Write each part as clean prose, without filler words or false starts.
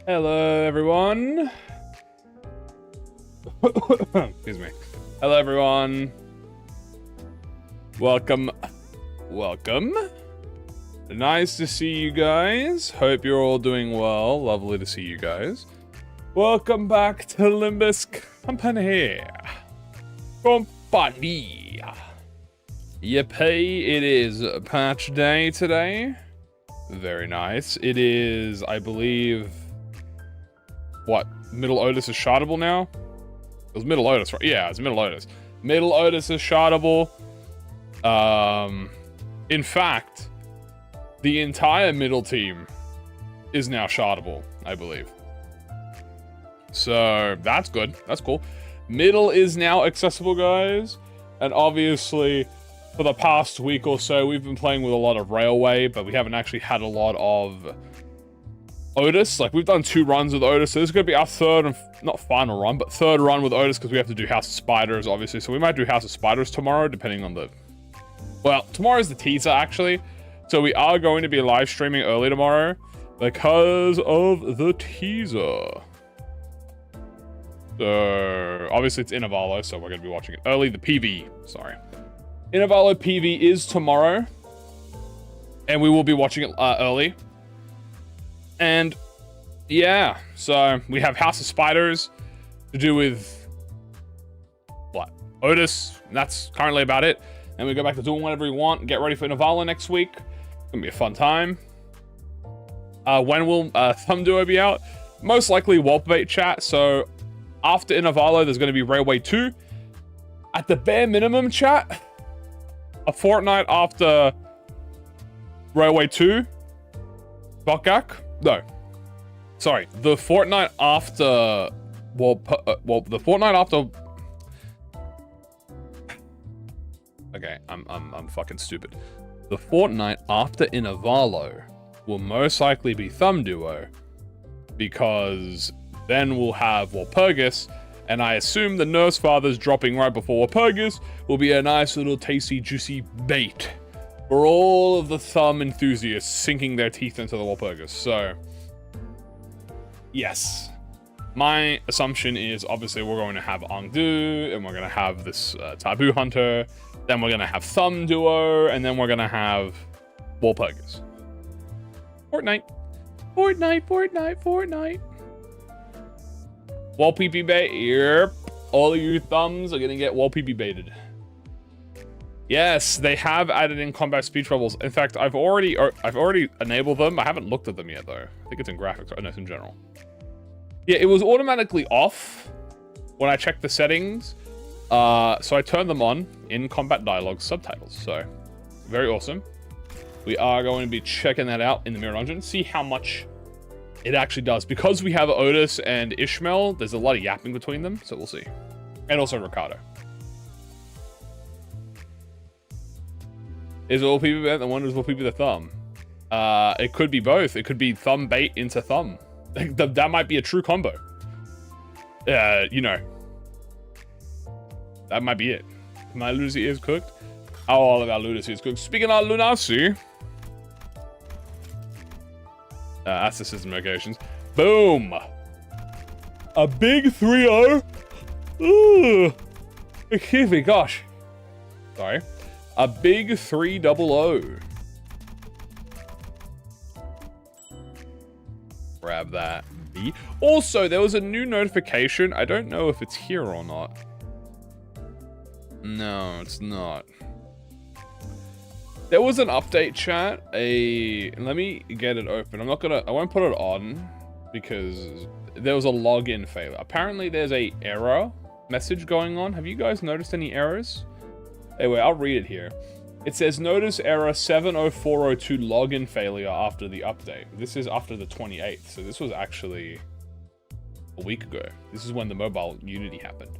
Hello, everyone. Excuse me. Hello, everyone. Welcome. Welcome. Nice to see you guys. Hope you're all doing well. Lovely to see you guys. Welcome back to Limbus Company. Company. Yippee, it is patch day today. Very nice. It is, I believe, what? Middle Otis is shardable now? It was Middle Otis, right? Yeah, it's Middle Otis. Middle Otis is shardable. In fact, the entire middle team is now shardable, I believe. So, that's good. That's cool. Middle is now accessible, guys. And obviously, for the past week or so, we've been playing with a lot of Railway, but we haven't actually had a lot of Otis. Like, we've done 2 runs with Otis, so this is going to be our third and, not final run, but third run with Otis, because we have to do House of Spiders, obviously. So we might do House of Spiders tomorrow, depending on the... Well, tomorrow's the teaser, actually. So we are going to be live streaming early tomorrow, because of the teaser. So, obviously it's Inavalo, so we're going to be watching it early. The PV, sorry. Inavalo PV is tomorrow, and we will be watching it early. And yeah, so we have House of Spiders to do with what? Otis, and that's currently about it. And we go back to doing whatever we want, get ready for Inavalo next week. It's gonna be a fun time. When will Thumb Duo be out? Most likely Wallpabait chat, so after Inavalo, there's gonna be Railway 2. At the bare minimum, chat, a fortnight after Railway 2, Bokak? No. Sorry, the fortnight after... the fortnight after... Okay, I'm fucking stupid. The fortnight after Inavalo will most likely be Thumb Duo, because then we'll have Walpurgis, and I assume the Nurse Fathers dropping right before Walpurgis will be a nice little tasty, juicy bait for all of the Thumb enthusiasts sinking their teeth into the Walpurgis. So, yes. My assumption is, obviously, we're going to have Angdu, and we're going to have this Taboo Hunter, then we're going to have Thumb Duo, and then we're going to have Walpurgis. Fortnite. Fortnite, Fortnite, Fortnite. Wall PP bait, yep. All of you thumbs are gonna get wall PP baited. Yes, they have added in combat speed troubles. In fact, I've already enabled them. I haven't looked at them yet though. I think it's in graphics. Oh no, it's in general. Yeah, it was automatically off when I checked the settings. So I turned them on in combat dialogue subtitles. So very awesome. We are going to be checking that out in the Mirror Dungeon. See how much it actually does. Because we have Otis and Ishmael, there's a lot of yapping between them, so we'll see. And also Ricardo. Is all people bait? The one is will people the thumb. It could be both. It could be thumb bait into thumb. That might be a true combo. You know. That might be it. My Lucy is cooked. Oh, all of our Lunacy is cooked. Speaking of Lunacy, asceticism locations. Boom! A big 3-0. Ooh. Excuse me, gosh. Sorry. A big 3-0. Grab that. B. Also, there was a new notification. I don't know if it's here or not. No, it's not. There was an update chat, let me get it open. I won't put it on because there was a login failure. Apparently there's a error message going on. Have you guys noticed any errors? Anyway, I'll read it here. It says, notice error 70402 login failure after the update. This is after the 28th, so this was actually a week ago. This is when the mobile Unity happened.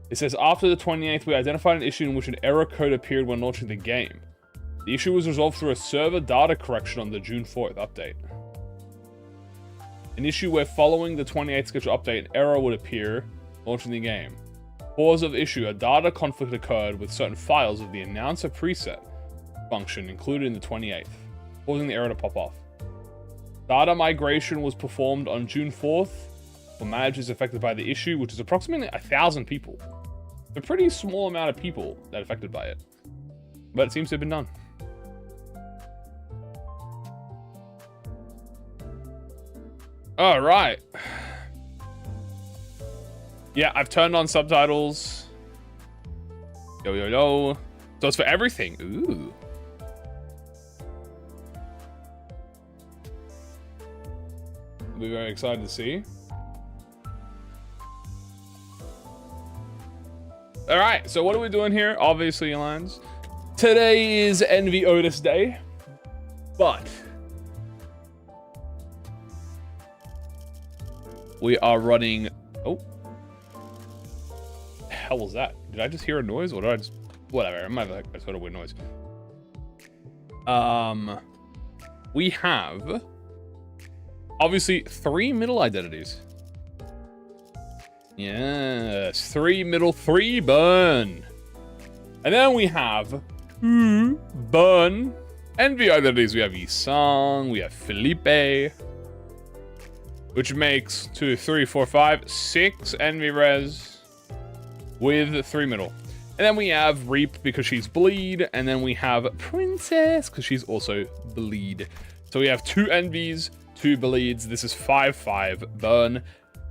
It says, after the 28th, we identified an issue in which an error code appeared when launching the game. The issue was resolved through a server data correction on the June 4th update. An issue where following the 28th scheduled update, an error would appear launching the game. Cause of issue, a data conflict occurred with certain files of the announcer preset function included in the 28th, causing the error to pop off. Data migration was performed on June 4th for managers affected by the issue, which is approximately 1,000 people. A pretty small amount of people that are affected by it. But it seems to have been done. All right. Yeah, I've turned on subtitles. Yo, yo, yo. So it's for everything. Ooh. I'll be very excited to see. All right, so what are we doing here? Obviously, Lions. Today is Envy Otis Day, but we are running. Oh, the hell was that? Did I just hear a noise, or did I just? Whatever. I might have heard a weird noise. We have obviously 3 middle identities. Yes, 3 middle, 3 burn. And then we have 2 burn Envy identities. We have Isang, we have Felipe, which makes 2, 3, 4, 5, 6 Envy res with 3 middle. And then we have Reap because she's bleed, and then we have Princess because she's also bleed. So we have 2 Envies, 2 bleeds. This is 5-5 burn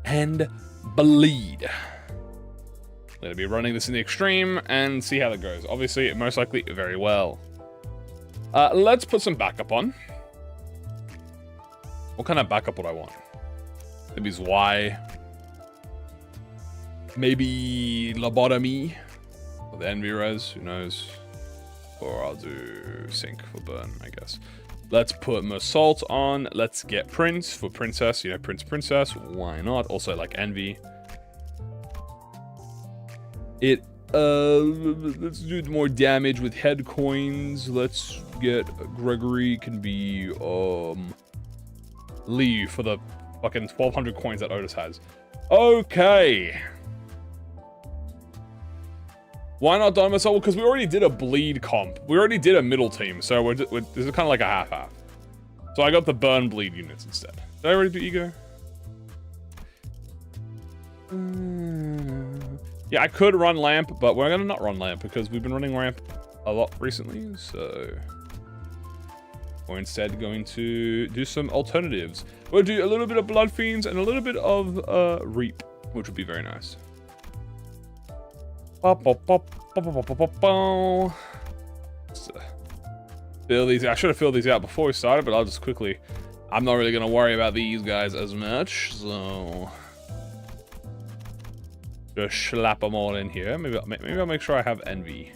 and bleed. I'm going to be running this in the extreme and see how that goes. Obviously, most likely very well. Let's put some backup on. What kind of backup would I want? Maybe it's Y. Maybe lobotomy with Envy res, who knows? Or I'll do Sync for burn, I guess. Let's put Mersault on. Let's get Prince for Princess. You know, Princess. Why not? Also, like Envy. Let's do more damage with head coins. Let's get Gregory. Can be, Lee for the fucking 1,200 coins that Otis has. Okay. Why not Dynamo Soul? Because we already did a bleed comp. We already did a middle team, so this is kind of like a half-half. So I got the burn bleed units instead. Did I already do ego? Yeah, I could run lamp, but we're gonna not run lamp because we've been running ramp a lot recently. So we're instead going to do some alternatives. We'll do a little bit of Blood Fiends and a little bit of Reap, which would be very nice. Fill these. I should have filled these out before we started, but I'll just quickly. I'm not really gonna worry about these guys as much, so just slap them all in here. Maybe I'll make sure I have envy.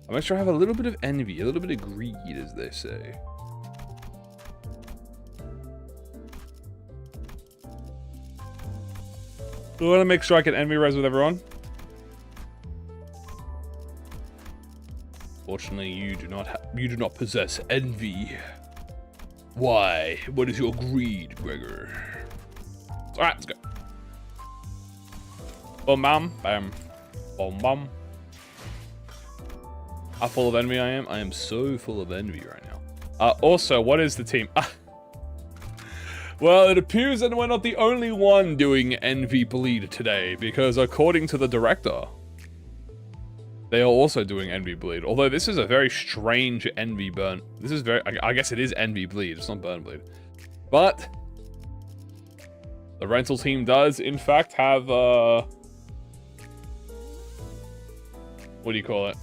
I'll make sure I have a little bit of envy, a little bit of greed, as they say. So I want to make sure I can envy res with everyone. Fortunately, you do not possess envy. Why? What is your greed, Gregor? All right, let's go. Boom, bam, bam, boom, bam. How full of envy I am? I am so full of envy right now. Also, what is the team? Well, it appears that we're not the only one doing envy bleed today, because according to the director, they are also doing envy bleed. Although this is a very strange envy burn. This is very, I guess it is envy bleed. It's not burn bleed. But the rental team does, in fact, have, what do you call it?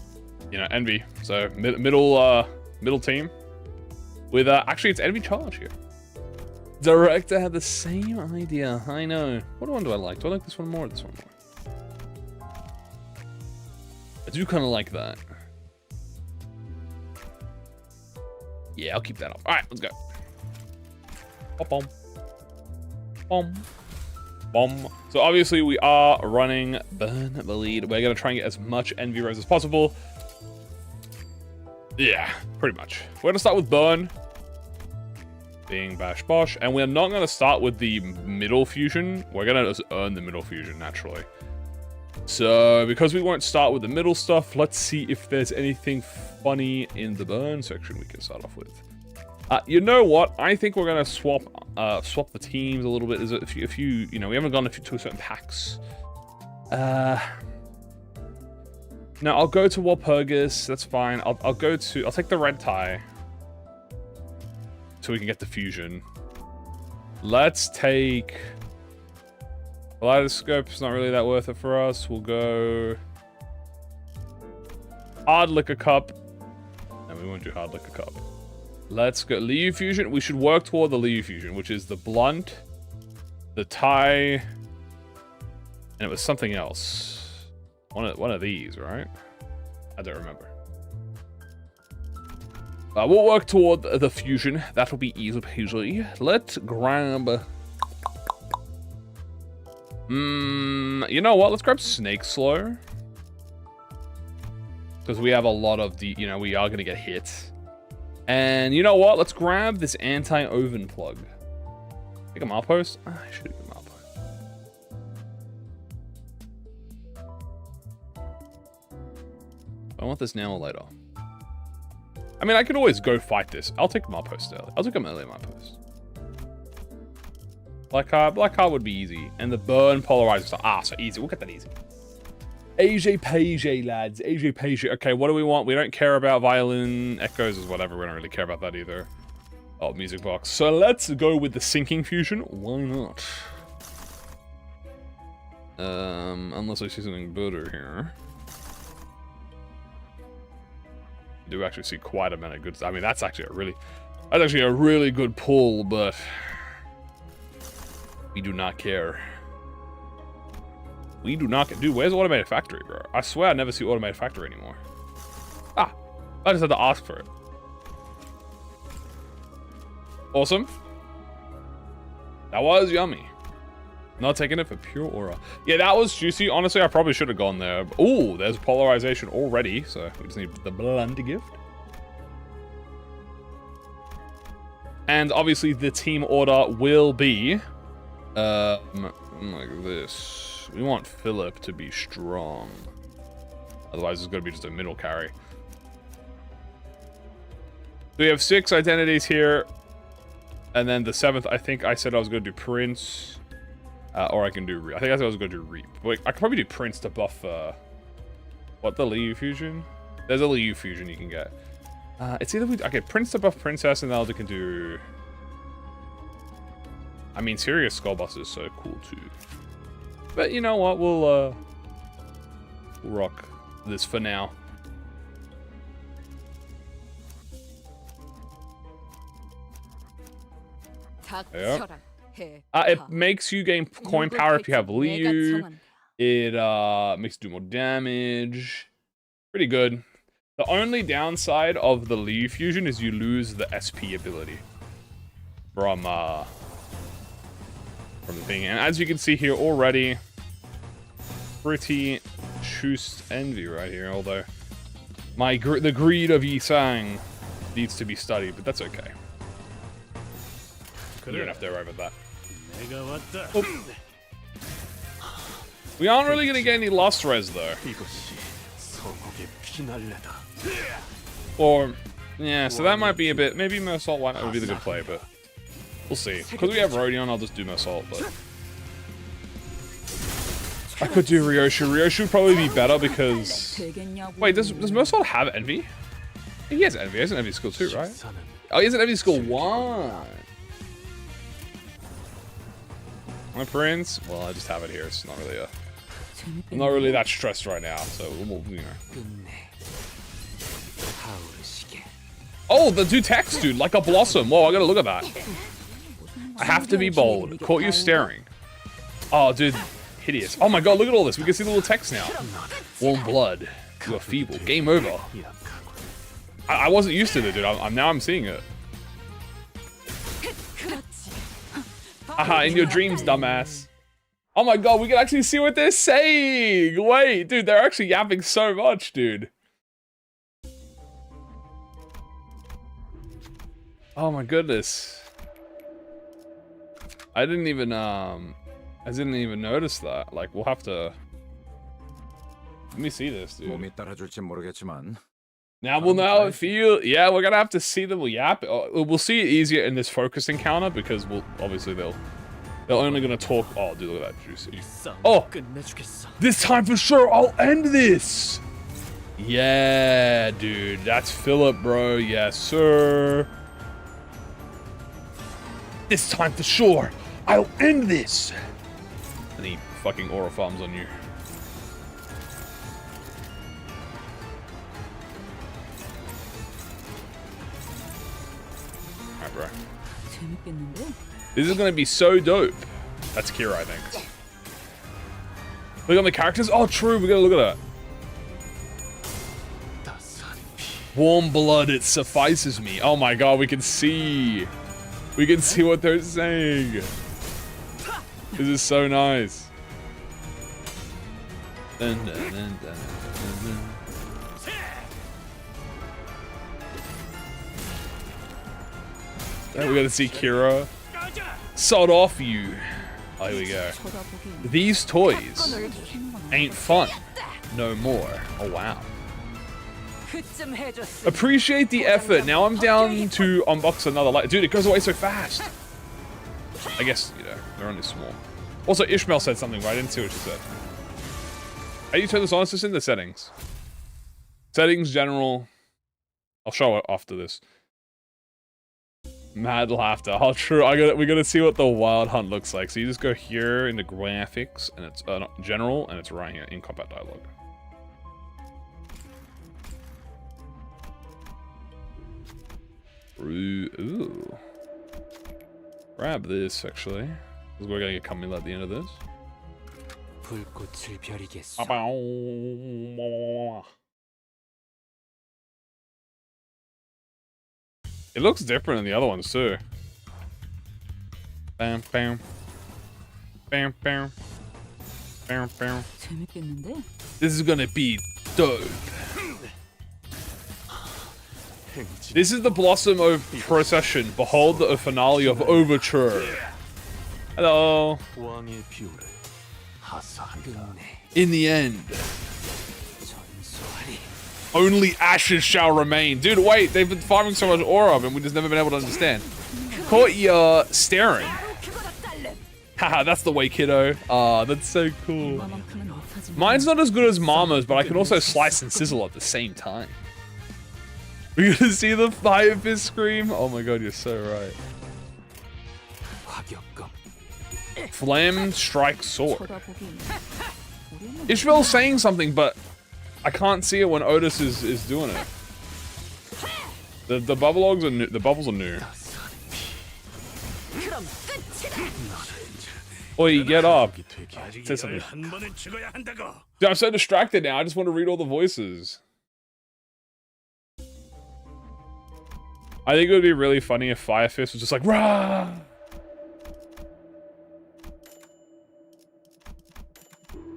You know, envy. So middle team with, actually it's envy charge here. Director had the same idea. I know. What one do I like? Do I like this one more or this one more? I do kind of like that. Yeah, I'll keep that up. All right, let's go. Boom. Boom. Boom. So obviously we are running burn bleed. We're going to try and get as much envy res as possible. Yeah, pretty much. We're going to start with burn. Being bash bosh. And we're not going to start with the middle fusion. We're going to just earn the middle fusion naturally. So, because we won't start with the middle stuff, let's see if there's anything funny in the burn section we can start off with. You know what? I think we're gonna swap the teams a little bit. There's a few, you know, we haven't gone to certain packs. No, I'll go to Walpurgis. That's fine. I'll take the red tie, so we can get the fusion. Let's take Kaleidoscope. It's not really that worth it for us. We'll go Hard Liquor Cup. No, we won't do Hard Liquor Cup. Let's go Liu Fusion. We should work toward the Liu Fusion, which is the blunt, the tie, and it was something else. One of these, right? I don't remember. We'll work toward the fusion. That'll be easy peasy. Let's grab. You know what? Let's grab Snake Slow. Because we have a lot of the, you know, we are going to get hit. And you know what? Let's grab this anti-oven plug. Take a Milepost? I should have a Milepost. I want this now or later. I mean, I could always go fight this. I'll take Milepost early. I'll take an early Milepost. Black card would be easy. And the burn polarizer. So easy. We'll get that easy. AJ Page, lads. AJ Page. Okay, what do we want? We don't care about violin echoes or whatever. We don't really care about that either. Oh, music box. So let's go with the sinking fusion. Why not? Unless I see something better here. I do actually see quite a amount of good. I mean, that's actually a really good pull, but we do not care. We do not. Dude, where's Automated Factory, bro? I swear I never see Automated Factory anymore. Ah, I just had to ask for it. Awesome. That was yummy. Not taking it for pure aura. Yeah, that was juicy. Honestly, I probably should have gone there. Oh, there's polarization already. So we just need the blunt gift. And obviously the team order will be like this. We want Philip to be strong. Otherwise it's going to be just a middle carry. So we have 6 identities here. And then the 7th, I think I said I was going to do Prince. Or I can do Reap. I think I said I was going to do Reap. Wait, I could probably do Prince to buff, what, the Liu Fusion? There's a Liu Fusion you can get. It's either okay, Prince to buff Princess, and then I can do... I mean, Sirius Skullbuster is so cool, too. But you know what? We'll rock this for now. Yep. It makes you gain coin power if you have Liu. It makes you do more damage. Pretty good. The only downside of the Liu Fusion is you lose the SP ability from the thing. And as you can see here already, pretty Chust Envy right here. Although the greed of Yi Sang needs to be studied, but that's okay. You don't have to worry about that. Oh. We aren't really going to get any Lost Res, though. Or, yeah, so that might be a bit... Maybe Mersault would be the good play, but we'll see. Because we have Rodion, I'll just do Mersault, but... I could do Ryoshu. Ryoshu would probably be better because... Wait, does Mersault have Envy? He has Envy. He has an Envy skill 2, right? Oh, he has an Envy skill 1. My Prince? Well, I just have it here. It's not really I'm not really that stressed right now, so we'll, you know. Oh, the do text, dude, like a Blossom. Whoa, I gotta look at that. I have to be bold. Caught you staring. Oh, dude, hideous. Oh my god, look at all this. We can see the little text now. Warm blood. You are feeble. Game over. I wasn't used to it, dude. Now I'm seeing it. Haha, in your dreams, dumbass. Oh my god, we can actually see what they're saying! Wait, dude, they're actually yapping so much, dude. Oh my goodness. I didn't even notice that. Like, we'll have to... Let me see this, dude. Now we'll know how it feels. Yeah, we're gonna have to see them yap. We'll see it easier in this focus encounter because we'll obviously they're only gonna talk. Oh, dude, look at that juicy. Oh, this time for sure I'll end this. Yeah, dude, that's Philip, bro. Yes, sir. This time for sure I'll end this. And he fucking aura farms on you. Alright, bro. This is gonna be so dope. That's Kira, I think. Look at the characters. Oh, true. We gotta look at that. Warm blood, it suffices me. Oh my god, we can see. We can see what they're saying. This is so nice. Dun, dun, dun, dun, dun, dun. We gotta see Kira. Sod off you. Oh, here we go. These toys ain't fun no more. Oh, wow. Appreciate the effort. Now I'm down to unbox another light. Dude, it goes away so fast. I guess, you know, they're only small. Also, Ishmael said something, but I didn't see what she said. How do you turn this on? It's just in the settings. Settings, general. I'll show it after this. Mad laughter. Oh, true. We gotta see what the wild hunt looks like. So you just go here into graphics, and it's not general, and it's right here in combat dialogue. Ooh. Grab this, actually. Because we're gonna get Kamui at the end of this. It looks different in the other ones, too. Bam, bam. Bam, bam. Bam, bam. This is gonna be dope. This is the blossom of procession. Behold the finale of overture. Hello. In the end, only ashes shall remain. Dude, wait, they've been farming so much aura and we've just never been able to understand. Caught you staring. Haha, that's the way, kiddo. Ah, that's so cool. Mine's not as good as Mama's, but I can also slice and sizzle at the same time. We're gonna see the fire fist scream. Oh my god, you're so right. Flame strike sword. Ishmael's saying something, but I can't see it when Otis is doing it. The bubbles are new. The bubbles are new. Oi, get up. Say something. Dude, I'm so distracted now. I just want to read all the voices. I think it would be really funny if Fire Fist was just like, rah!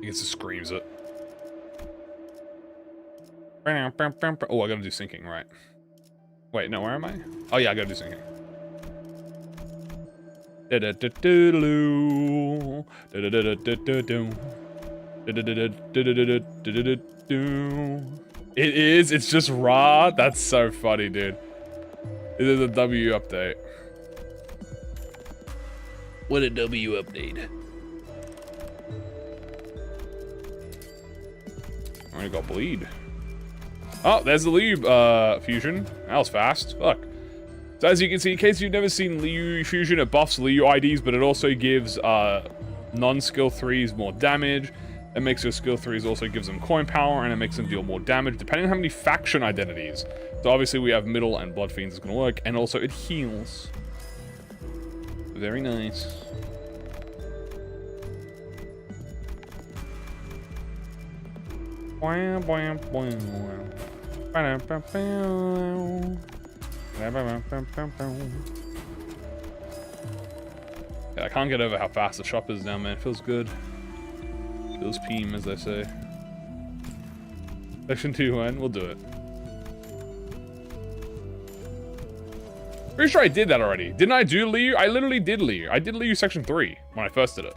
He gets to screams it. Oh, I gotta do syncing, right. Wait, no, where am I? Oh yeah, I gotta do syncing. It is, it's just raw. That's so funny, dude. This is a W update. What a W update. I already got bleed. Oh, there's the Liu fusion. That was fast. Fuck. So as you can see, in case you've never seen Liu fusion, it buffs Liu IDs, but it also gives non-skill 3s more damage. It makes your skill 3s also gives them coin power, and it makes them deal more damage, depending on how many faction identities. So obviously we have Middle and Blood Fiends is going to work, and also it heals. Very nice. Yeah, I can't get over how fast the shop is now, man. It feels good. Feels peem, as they say. Section 2 when? We'll do it. Pretty sure I did that already. Didn't I do Liu? I literally did Liu. I did Liu section 3 when I first did it.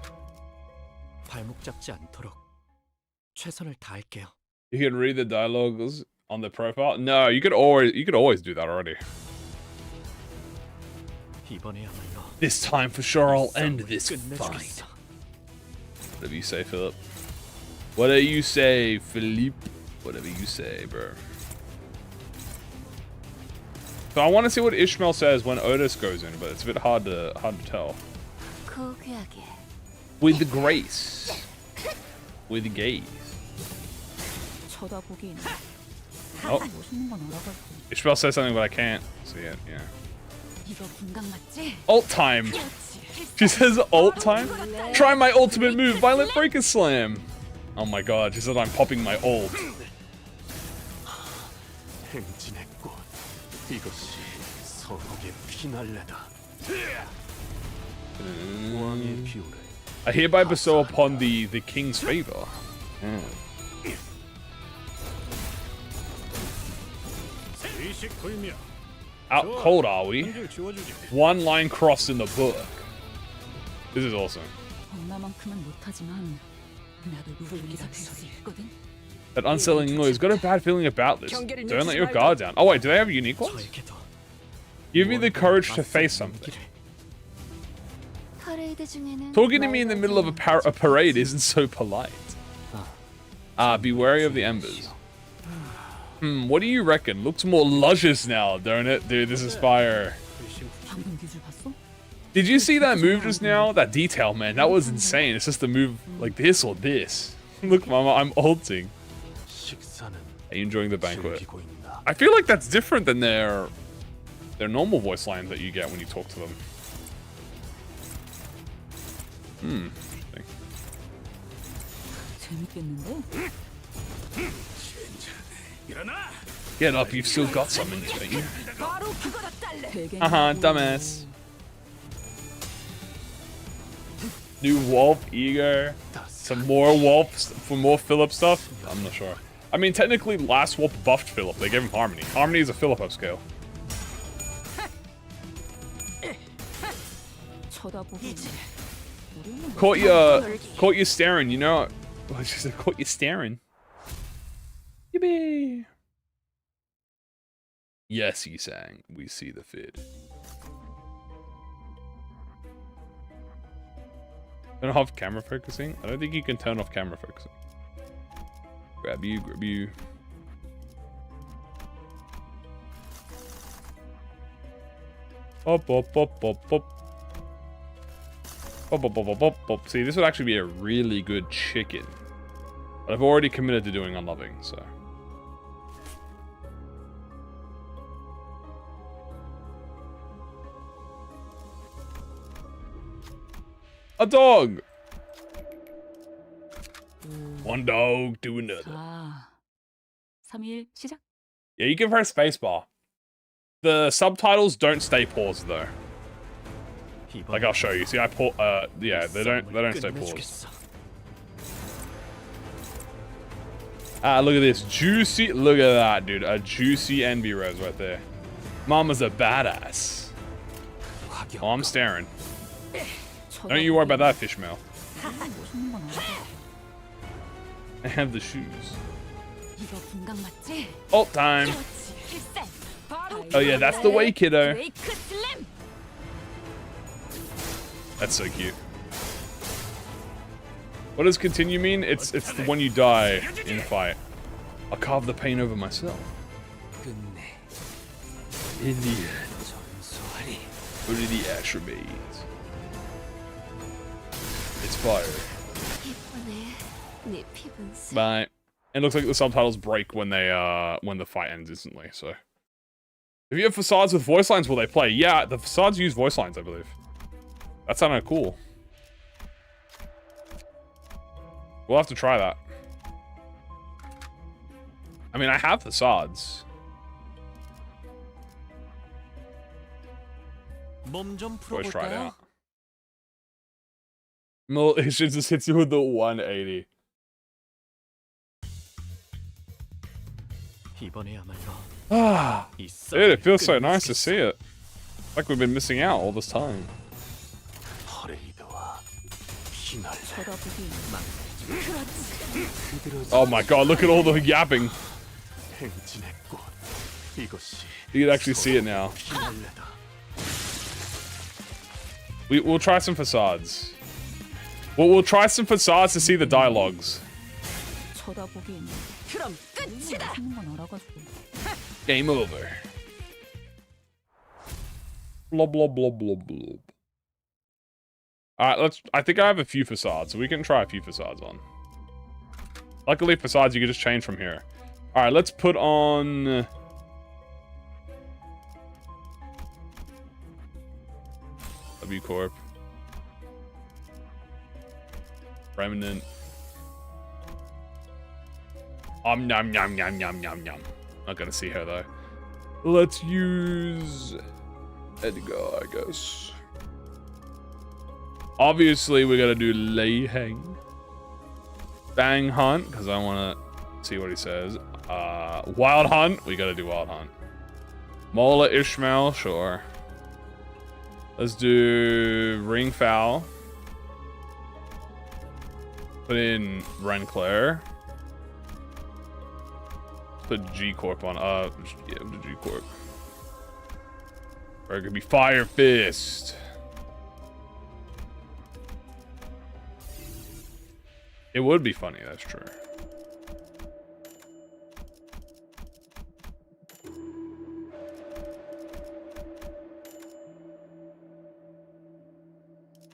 You can read the dialogues on the profile. No, you could always do that already. This time for sure I'll end this fight. Whatever you say, Philip. Whatever you say, Philippe. Whatever you say, bro. So I want to see what Ishmael says when Otis goes in, but it's a bit hard to tell. With the grace. With the gaze. Oh. Ishmael says something, but I can't see it. Yeah. Ult time. She says ult time. Try my ultimate move, Violent Breaker Slam. Oh my god, she said I'm popping my ult. I hereby bestow upon thee the king's favor. Out cold are we? One line crossed in the book. This is awesome. That unsettling noise. Got a bad feeling about this. Don't let your guard down. Oh wait, do they have unique ones? Give me the courage to face something. Talking to me in the middle of a parade isn't so polite. Be wary of the embers. What do you reckon? Looks more luscious now, don't it? Dude, this is fire. Did you see that move just now? That detail, man. That was insane. It's just a move like this or this. Look, mama, I'm ulting. Are you enjoying the banquet? I feel like that's different than their normal voice lines that you get when you talk to them. Get up, you've still got some in you, don't you? Dumbass. New Wolf Ego. Some more Wolves for more Philip stuff? I'm not sure. I mean, technically, last Wolf buffed Philip. They gave him Harmony. Harmony is a Philip upscale. Caught you staring, you know. Well, she said, caught you staring. Yippee! Yes, he sang. We see the fid. Turn off camera focusing? I don't think you can turn off camera focusing. Grab you, grab you. Pop, pop, pop, pop, pop. Pop, pop, pop, pop, pop, pop. See, this would actually be a really good chicken. But I've already committed to doing unloving, so. A dog! One dog to another. Yeah, you can press spacebar. The subtitles don't stay paused though. Like I'll show you. See, yeah, they don't stay paused. Look at this juicy. Look at that, dude. A juicy envy res right there. Mama's a badass. Oh, I'm staring. Don't you worry about that, Fishmail. I have the shoes. Ult time. Oh yeah, that's the way, kiddo. That's so cute. What does continue mean? It's the one you die in a fight. I'll carve the pain over myself. In the end. What are the ash remains? It's fire. Bye. It looks like the subtitles break when the fight ends instantly, so. If you have facades with voice lines, will they play? Yeah, the facades use voice lines, I believe. That sounded cool. We'll have to try that. I mean, I have facades. Let's try it out. It just hits you with the 180. Ah, dude, it feels so nice to see it. Like we've been missing out all this time. Oh my god, look at all the yapping. You can actually see it now. We'll try some facades. We'll try some facades to see the dialogues. Game over. Blob blob blob blob blob. Alright, I think I have a few facades, so we can try a few facades on. Luckily, facades you can just change from here. Alright, let's put on... W Corp. Remnant. Nom nom nom nom nom nom. Not gonna see her though. Let's use Edgar, I guess. Obviously, we gotta do Lei Heng. Bang Hunt, because I wanna see what he says. Wild Hunt, we gotta do Wild Hunt. Mola Ishmael, sure. Let's do Ring Foul. Put in Renclair. Put G Corp on. Yeah, the G Corp. Or it could be Fire Fist. It would be funny, that's true.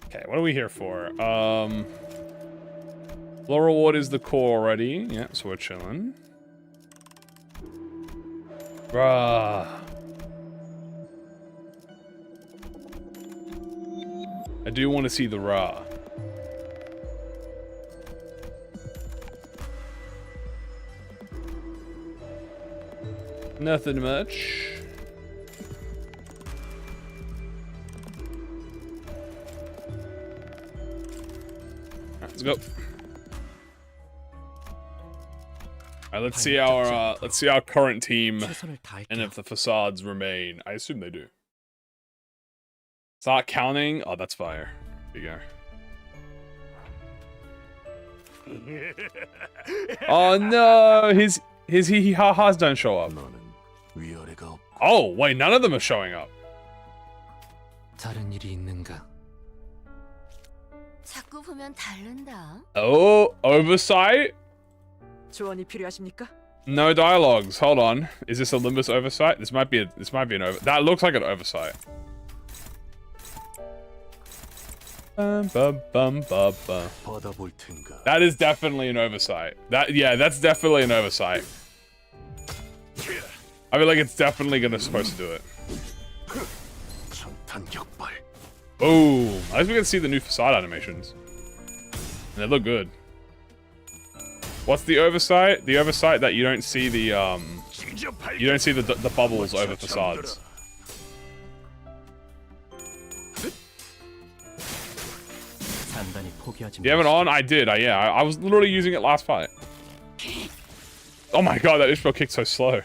Okay, what are we here for? Laurel Ward is the core already. Yeah, so we're chilling. Bruh. I do want to see the Ra. Nothing much. Let's go. Alright, let's see our current team and if the facades remain. I assume they do. Start counting. Oh, that's fire. Here you go. Oh no, his hee-hee-ha-has don't show up. Oh, wait, none of them are showing up. Oh, oversight? No dialogues. Hold on. Is this a Limbus oversight? This might be an oversight. That looks like an oversight. That is definitely an oversight. That's definitely an oversight. I feel like it's definitely supposed to do it. Boom. At least we can see the new facade animations. And they look good. What's the oversight? The oversight that you don't see the bubbles over facades. You have it on? I did. Yeah, I was literally using it last fight. Oh my god, that Ishmael kick's so slow.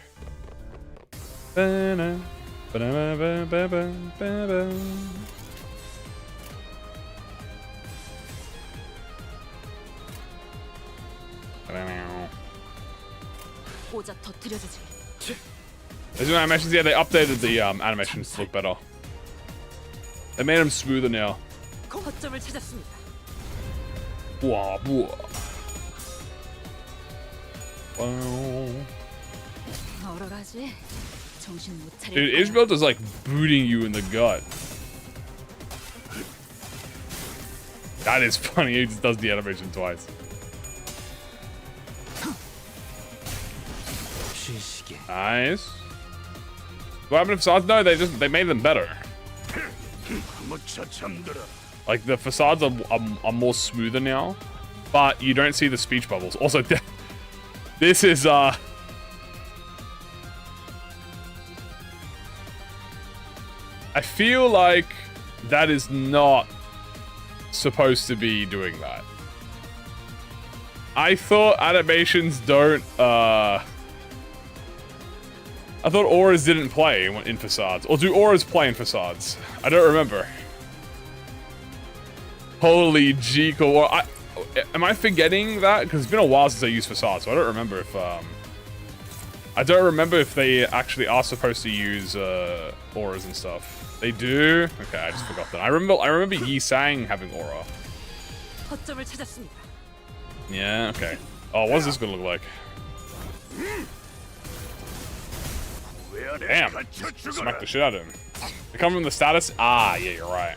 These animations, yeah, they updated the animations to look better. They made them smoother now. Wow. Dude, Ishmael is like booting you in the gut. That is funny, he just does the animation twice. Nice. What happened to facades? No, they made them better. Like the facades are more smoother now, but you don't see the speech bubbles. Also, this is I feel like that is not supposed to be doing that. I thought animations don't I thought auras didn't play in facades. Or do auras play in facades? I don't remember. Holy G, cool. Am I forgetting that? Because it's been a while since I used facades, so I don't remember if I don't remember if they actually are supposed to use auras and stuff. They do? Okay, I just forgot that. I remember Yi Sang having aura. Yeah, okay. Oh, what's this gonna look like? Damn. Smack the shit out of him. They come from the status? Ah, yeah, you're right.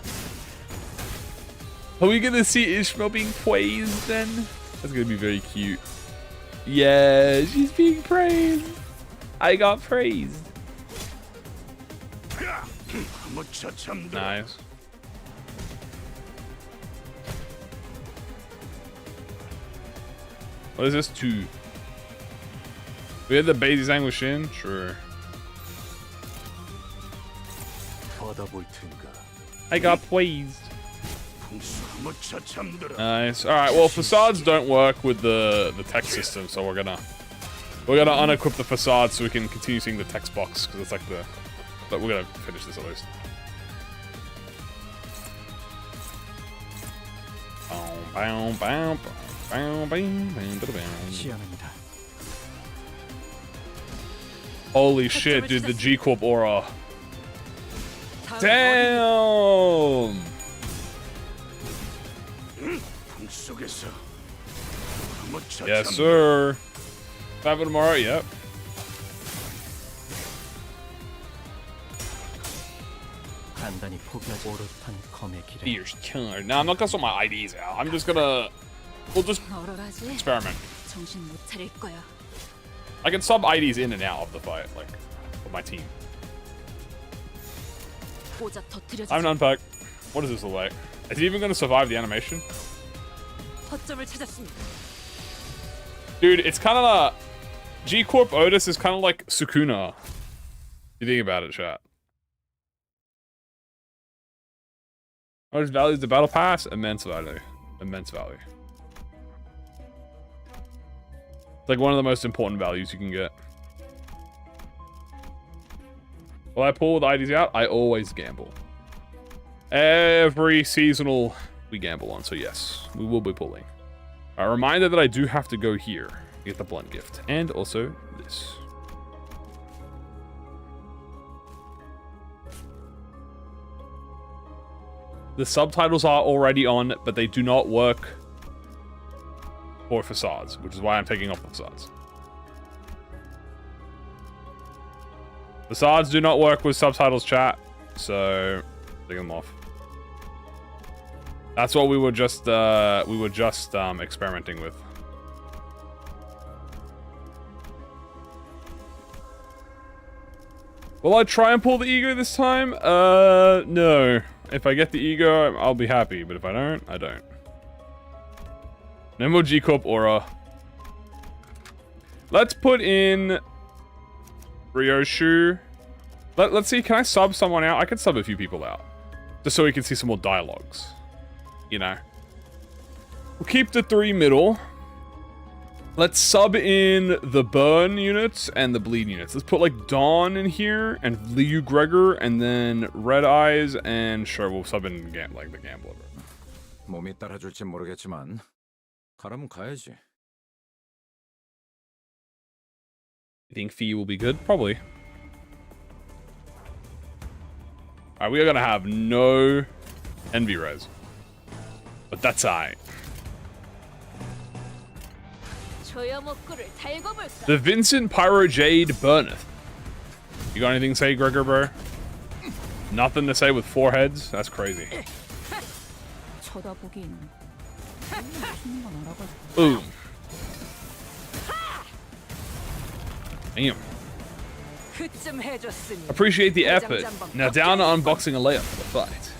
Are we gonna see Ishmael being praised then? That's gonna be very cute. Yeah, she's being praised. I got praised. Nice. What is this? 2. We had the Basie Sang with Shin? Sure. I got praised. Nice. Alright, well facades don't work with the text system, so we're gonna unequip the facade so we can continue seeing the text box, because it's like the... But we're gonna finish this at least. Holy shit, dude, the G-Corp aura. Damn! Yes, sir. Happen tomorrow, yep. Here's killer. Now I'm not gonna sort my IDs out. I'm just gonna... We'll just experiment. I can sub IDs in and out of the fight, like, of my team. I'm an unpack. What does this look like? Is he even gonna survive the animation? Dude, it's kind of a... G-Corp Otis is kind of like Sukuna. You think about it, chat. What value is the battle pass? Immense value. Immense value. It's like one of the most important values you can get. Will I pull the IDs out? I always gamble. Every seasonal we gamble on, so yes, we will be pulling. A reminder that I do have to go here to get the blunt gift, and also this. The subtitles are already on, but they do not work for facades, which is why I'm taking off the facades. Facades do not work with subtitles, chat, so take them off. That's what we were just experimenting with. Will I try and pull the ego this time? No. If I get the ego, I'll be happy, but if I don't, I don't. No more G-Corp aura. Let's put in Ryoshu. Let's see, can I sub someone out? I can sub a few people out. Just so we can see some more dialogues. You know. We'll keep the 3 middle. Let's sub in the burn units and the bleed units. Let's put like Dawn in here and Liu Gregor and then Red Eyes and sure we'll sub in like the Gambler. 몸이 따라줄지 모르겠지만 가라면 가야지. You think Fee will be good? Probably. Alright, we are gonna have no Envy Res. But that's alright. The Vincent Pyro Jade burneth. You got anything to say, Gregor, bro? Nothing to say with 4 heads? That's crazy. Boom. Damn. Appreciate the effort. Now down to unboxing a layup for the fight.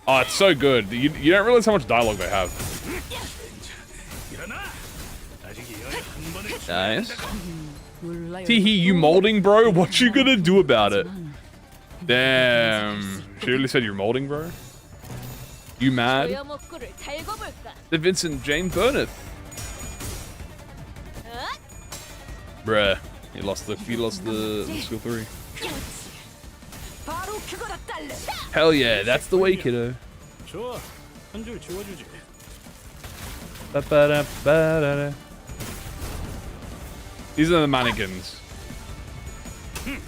Oh, it's so good. You don't realize how much dialogue they have. Nice. Teehee, you molding, bro? What you gonna do about it? Damn. She really said you're molding, bro? You mad? The Vincent Jane burneth. Bruh. He lost the skill 3. Hell yeah, that's the way, kiddo. These are the mannequins.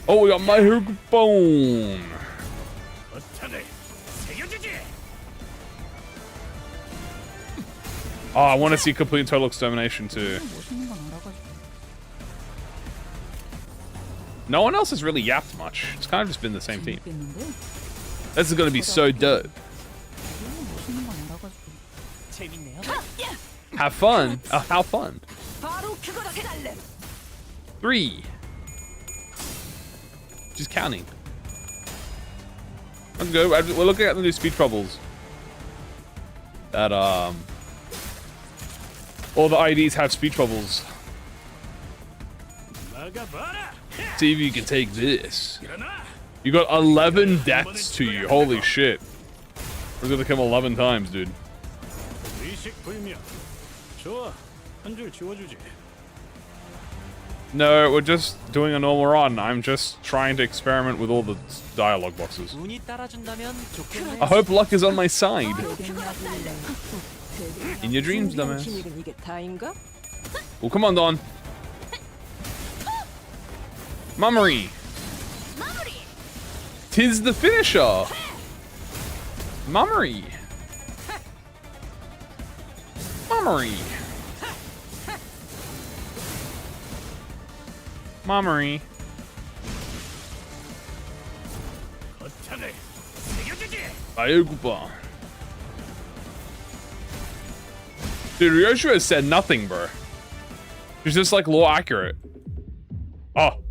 Oh, we got my microphone. Oh, I want to see complete and total extermination too. No one else has really yapped much. It's kind of just been the same team. This is going to be so dope. Have fun. How fun. 3. Just counting. Let's go. We're looking at the new speed troubles. That, all the IDs have speed troubles. See if you can take this. You got 11 deaths to you. Holy shit. We're gonna come 11 times, dude. No, we're just doing a normal run. I'm just trying to experiment with all the dialogue boxes. I hope luck is on my side. In your dreams, dumbass. Oh, come on, Don. Mummery. Tis the finisher. Mummery. Mummery. Mummery. Ayugupa. Dude, Ryoshu has said nothing, bro. She's just like law accurate. Oh.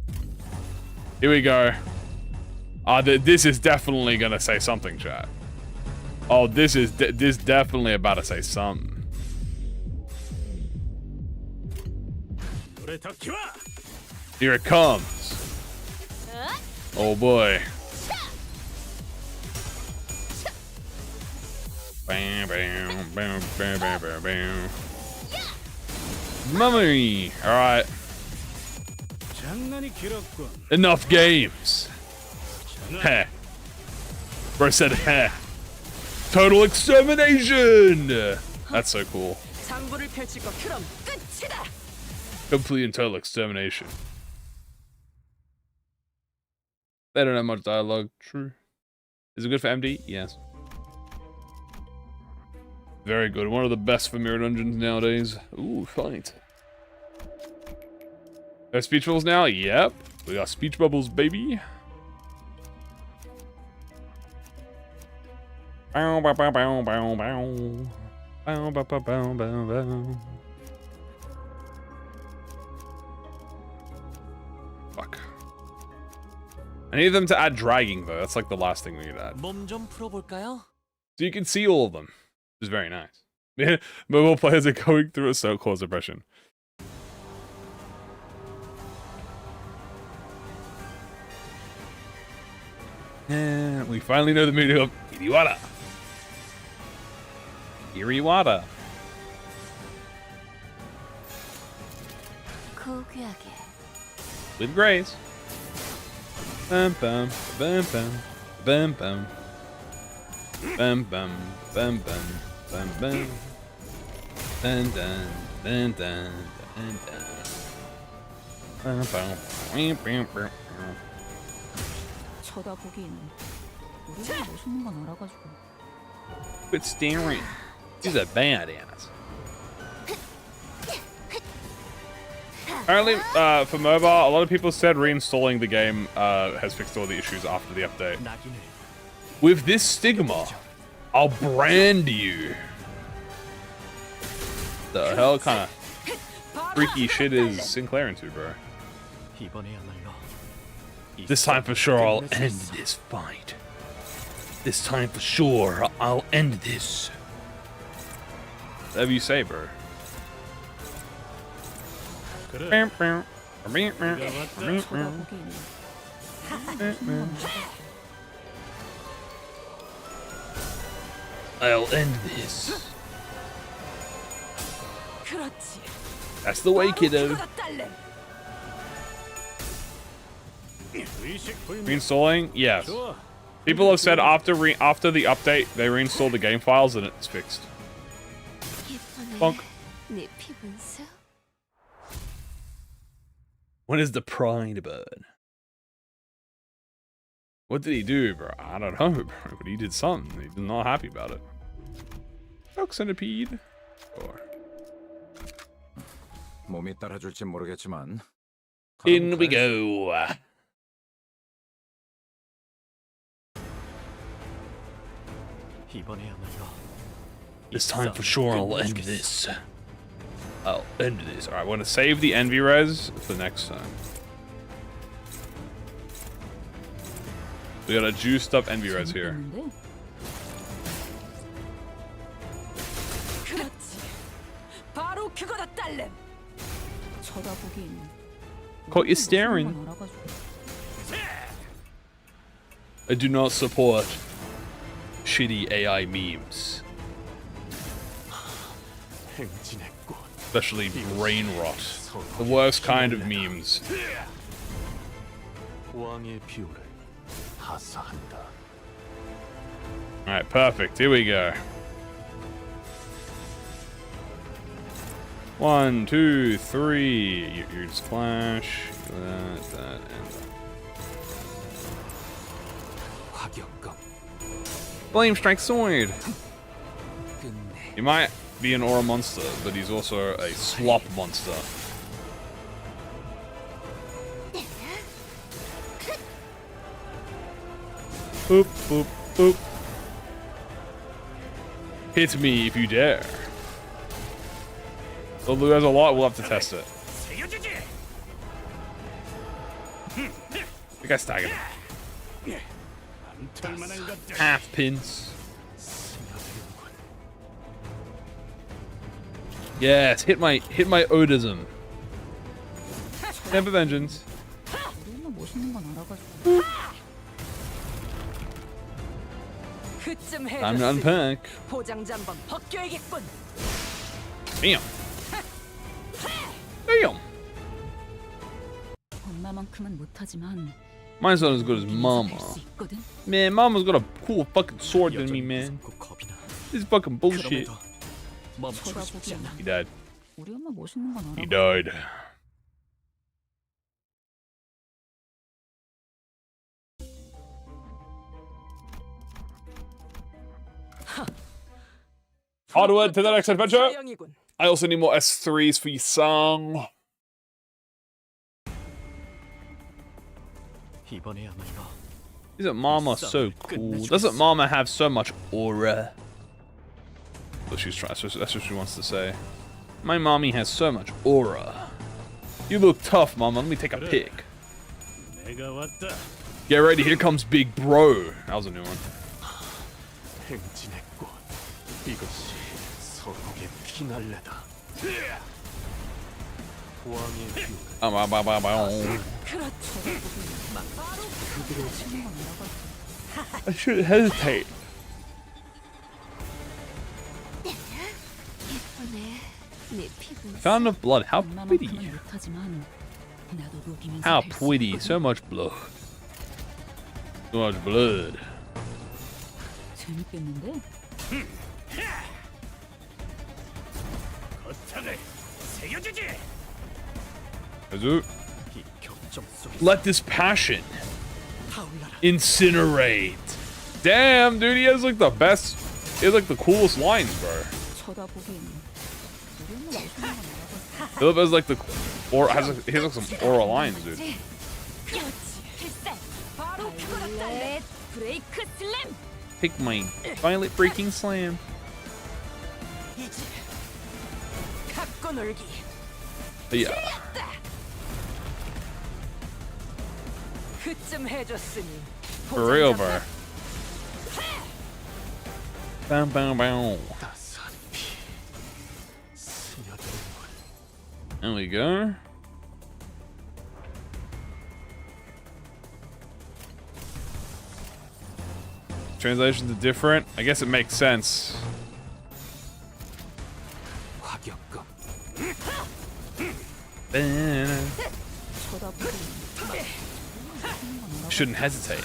Here we go. This is definitely gonna say something, chat. Oh, this is definitely about to say something. Here it comes. Oh boy. Bam, bam, bam, bam, bam, bam, bam. Mummy. All right. Enough games. Heh. Bro said heh. Total extermination. That's so cool. Complete and total extermination. They don't have much dialogue. True. Is it good for MD? Yes. Very good. One of the best for mirror dungeons nowadays. Ooh, fight. There's speech bubbles now? Yep. We got speech bubbles, baby. Bow, bow, bow, bow, bow, bow. Bow, bow, bow, bow, bow, bow. Fuck. I need them to add dragging, though. That's like the last thing we need to add. So you can see all of them. Which is very nice. Mobile players are going through a so-called depression. And we finally know the meaning of Iriwara. Iriwara. With grace. Bum bum bum bum bum bum bum bum bum bum bum bum dun dun dun dun dun dun bum bum. Quit staring. She's a badass. Apparently, for mobile, a lot of people said reinstalling the game has fixed all the issues after the update. With this stigma, I'll brand you. The hell kind of freaky shit is Sinclair into, bro? This time for sure I'll end this fight. This time for sure I'll end this. Whatever you say, bro. I'll end this. That's the way, kiddo. Reinstalling? Yes. People have said after the update, they reinstall the game files and it's fixed. Bonk. When is the pride burn? What did he do, bro? I don't know, bro. But he did something. He's not happy about it. Rock centipede. Or 몸이 따라줄지 모르겠지만. in 가라면 we 가야지. go. This time for sure I'll end this. I'll end this. Alright, we're gonna save the envy res for next time. We got a juiced up envy res here. 재밌겠는데? 그렇지. 바로 그거다, 딸렘. 쳐다보긴. Caught you staring. 알아가지고. I do not support shitty AI memes. Especially brain rot. The worst kind of memes. Alright, perfect. Here we go. 1, 2, 3. Your splash. That, and that. Flame Strike Sword! He might be an aura monster, but he's also a slop monster. Boop, boop, boop. Hit me if you dare. Although there's a lot, we'll have to test it. The guy's tagging him. Half pins. Yes, hit my Odism. Never vengeance. 우리만 멋있는 건 알아가지고. 그쯤 Time to unpack. 포장지 한번 벗겨야겠군. Damn. Damn. 엄마만큼은 못하지만. Mine's not as good as Mama. 할수 있거든. Man, Mama's got a cool fucking sword than me, man. This is fucking bullshit. 쳐다보긴. He died. 우리 엄마 멋있는 건 He 알아. died. Onward to the next adventure. 서영이군. I also need more S3s for your song. Isn't Mama so cool? Doesn't Mama have so much aura? That's what she wants to say. My mommy has so much aura. You look tough, Mama. Let me take a pic. Get ready, here comes Big Bro. That was a new one. I shouldn't hesitate. Fountain of blood. How pretty. How pretty. So much blood. So much blood. 재밌겠는데? Let this passion incinerate. Damn, dude, he has like the best. He has like the coolest lines, bro. 쳐다보긴. 우리 엄마 멋있는 건 알아가지고. Philip has like the or has he has like some aura lines, dude. 바로 그거다, 딸렘. 브레이크 슬램. Pick my violet breaking slam. 이제 갖고 놀기. Yeah. 그쯤 해줬으니. For real, bro. Bam, bam, bam. There we go. Translations are different. I guess it makes sense. Shouldn't hesitate.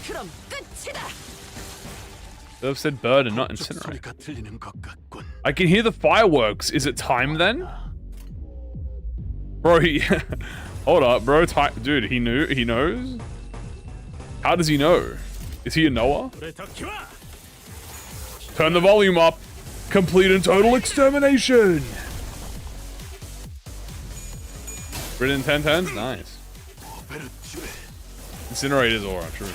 그럼 끝이다. They've said bird and not 북쪽 incinerate. 소리가 들리는 것 같군. I can hear the fireworks. Is it time then? Bro, he... Hold up, bro. Dude, he knew? He knows? How does he know? Is he a Noah? Turn the volume up. Complete and total extermination. Written in 10 turns? Nice. Incinerator's aura, true.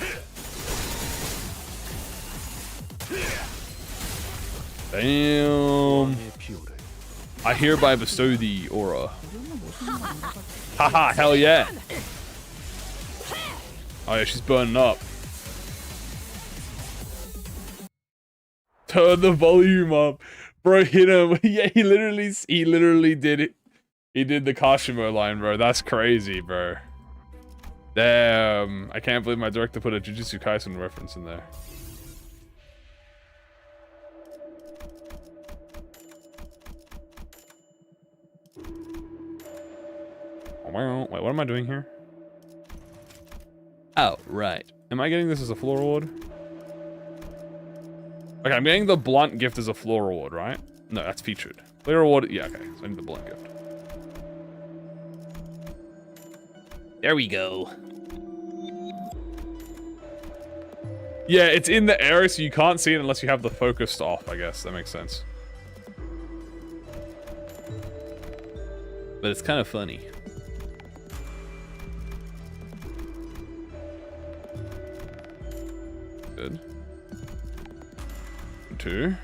Damn. I hereby bestow the aura. Haha, hell yeah. Oh yeah, she's burning up. Turn the volume up. Bro, hit him. Yeah, he literally did it. He did the Kashimo line, bro. That's crazy, bro. Damn. I can't believe my director put a Jujutsu Kaisen reference in there. Wait, what am I doing here? Oh, right. Am I getting this as a floor reward? Okay, I'm getting the blunt gift as a floor reward, right? No, that's featured. Clear reward, yeah, okay. So I need the blunt gift. There we go. Yeah, it's in the area, so you can't see it unless you have the focus off, I guess. That makes sense. But it's kind of funny. Good. 2.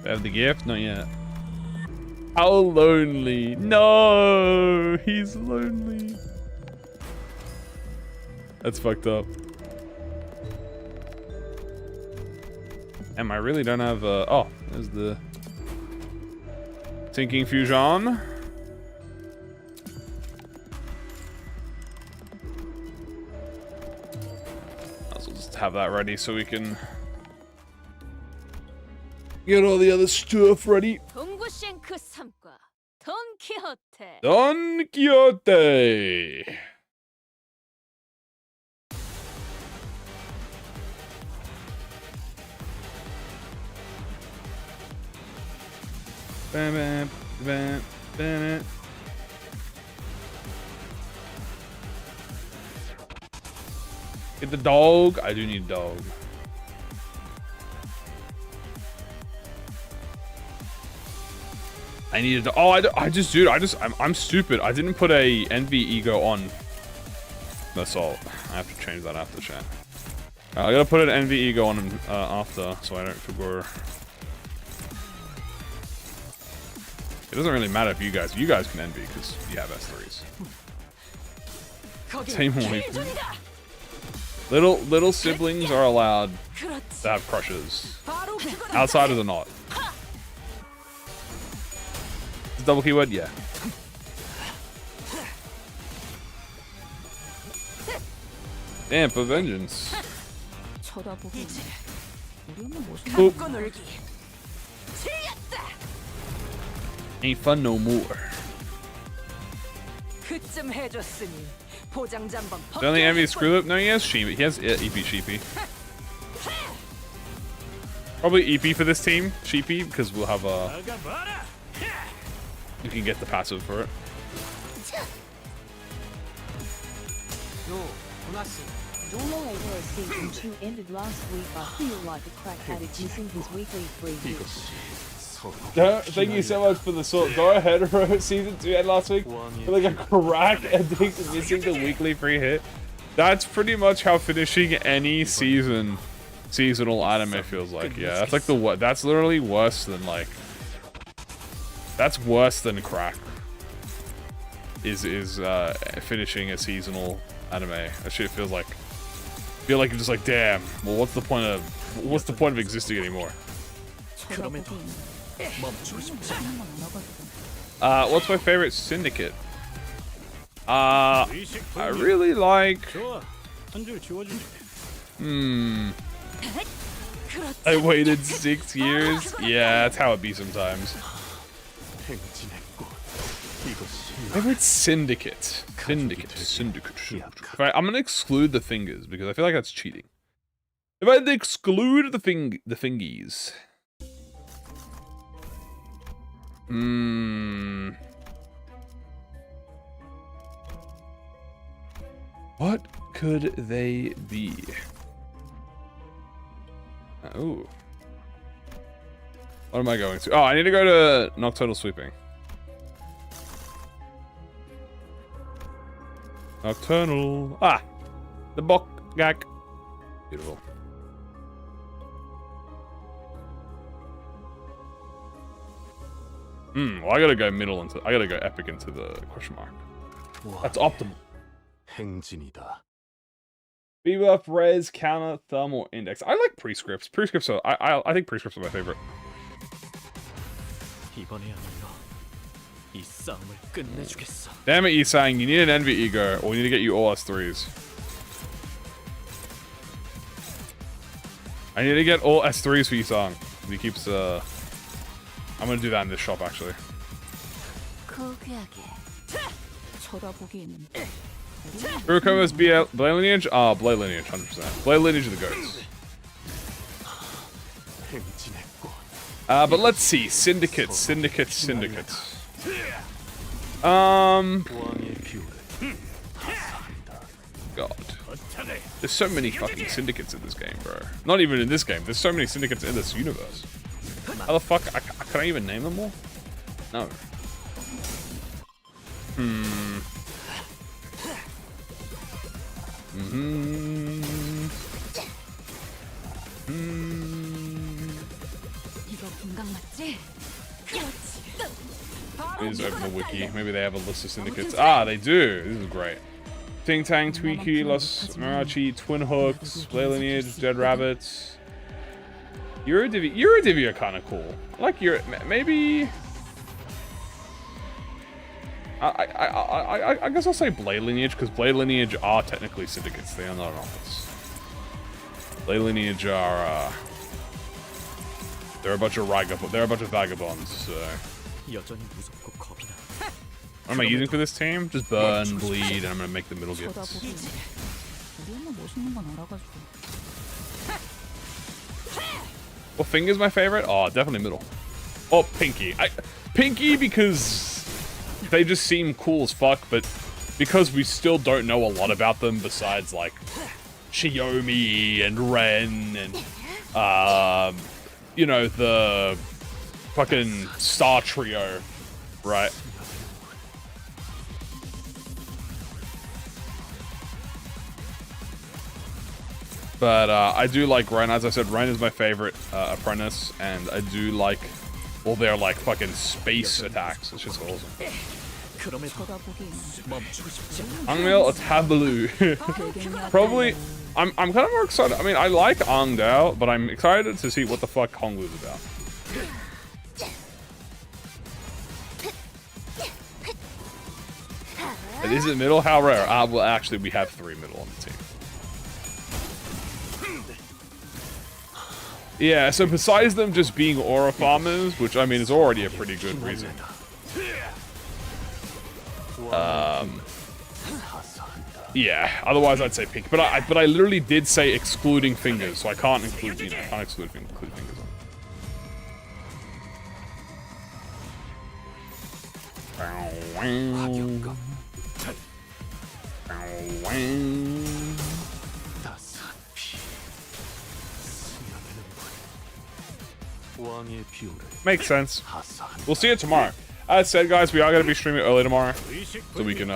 They have the gift? Not yet. How lonely. No, he's lonely. That's fucked up. I really don't have oh, there's the sinking fusion. Might as well just have that ready so we can get all the other stuff ready. Don Quixote. Bam, bam, bam, bam. Get the dog. I do need a dog. I needed to. Oh, I'm stupid. I didn't put a envy ego on the assault. I have to change that after chat. I gotta put an envy ego on him after, so I don't forget. It doesn't really matter if you guys can envy because you have S3s. Same way. Little siblings are allowed to have crushes. Outsiders are not. Double keyword, yeah. Damn, for vengeance. Oop. Ain't fun no more. The only envy is Screwlip? No, he has Sheepy. He has EP Sheepy. Probably EP for this team, Sheepy, because we'll have a. You can get the passive for it. Season 2 ended last week. I feel like a crack addict missing his weekly free hits. Thank you so much for the sort. Go ahead, bro. Season 2 ended last week. Feel like a crack addict missing the weekly free hit. That's pretty much how finishing any seasonal anime feels like. Yeah, that's like that's literally worse than like. That's worse than crack. Is finishing a seasonal anime. That shit feels like. Feel like you're just like, damn. Well, what's the point of existing anymore? What's my favorite syndicate? I really like. I waited 6 years. Yeah, that's how it be sometimes. Favorite syndicate. Right, I'm gonna exclude the fingers because I feel like that's cheating. If I exclude the fingies. What could they be? Oh. What am I going to? Oh, I need to go to Nocturnal Sweeping. Nocturnal. Ah! The Bokgak. Beautiful. Well, I gotta go middle into. I gotta go epic into the question mark. That's optimal. 행진이다. Debuff, res, counter, thermal, index. I like prescripts. Prescripts are. I think prescripts are my favorite. 이번에야말로 이 싸움을 끝내주겠어. Damn it, Yisang, you need an envy ego, or we need to get you all S3s. I need to get all S3s for Yisang. He keeps I'm gonna do that in this shop actually. Urukoma's Blade Lineage? Ah, Blade Lineage, 100%. Blade Lineage are the goats. But let's see. Syndicates. God. There's so many fucking syndicates in this game, bro. Not even in this game. There's so many syndicates in this universe. How the fuck? Can I even name them all? No. Please open the wiki. Maybe they have a list of syndicates. Ah, they do. This is great. Ting Tang, Tweaky, Los Marachi, Twin Hooks, Blade Lineage, Dead Rabbits. Eurodivy are kind of cool. I like maybe. I guess I'll say Blade Lineage because Blade Lineage are technically syndicates. They are not an office. Blade Lineage are they're a bunch of vagabonds. So. What am I using for this team? Just burn, bleed, and I'm gonna make the middle gifts. Well, finger's my favorite? Oh, definitely middle. Oh, pinky. Pinky because they just seem cool as fuck, but because we still don't know a lot about them besides like Xiaomi and Ren and you know, the fucking Star Trio, right? But I do like Ren. As I said, Ren is my favorite apprentice, and I do like all their like fucking space attacks. It's just awesome. Angmil Tabalu. Probably, I'm kind of more excited. I mean, I like Angdao, but I'm excited to see what the fuck Honglu's about. And is it middle? How rare? Well, actually, we have 3 middle on the team. Yeah, so besides them just being aura farmers, which I mean is already a pretty good reason. Yeah, otherwise I'd say pink. But I literally did say excluding fingers, so I can't include, you know, I can't exclude fingers Makes sense. We'll see it tomorrow. As said, guys, we are going to be streaming early tomorrow, so we can,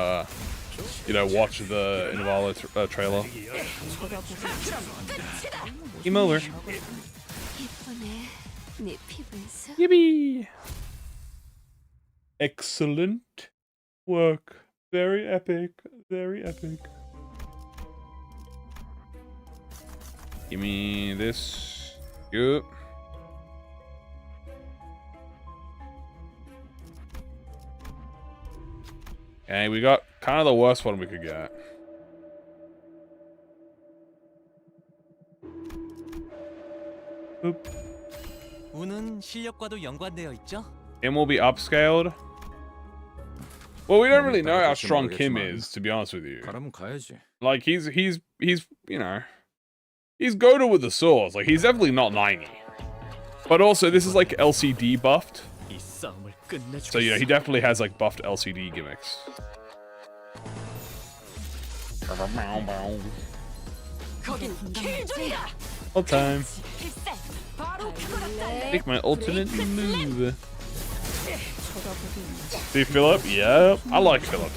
you know, watch the Invalid trailer. Game over. Yippee! Excellent work. Very epic. Very epic. Give me this. Yep. Okay, we got kind of the worst one we could get. Oop. 운은 실력과도 연관되어 있죠? It will be upscaled. Well, we don't really know how strong Kim is, to be honest with you. 가라면 가야지. Like, he's you know, he's goated with the swords. Like, he's definitely not 90. But also, this is like LCD buffed. 이 싸움을 끝내주겠어. So, you know, he definitely has like buffed LCD gimmicks. All time. Take my alternate move. See Philip? Yep. I like Philip.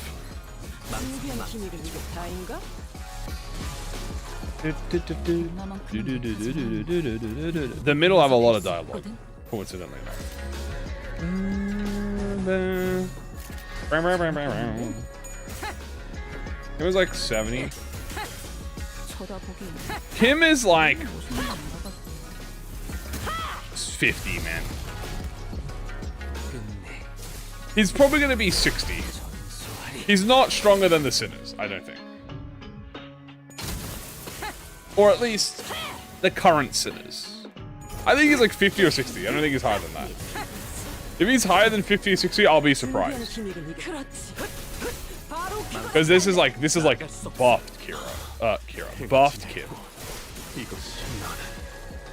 The middle have a lot of dialogue, coincidentally. It was like 70. Kim is like 50, man. He's probably gonna be 60. He's not stronger than the Sinners, I don't think. Or at least the current Sinners. I think he's like 50 or 60. I don't think he's higher than that. If he's higher than 50 or 60, I'll be surprised. Because this is like buffed buffed Kim.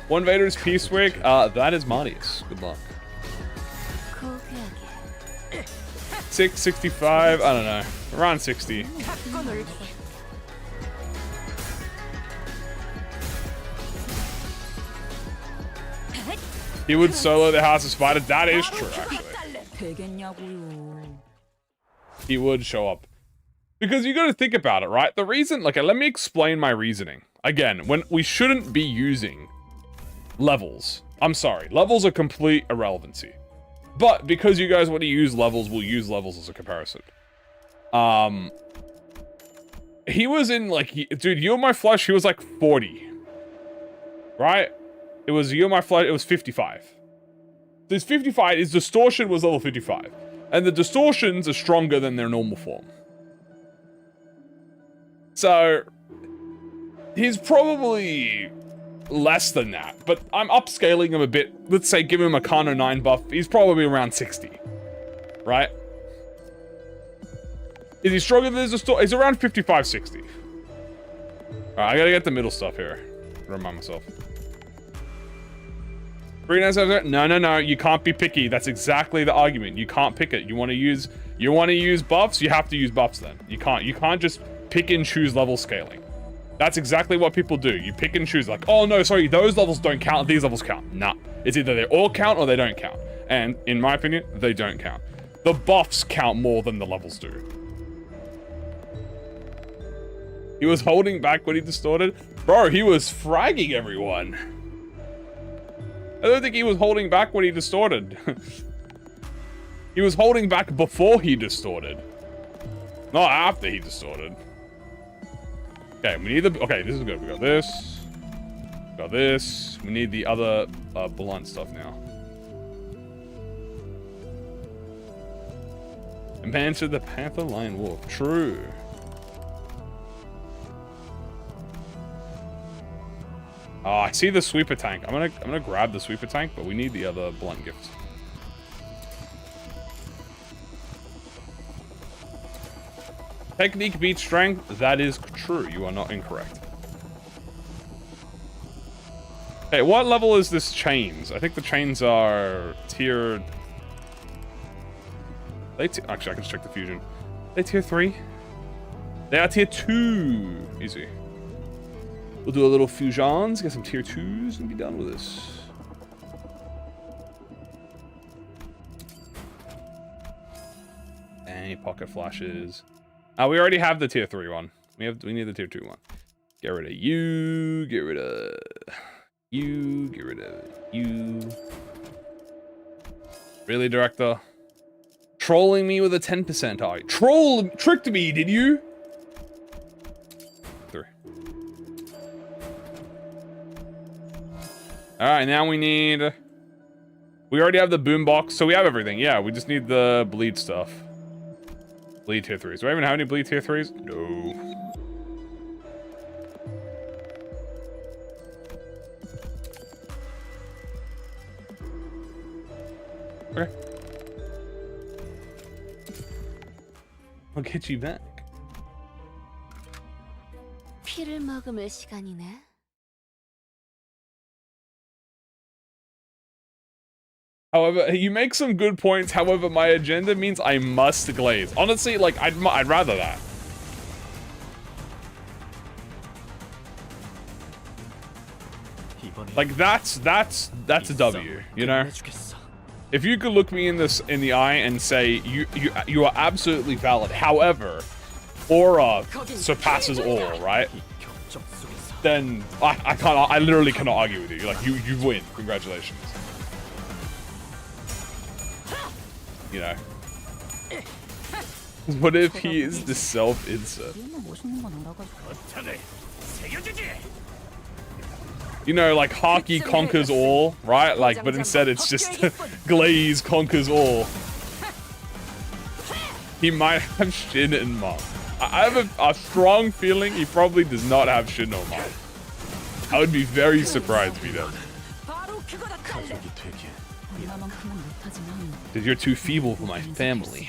One Vader is Peacewick. That is Martius. Good luck. 665. I don't know. Around 60. He would solo the House of Spider. That is true, actually. He would show up. Because you gotta think about it, right? The reason, like, let me explain my reasoning. Again, when we shouldn't be using levels. I'm sorry, levels are complete irrelevancy. But because you guys want to use levels, we'll use levels as a comparison. He was in, like, dude, You and My Flesh, he was like 40. Right? It was You and My Flesh, it was 55. This 55, his distortion was level 55. And the distortions are stronger than their normal form. So, he's probably less than that, but I'm upscaling him a bit. Let's say give him a Kano 9 buff. He's probably around 60, right? Is he stronger than his distortion? He's around 55, 60. All right, I gotta get the middle stuff here. Remind myself. No, you can't be picky. That's exactly the argument. You can't pick it. You want to use buffs, you have to use buffs then. You can't just pick and choose level scaling. That's exactly what people do. You pick and choose, like, oh no, sorry, those levels don't count, these levels count. Nah. It's either they all count or they don't count. And in my opinion, they don't count. The buffs count more than the levels do. He was holding back when he distorted. Bro, he was fragging everyone. I don't think he was holding back when he distorted. He was holding back before he distorted. Not after he distorted. Okay, we need the... Okay, this is good. We got this. Got this. We need the other blunt stuff now. Advance the Panther Lion Wolf. True. Oh, I see the sweeper tank. I'm gonna grab the sweeper tank, but we need the other blunt gift. Technique beats strength. That is true. You are not incorrect. Hey, what level is this chains? I think the chains are tier... Actually, I can just check the fusion. Are they tier 3? They are tier 2. Easy. We'll do a little fusions, get some tier 2s, and be done with this. Any pocket flashes. We already have the tier 3 one. We need the tier 2 one. Get rid of you, get rid of you, get rid of you. Really, director? Trolling me with a 10%, are you? Tricked me, did you? 3. Alright, now we need... We already have the boombox, so we have everything. Yeah, we just need the bleed stuff. Bleed tier 3s. Do I even have any bleed tier 3s? No. Okay. I'll get you back. 피를 머금을 시간이네. However, you make some good points. However, my agenda means I must glaze. Honestly, like, I'd rather that. Like, that's a W, you know? If you could look me in the eye and say you are absolutely valid. However, aura surpasses all, right? Then I literally cannot argue with you. Like, you win. Congratulations. You know. What if he is the self-insert? You know, like Haki conquers all, right? Like, but instead it's just Glaze conquers all. He might have Shin and Mom. I have a strong feeling he probably does not have Shin or Mom. I would be very surprised if he does. Because you're too feeble for my family.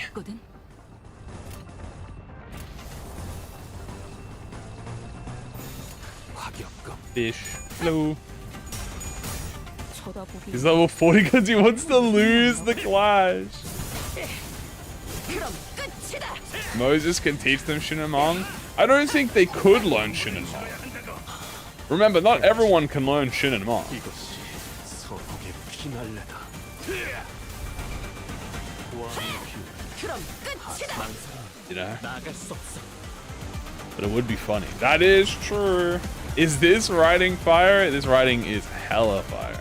Fish. Hello. He's level 40 because he wants to lose the clash. Moses can teach them Shinamong. I don't think they could learn Shinamong. Remember, not everyone can learn Shinamong. You know? But it would be funny. That is true. Is this riding fire? This riding is hella fire.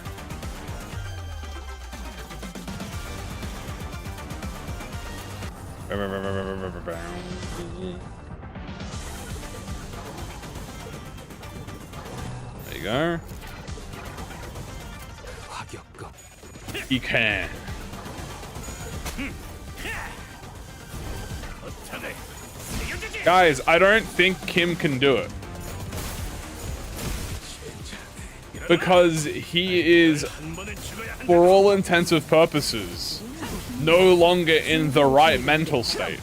There you go. He can. Guys, I don't think Kim can do it. Because he is, for all intents purposes, no longer in the right mental state.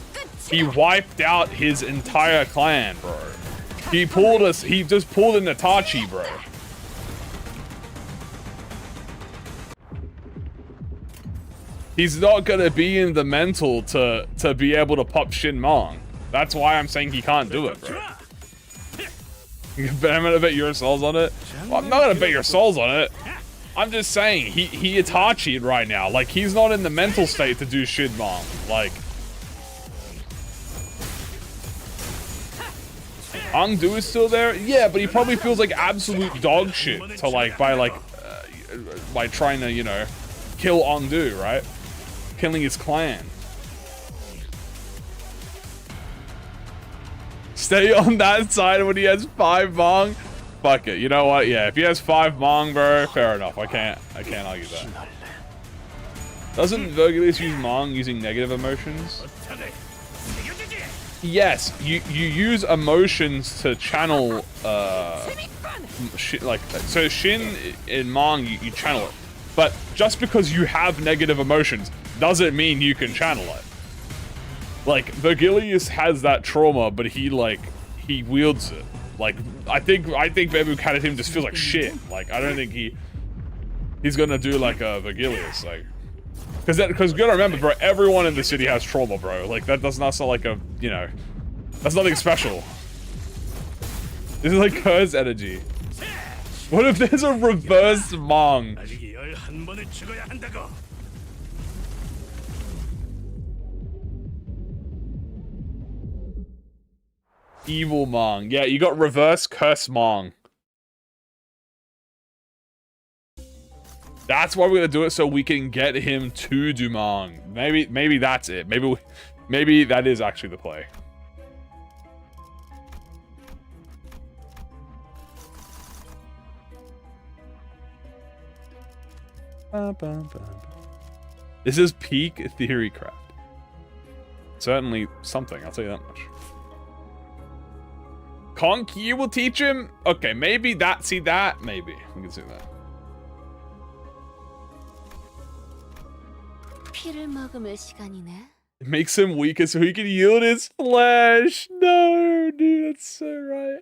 He wiped out his entire clan, bro. He just pulled an Itachi, bro. He's not gonna be in the mental to be able to pop Shin Mong. That's why I'm saying he can't do it, bro. I'm gonna bet your souls on it. Well, I'm not gonna bet your souls on it. I'm just saying he Itachi'd right now. Like, he's not in the mental state to do Shin Mong. Like, Angdu is still there? Yeah, but he probably feels like absolute dog shit to by trying to, you know, kill Angdu, right? Killing his clan. Stay on that side when he has 5 Mong. Fuck it. You know what? Yeah, if he has 5 Mong, bro, fair enough. I can't argue that. Doesn't Vergilius use Mong using negative emotions? Yes, you use emotions to channel so Shin in Mong you channel it. But just because you have negative emotions doesn't mean you can channel it. Like, Vergilius has that trauma, but he wields it. Like, I think Bebu Katatim just feels like shit. Like, I don't think he's gonna do like a Vergilius, like, because you gotta remember, bro, everyone in the city has trauma, bro. Like, that does not sound like a, you know, that's nothing special. This is like Kerr's energy. What if there's a reverse Mong? Evil Mong. Yeah, you got reverse curse Mong. That's why we're gonna do it, so we can get him to do Mong. Maybe that's it. Maybe that is actually the play. This is peak theorycraft. Certainly something, I'll tell you that much. Konki will teach him? Okay, maybe that, see that? Maybe. We can see that. 피를 머금을 시간이네. It makes him weaker so he can yield his flesh. No, dude, that's so right.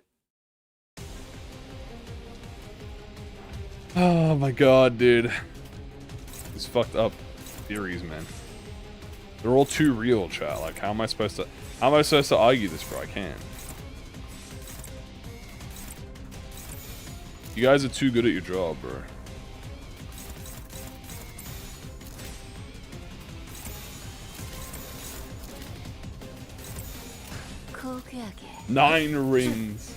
Oh my god, dude. These fucked up theories, man. They're all too real, chat. Like, how am I supposed to argue this, bro? I can't. You guys are too good at your job, bro. 고귀하게 9 rings.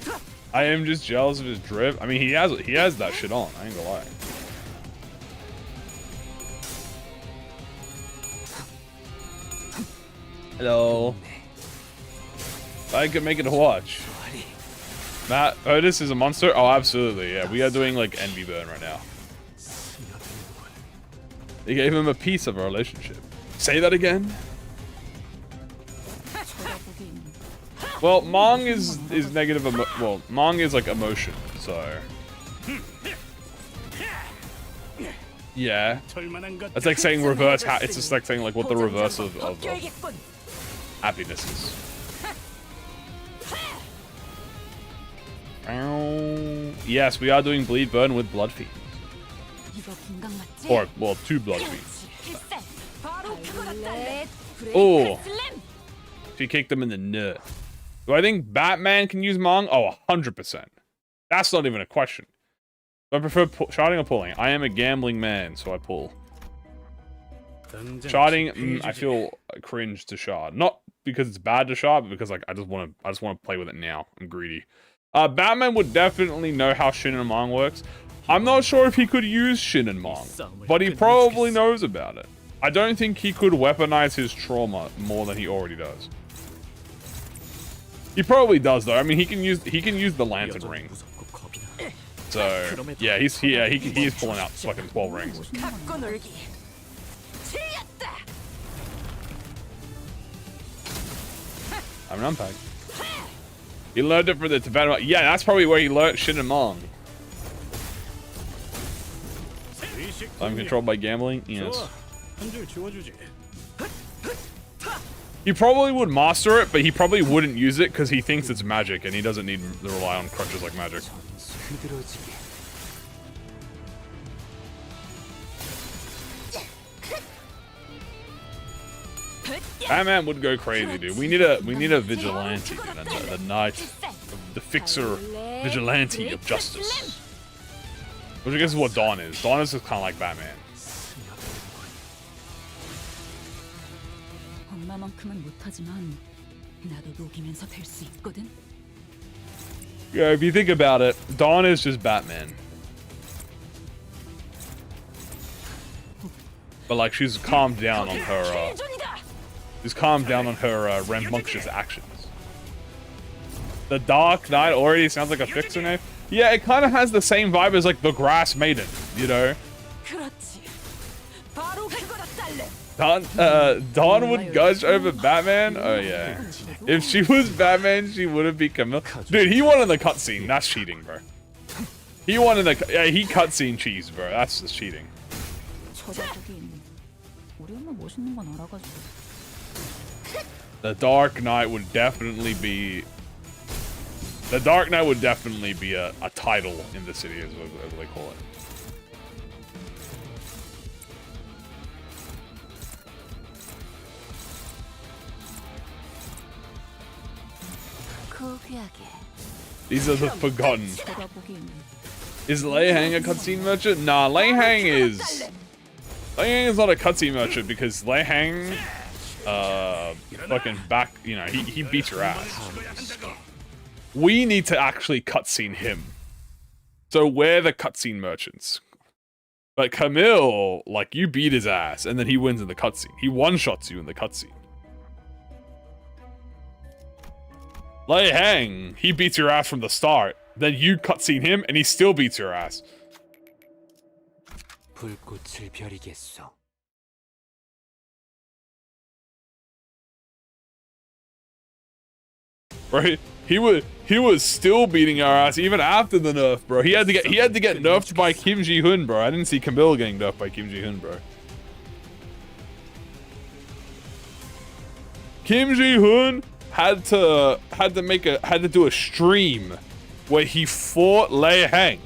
I am just jealous of his drip. I mean, he has that shit on. I ain't gonna lie. Hello. I could make it a watch. Matt, Otis is a monster? Oh, absolutely. Yeah, we are doing like envy burn right now. They gave him a piece of our relationship. Say that again? Well, Mong is negative well, Mong is like emotion, so yeah. It's like saying reverse it's just like saying like what the reverse of happiness is. Yes, we are doing bleed burn with blood feeds. Or well, 2 blood feeds. Oh, she kicked him in the nut. Do I think Batman can use Mong? Oh, 100%. That's not even a question. Do I prefer sharding or pulling? I am a gambling man, so I pull. Sharding, I feel cringe to shard. Not because it's bad to shard, but because like I just want to play with it now. I'm greedy. Batman would definitely know how Shin and Mong works. I'm not sure if he could use Shin and Mong, but he probably knows about it. I don't think he could weaponize his trauma more than he already does. He probably does though. I mean, he can use the lantern ring. So yeah, he's pulling out fucking 12 rings. I'm an unpack. He learned it for the Tibetan. Yeah, that's probably where he learned Shin and Mong. I'm controlled by gambling. Yes. He probably would master it, but he probably wouldn't use it because he thinks it's magic and he doesn't need to rely on crutches like magic. Batman would go crazy, dude. We need a vigilante, dude. The knight, the fixer, vigilante of justice. Which I guess is what Dawn is. Dawn is just kind of like Batman. Yeah, if you think about it, Dawn is just Batman. But like, she's calmed down on her, rambunctious actions. The Dark Knight already sounds like a fixer name. Yeah, it kind of has the same vibe as like the Grass Maiden, you know? Dawn would gush over Batman? Oh yeah. If she was Batman, she wouldn't be Camille. Dude, he won in the cutscene. That's cheating, bro. He won in the... Yeah, he cutscene cheese, bro. That's just cheating. The Dark Knight would definitely be... The Dark Knight would definitely be a title in the city, as they call it. These are the Forgotten. Is Lei Hang a cutscene merchant? Nah, Lei Hang is not a cutscene merchant because Lei Hang, fucking back, you know, he beats your ass. We need to actually cutscene him. So we're the cutscene merchants. But Camille, like, you beat his ass and then he wins in the cutscene. He one-shots you in the cutscene. Lei Hang, he beats your ass from the start. Then you cutscene him and he still beats your ass. Right? He was still beating our ass even after the nerf, bro. He had to get nerfed by Kim Ji-hoon, bro. I didn't see Camille getting nerfed by Kim Ji-hoon, bro. Kim Ji-hoon had to do a stream where he fought Lei Heng.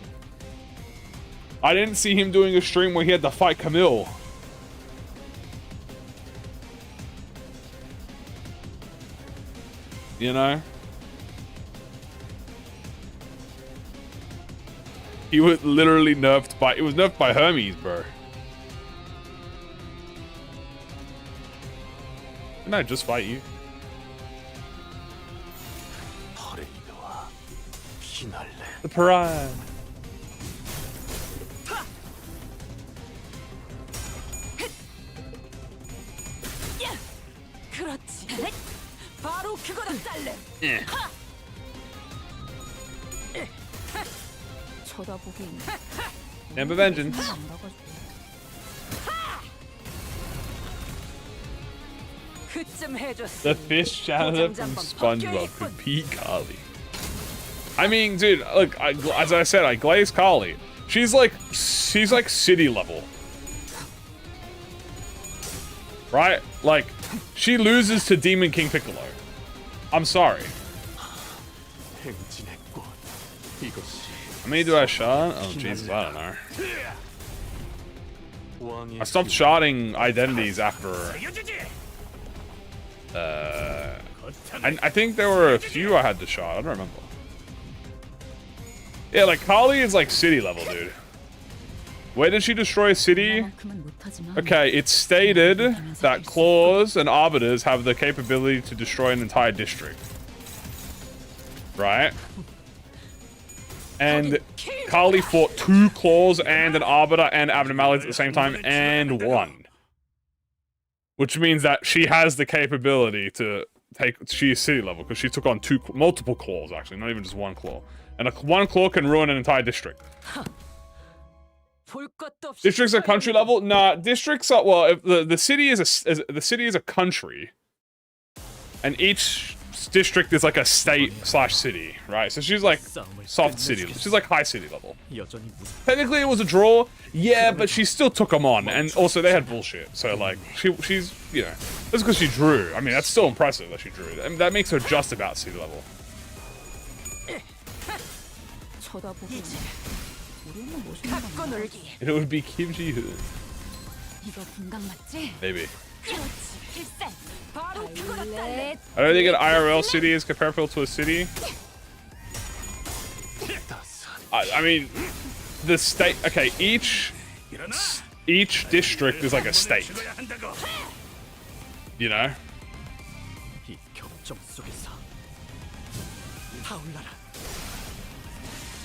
I didn't see him doing a stream where he had to fight Camille. You know? He was literally nerfed by... It was nerfed by Hermes, bro. Didn't I just fight you? The Pride. Never vengeance. The fish janitor from SpongeBob could beat Carly. I mean, dude, look, as I said, I glaze Carly. She's like city level. Right? Like, she loses to Demon King Piccolo. I'm sorry. How many do I shot? Oh, Jesus, I don't know. I stopped shotting identities after... I think there were a few I had to shot. I don't remember. Yeah, like, Kali is like city level, dude. Where did she destroy a city? Okay, it's stated that claws and arbiters have the capability to destroy an entire district. Right? And Kali fought 2 claws and an arbiter and abnormalities at the same time and won. Which means that she has the capability to take... She is city level because she took on multiple claws, actually, not even just 1 claw. And one claw can ruin an entire district. Districts are country level? Nah, districts are... Well, if the city is a country. And each district is like a state/city, right? So she's like soft city. She's like high city level. Technically it was a draw, yeah, but she still took them on, and also they had bullshit. So like she's, you know, that's because she drew. I mean, that's still impressive that she drew. I mean, that makes her just about city level. It would be Kim Ji-hoon. Maybe. I don't think an IRL city is comparable to a city. I mean, the state. Okay, each district is like a state. You know.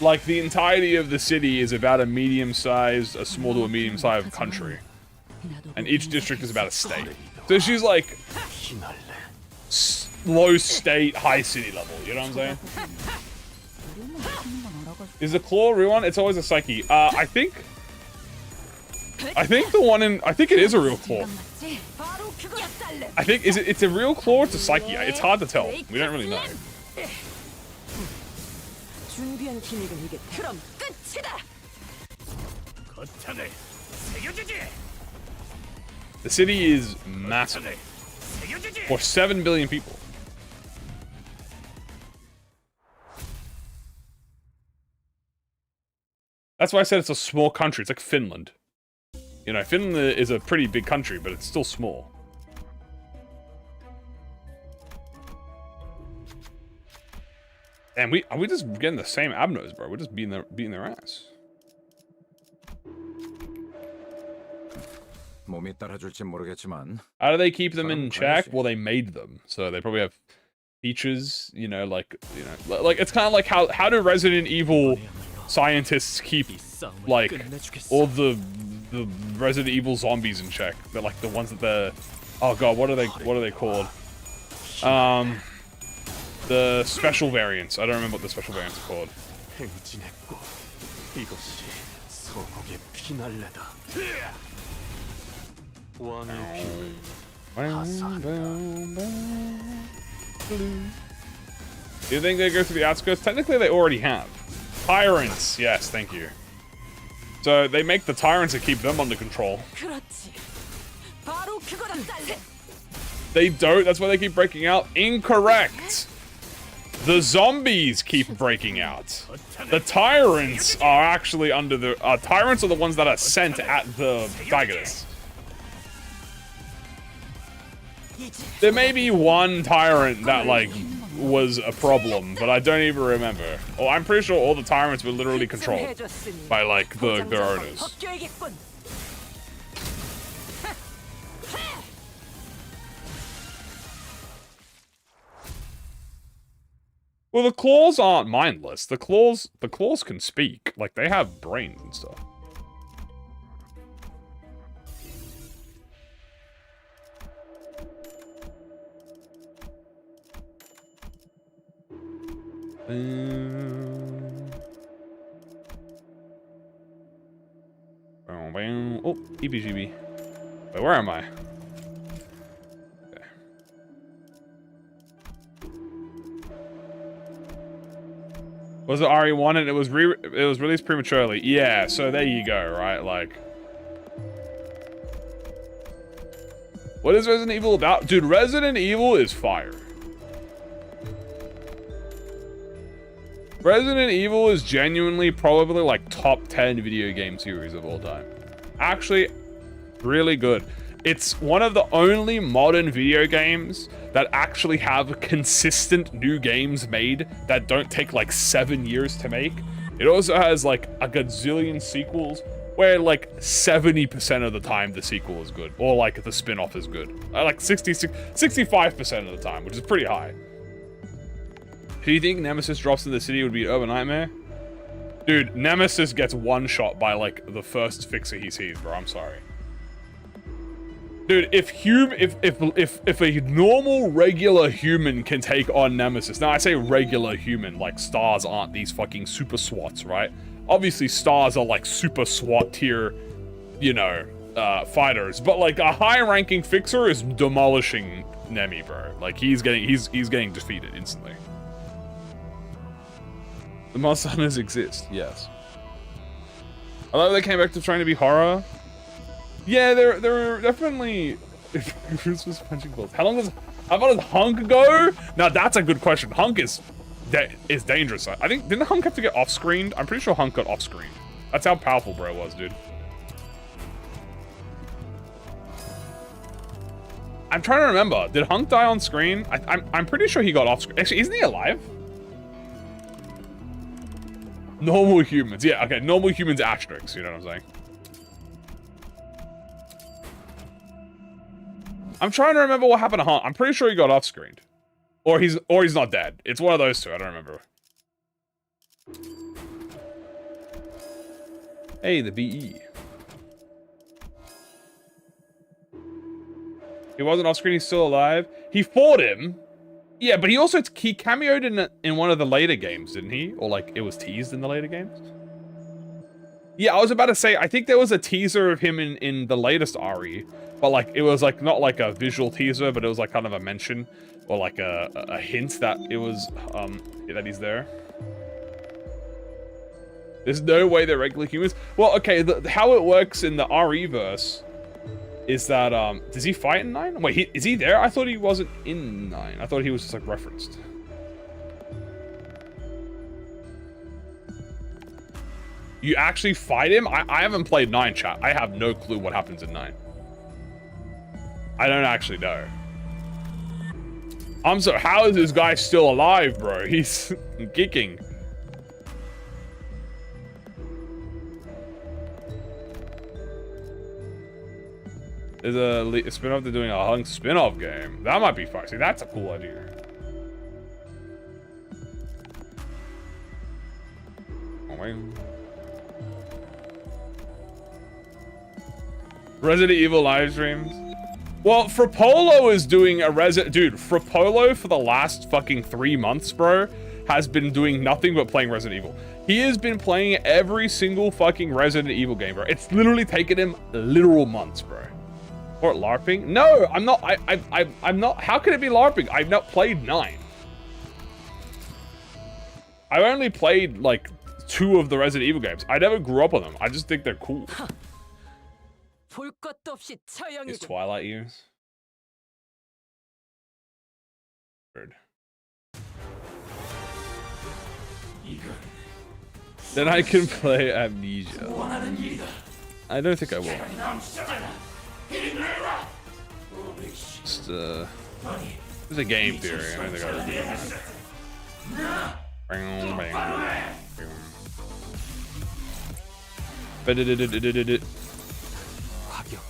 Like the entirety of the city is about a small to a medium-sized country, and each district is about a state. So she's like low state, high city level. You know what I'm saying? Is the claw real one? It's always a psyche. I think the one in... I think it is a real claw. I think... It's a real claw or it's a psyche? It's hard to tell. We don't really know. The city is massive. For 7 billion people. That's why I said it's a small country. It's like Finland. You know, Finland is a pretty big country, but it's still small. And are we just getting the same abnos, bro? We're just beating their ass. How do they keep them in check? Well, they made them, so they probably have features. You know, like it's kind of like how do Resident Evil scientists keep like all the Resident Evil zombies in check? They're like the ones that they're... Oh god, what are they called? The special variants. I don't remember what the special variants are called. Do you think they go through the outskirts? Technically, they already have. Tyrants. Yes, thank you. So they make the tyrants to keep them under control. They don't. That's why they keep breaking out. Incorrect. The zombies keep breaking out. The tyrants are actually under the... tyrants are the ones that are sent at the protagonists. There may be one tyrant that, like, was a problem, but I don't even remember. Well, I'm pretty sure all the tyrants were literally controlled by, like, their owners. Well, the claws aren't mindless. The claws can speak. Like, they have brains and stuff. Oh, EBGB. Wait, where am I? Okay. Was it RE1 and it was released prematurely? Yeah, so there you go, right? Like, what is Resident Evil about? Dude, Resident Evil is fire. Resident Evil is genuinely probably like top 10 video game series of all time. Actually, really good. It's one of the only modern video games that actually have consistent new games made that don't take like 7 years to make. It also has like a gazillion sequels where like 70% of the time the sequel is good, or like the spin-off is good. Like 65% of the time, which is pretty high. Do you think Nemesis drops in the city would be an urban nightmare? Dude, Nemesis gets one shot by like the first fixer he sees, bro. I'm sorry. Dude, if a normal regular human can take on Nemesis, now I say regular human, like stars aren't these fucking super SWATs, right? Obviously stars are like super SWAT tier, you know, fighters, but like a high-ranking fixer is demolishing Nemi, bro. Like he's getting defeated instantly. The Monster Hunters exist, yes. I love they came back to trying to be horror. Yeah, they're definitely. Bruce was punching balls. How far does Hunk go? Now that's a good question. Hunk is dangerous. I think didn't Hunk have to get off-screened? I'm pretty sure Hunk got off-screened. That's how powerful bro was, dude. I'm trying to remember. Did Hunk die on screen? I'm pretty sure he got off-screen. Actually, isn't he alive? Normal humans. Yeah, okay. Normal humans asterisks, you know what I'm saying? I'm trying to remember what happened to Hunt. I'm pretty sure he got off-screened. Or he's not dead. It's one of those two. I don't remember. Hey, the BE. He wasn't off-screen. He's still alive. He fought him. Yeah, but he cameoed in one of the later games, didn't he? Or like it was teased in the later games? Yeah, I was about to say, I think there was a teaser of him in the latest RE, but like it was like not like a visual teaser, but it was like kind of a mention or like a hint that it was that he's there. There's no way they're regular humans. Well, okay, how it works in the RE verse is that, does he fight in 9? Wait, is he there? I thought he wasn't in 9. I thought he was just, like, referenced. You actually fight him? I haven't played 9, chat. I have no clue what happens in 9. I don't actually know. How is this guy still alive, bro? He's kicking. There's a spin-off. They're doing a Hunk spin-off game. That might be fun. See, that's a cool idea. Oh, wait. Resident Evil live streams. Well, Frapolo is doing a dude, Frapolo for the last fucking 3 months, bro, has been doing nothing but playing Resident Evil. He has been playing every single fucking Resident Evil game, bro. It's literally taken him literal months, bro. Or LARPing? No, I'm not. I'm not. How can it be LARPing? I've not played 9. I've only played like 2 of the Resident Evil games. I never grew up on them. I just think they're cool. His Twilight years. Weird. Then I can play Amnesia. I don't think I will. Just, it's a game theory. I don't think I would do that.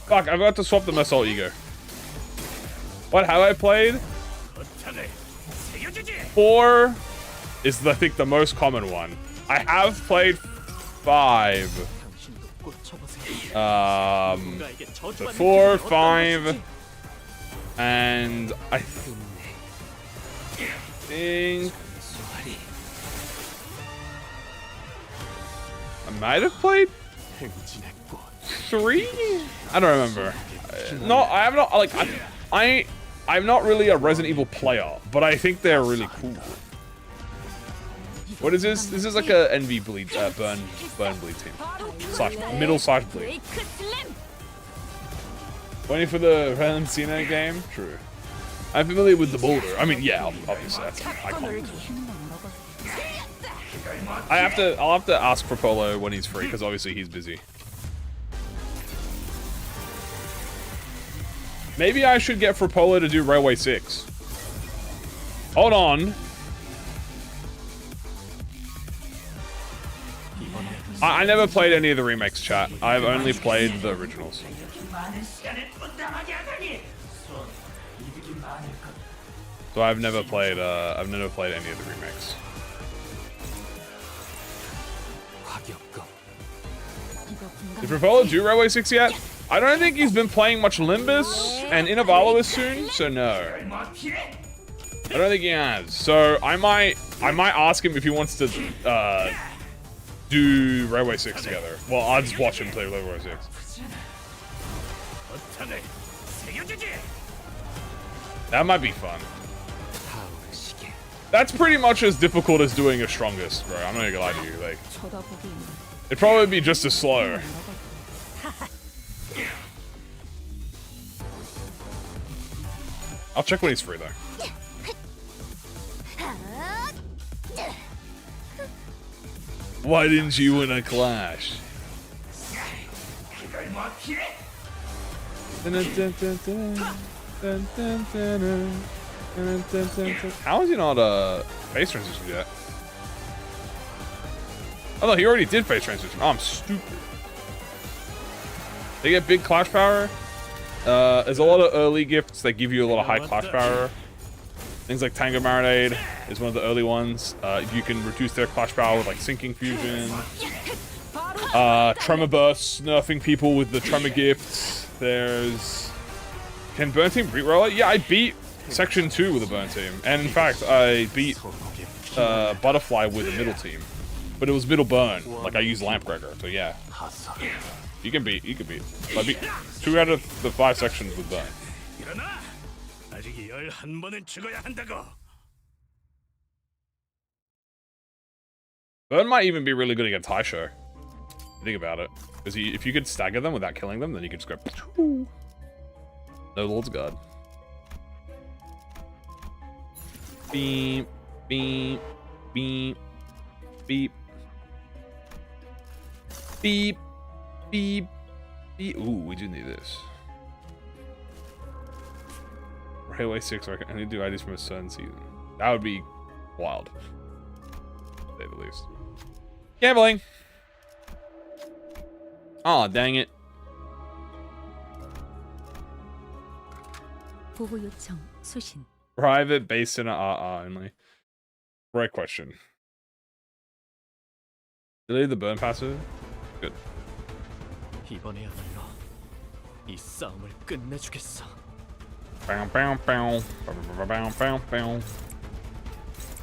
Fuck, I've got to swap the Muscle Ego. What have I played? 4 is, I think, the most common one. I have played 5. 4, 5, and I think I might have played 3. I don't remember. No, I have not. Like I'm not really a Resident Evil player, but I think they're really cool. What is this? This is like a NV bleed, burn bleed team. Middle slash bleed. Waiting for the random Cena game? True. I'm familiar with the boulder. I mean, yeah, obviously that's iconic. I'll have to ask for Polo when he's free, because obviously he's busy. Maybe I should get for Polo to do Railway 6. Hold on. I never played any of the remakes, chat. I've only played the originals. So I've never played any of the remakes. Did Rapolo do Railway 6 yet? I don't think he's been playing much Limbus, and Inavalo is soon, so no. I don't think he has. So I might ask him if he wants to do Railway 6 together. Well, I'll just watch him play Railway 6. That might be fun. That's pretty much as difficult as doing a strongest, bro. I'm not gonna lie to you. Like, it'd probably be just as slow. I'll check when he's free, though. Why didn't you win a clash? How is he not face transition yet? Oh no, he already did face transition. Oh, I'm stupid. They get big clash power. There's a lot of early gifts that give you a lot of high clash power. Things like Tango Marinade is one of the early ones. You can reduce their clash power with like Sinking Fusion. Tremor Burst, nerfing people with the Tremor gifts. There's... Can Burn Team beat Roller? Yeah, I beat Section 2 with a Burn Team. And in fact, I beat Butterfly with a middle team. But it was middle burn. Like I used Lamp Gregor, so yeah. You can beat. I beat 2 out of the 5 sections with burn. Burn might even be really good against High Show. Think about it. Because if you could stagger them without killing them, then you could just go... No Lord's Guard. Beep, beep, beep, beep. Beep, beep, beep. Ooh, we do need this. Railway 6, I need to do IDs from a certain season. That would be wild. To say the least. Gambling! Aw, dang it. Private based in a AA only. Right question. Delete the burn passive? Good.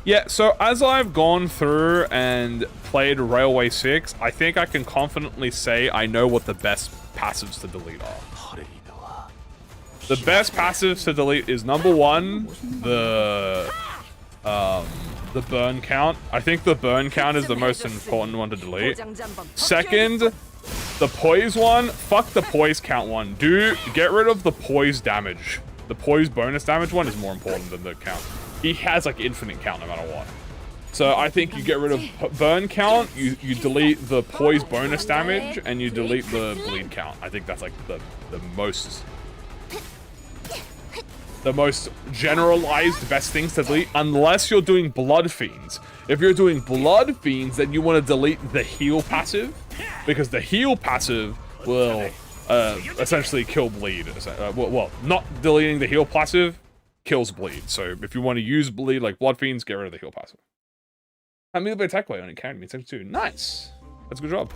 Yeah, so as I've gone through and played Railway 6, I think I can confidently say I know what the best passives to delete are. The best passives to delete is number 1, the burn count. I think the burn count is the most important one to delete. Second, the poise one. Fuck the poise count one. Get rid of the poise damage. The poise bonus damage one is more important than the count. he has like infinite count no matter what. So I think you get rid of burn count, you delete the poise bonus damage, and you delete the bleed count. I think that's like the most generalized best things to delete, unless you're doing blood fiends. If you're doing blood fiends, then you want to delete the heal passive, because the heal passive will essentially kill bleed. Well, not deleting the heal passive kills bleed. So if you want to use bleed like blood fiends, get rid of the heal passive. I'm moved by attack way on carried me. Too. Nice. That's a good job.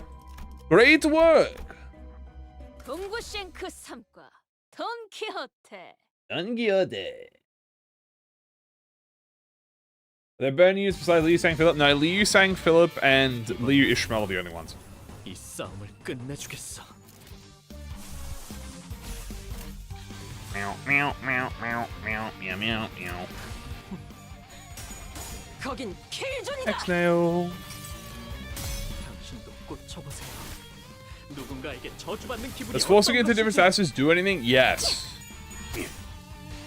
Great work. 동구쉔크 삼과 돈키호테. They're burning you besides Liu Sang Philip. No, Liu Sang Philip and Liu Ishmael are the only ones. 이 싸움을 끝내주겠어. Meow, meow, meow, meow, meow, meow, meow, meow. 거긴 킬존이다. X-Nail. 당신도 꽂혀보세요. 누군가에게 저주받는 기분이. Does forcing it into different statuses do anything? Yes.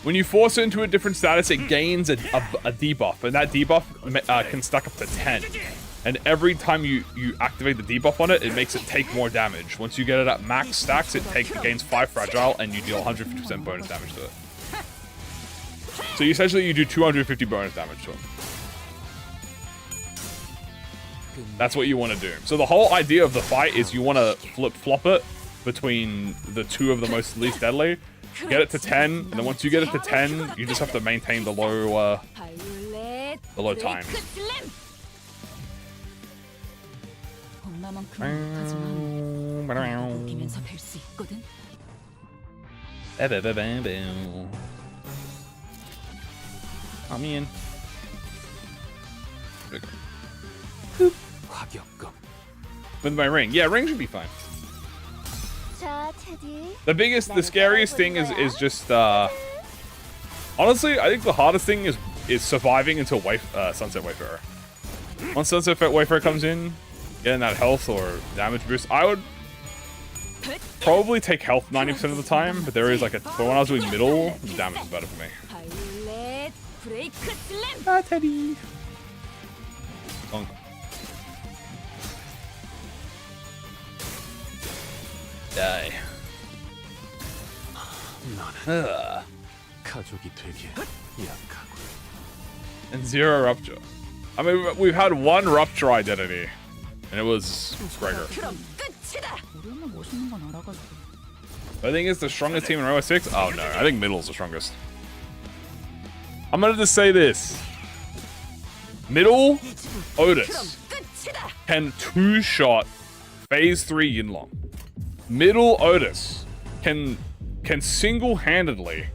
When you force it into a different status, it gains a debuff, and that debuff can stack up to 10. And every time you activate the debuff on it, it makes it take more damage. Once you get it at max stacks, it gains 5 fragile, and you deal 150% bonus damage to it. So essentially, you do 250 bonus damage to him. That's what you want to do. So the whole idea of the fight is you want to flip-flop it between the two of the most least deadly. Get it to 10, and then once you get it to 10, you just have to maintain the low time. I'm in. With my ring. Yeah, ring should be fine. The scariest thing is just, honestly, I think the hardest thing is surviving until Sunset Wayfarer. Once Sunset Wayfarer comes in, getting that health or damage boost, I would probably take health 90% of the time, but there is like but when I was doing middle, the damage is better for me. Ah, Teddy. Bonk. Die. 가족이 되게 약하고. And 0 rupture. I mean, we've had 1 rupture identity, and it was Gregor. I think it's the strongest team in Row 6. Oh no, I think middle's the strongest. I'm gonna just say this. Middle, Otis, can 2-shot phase 3 Yinlong. Middle Otis can single-handedly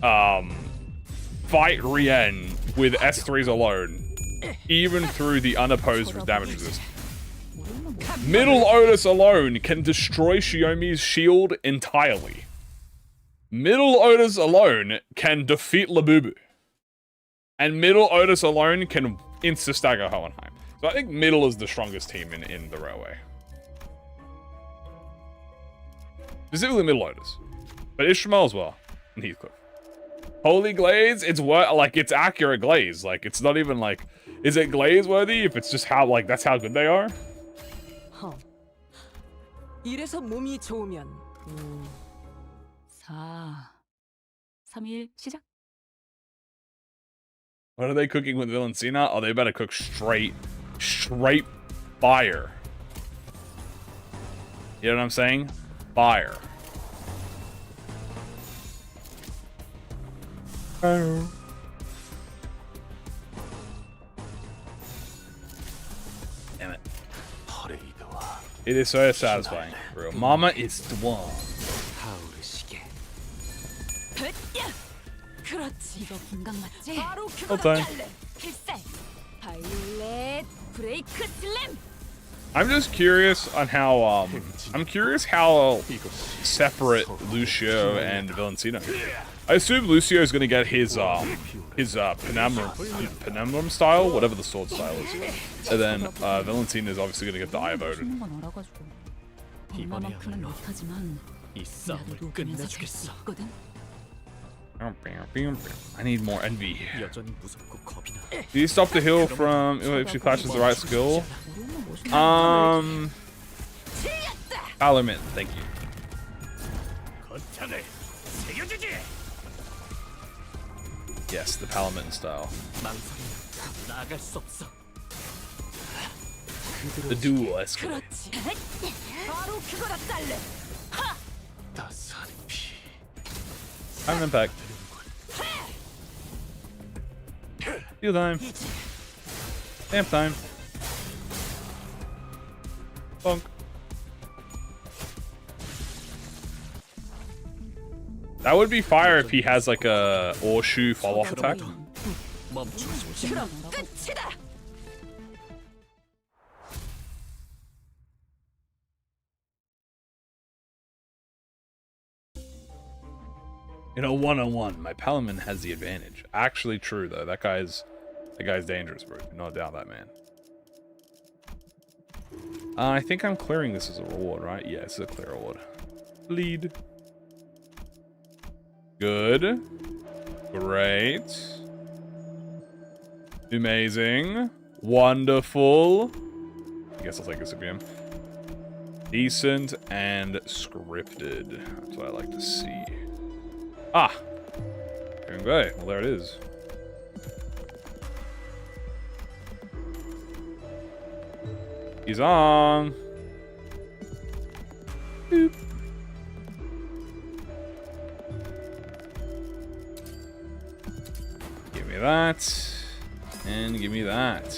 fight Rien with S3s alone, even through the unopposed damage resist. Middle Otis alone can destroy Xiaomi's shield entirely. Middle Otis alone can defeat Labubu. And Middle Otis alone can insta-stagger Hohenheim. So I think middle is the strongest team in the railway. Specifically Middle Otis. But Ishmael as well. And Heathcliff. Holy Glaze, it's accurate Glaze. Like, it's not even like, is it Glaze worthy if it's just how, like, that's how good they are? 이래서 몸이 좋으면 4, 3, 1, 시작. What are they cooking with Valencina? Oh, they better cook straight fire. You know what I'm saying? Fire. Damn it. It is so satisfying. For real. Mama is the one. 그렇지. 이거 분각 맞지? 바로 Well done. 필살. 바이올렛 브레이크 슬램. I'm just curious on how separate Lucio and Valencino. I assume Lucio is going to get his Penumbrum style, whatever the sword style is, and then Valencino is obviously going to get the Eye of Odin. 이번에야말로 이 싸움을 끝내주겠어. I need more envy. 여전히 무섭고 겁이 나. Do you stop the heal from if she clashes the right skill? Parliament, thank you. 거창을 새겨주지. Yes, the Parliament style. 망설이면 나아갈 수 없어. The duel escalate. 그렇지. 바로 그거라 딸래. 따스한 피. I'm impact. Heal time. Stamp time. Bonk. That would be fire if he has like a Orshu follow-up attack. 멈추고 싶지. 그럼 끝이다. In a one-on-one, my Palamon has the advantage. Actually true though. That guy's dangerous, bro. Do not doubt that man. I think I'm clearing this as a reward, right? Yeah, it's a clear reward. Lead. Good. Great. Amazing. Wonderful. I guess I'll take this again. Decent and scripted. That's what I like to see. Ah! Okay, well there it is. He's on. Boop. Give me that. And give me that.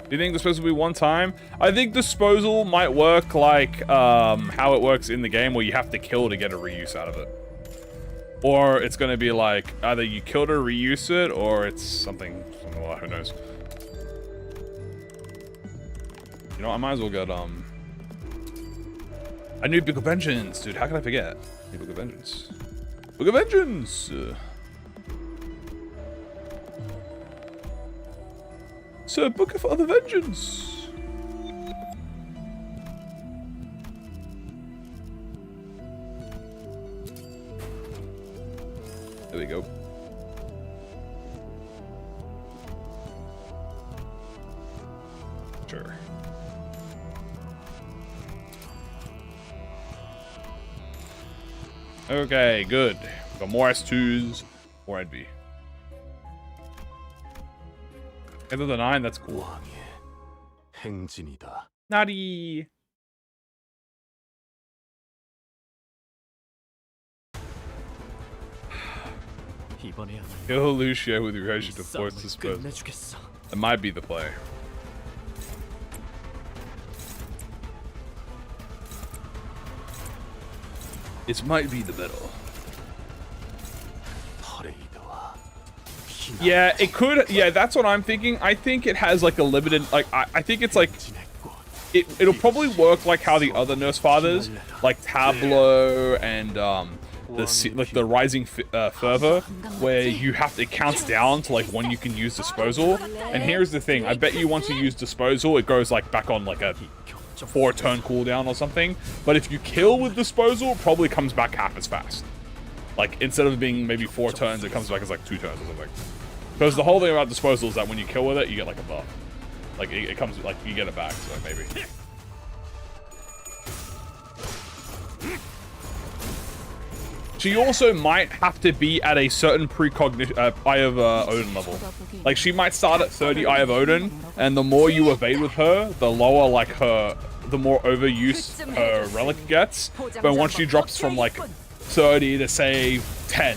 Do you think disposal will be one time? I think disposal might work like how it works in the game where you have to kill to get a reuse out of it. Or it's going to be like either you kill to reuse it or it's something who knows. You know, I might as well get a new Book of Vengeance, dude. How can I forget? New Book of Vengeance. Book of Vengeance. Sir, Book of Other Vengeance. There we go. Sure. Okay, good. Got more S2s, more NV. End of the 9, that's cool. 행진이다. Naughty. 이번에야 Kill Lucio with reaction to 이 force 싸움을 dispose. 끝내주겠어. That might be the play. It might be the middle. 퍼레이드와 희망. Yeah, it could. Yeah, that's what I'm thinking. I think it has like a limited. Like I think it's like it'll probably work like how the other Nurse Fathers, like Tableau and the Rising Fervor, where you have to, it counts down to like when you can use disposal. And here's the thing: I bet you once you use disposal, it goes like back on like a 4-turn cooldown or something. But if you kill with disposal, it probably comes back half as fast. Like instead of being maybe 4 turns, it comes back as like 2 turns or something. Because the whole thing about disposal is that when you kill with it, you get like a buff. Like it comes like you get it back. So maybe. She also might have to be at a certain precognition Eye of Odin level. Like she might start at 30 Eye of Odin, and the more you evade with her, the lower like the more overuse her relic gets. But once she drops from like 30 to say 10,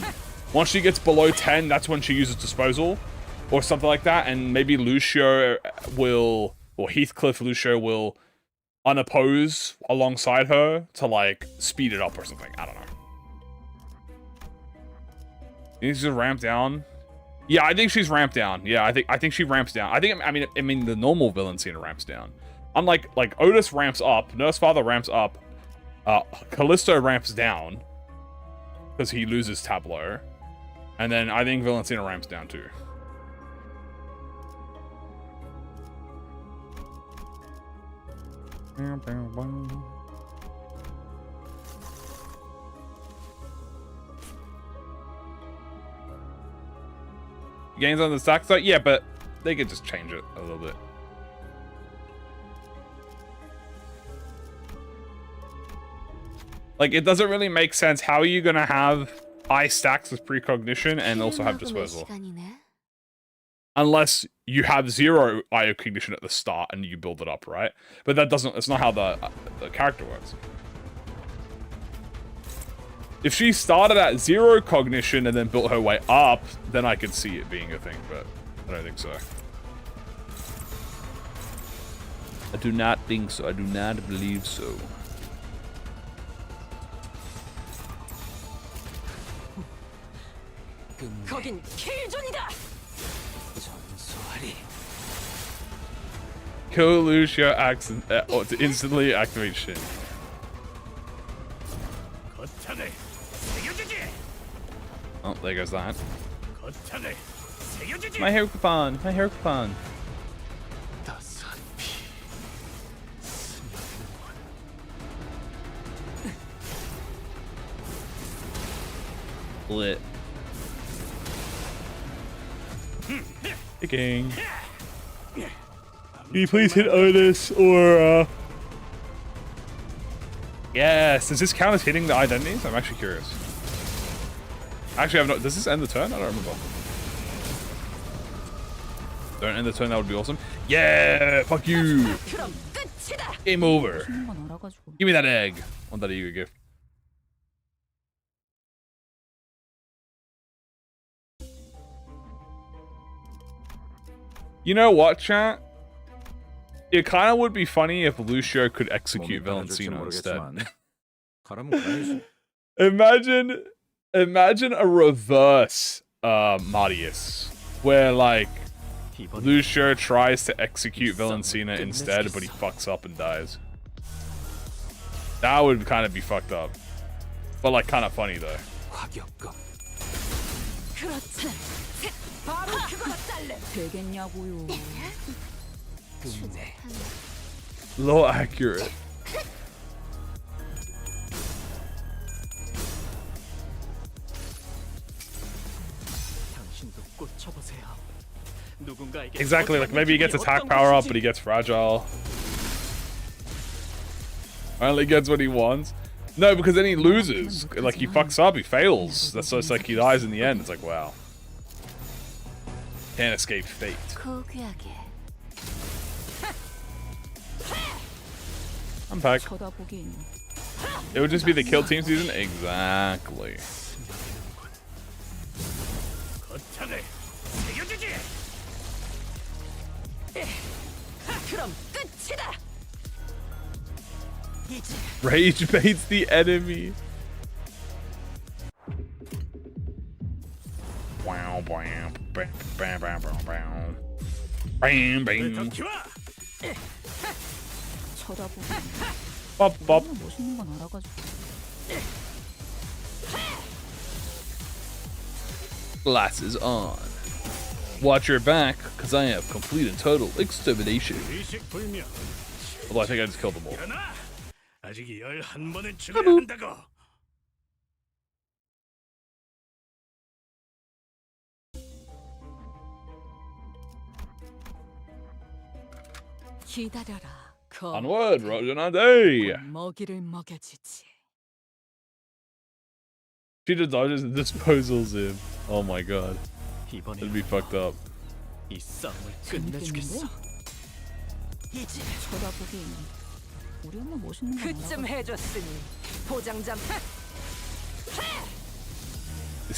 once she gets below 10, that's when she uses disposal or something like that. And maybe Lucio will, or Heathcliff Lucio will unoppose alongside her to like speed it up or something. I don't know. You think she's ramped down? Yeah, I think she's ramped down. Yeah, I think she ramps down. I mean the normal villain scene ramps down. Unlike like Otis ramps up, Nurse Father ramps up, Callisto ramps down because he loses Tableau, and then I think Villain Cena ramps down too. gains on the stacks though? Yeah, but they could just change it a little bit. Like, it doesn't really make sense. How are you gonna have high stacks with precognition and also have disposal? Unless you have 0 IO cognition at the start and you build it up, right? But that doesn't, it's not how the character works. If she started at 0 cognition and then built her way up, then I could see it being a thing, but I don't think so. I do not think so. I do not believe so. 거긴 킬존이다. Kill Lucio accent or to instantly activate Shin. Oh, there goes that. My hair coupon, my hair coupon. Lit. Picking. Can you please hit Otis or yes, does this count as hitting the identities? I'm actually curious. Actually, I've not. Does this end the turn? I don't remember. Don't end the turn, that would be awesome. Yeah, fuck you. Game over. Give me that egg. Want that Ego gift. You know what, chat? It kind of would be funny if Lucio could execute Valencina instead. Imagine a reverse Marius, where like Lucio tries to execute Valencina instead, but he fucks up and dies. That would kind of be fucked up, but like kind of funny though. 되겠냐고요. Low accurate. Exactly, like maybe he gets attack power up, but he gets fragile. Only gets what he wants. No, because then he loses. Like he fucks up, he fails. That's so it's like he dies in the end. It's like wow. Can't escape fate. I'm back. It would just be the kill team season? Exactly. Rage baits the enemy. Wow, bam, bam, bam, bam, bam, bam. Bam, bam. Bop, bop. Glasses on. Watch your back, because I have complete and total extermination. Although I think I just killed them all. Kaboom. Onward, Rojanade! She just dodges and disposals him. Oh my god. That'd be fucked up. This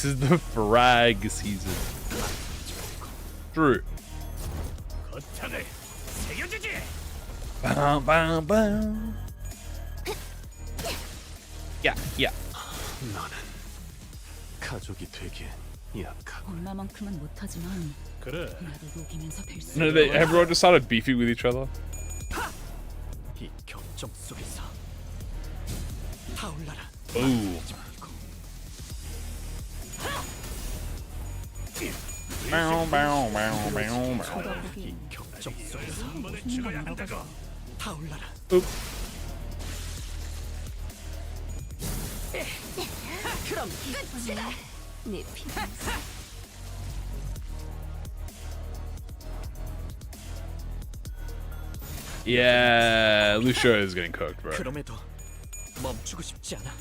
is the frag season. True. Bam, bam, bam. Yeah, yeah. No, everyone just started beefing with each other. Ooh. Bow, bow, bow, bow, bow. Oop. Yeah, Lucio is getting cooked, bro. 그럼에도 멈추고 싶지 않아.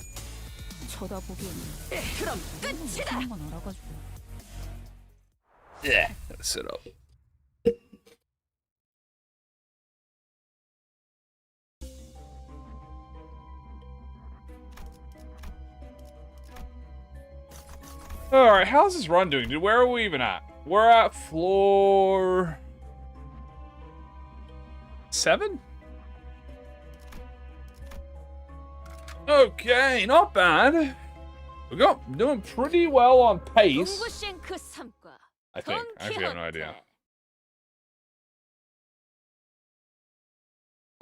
쳐다보기에는 그럼 끝이다. 한번 알아가지고. Yeah, let's sit up. Alright, how's this run doing? Dude, where are we even at? We're at floor 7? Okay, not bad. We're doing pretty well on pace. 동구싱크 3과 I think. I actually have no idea.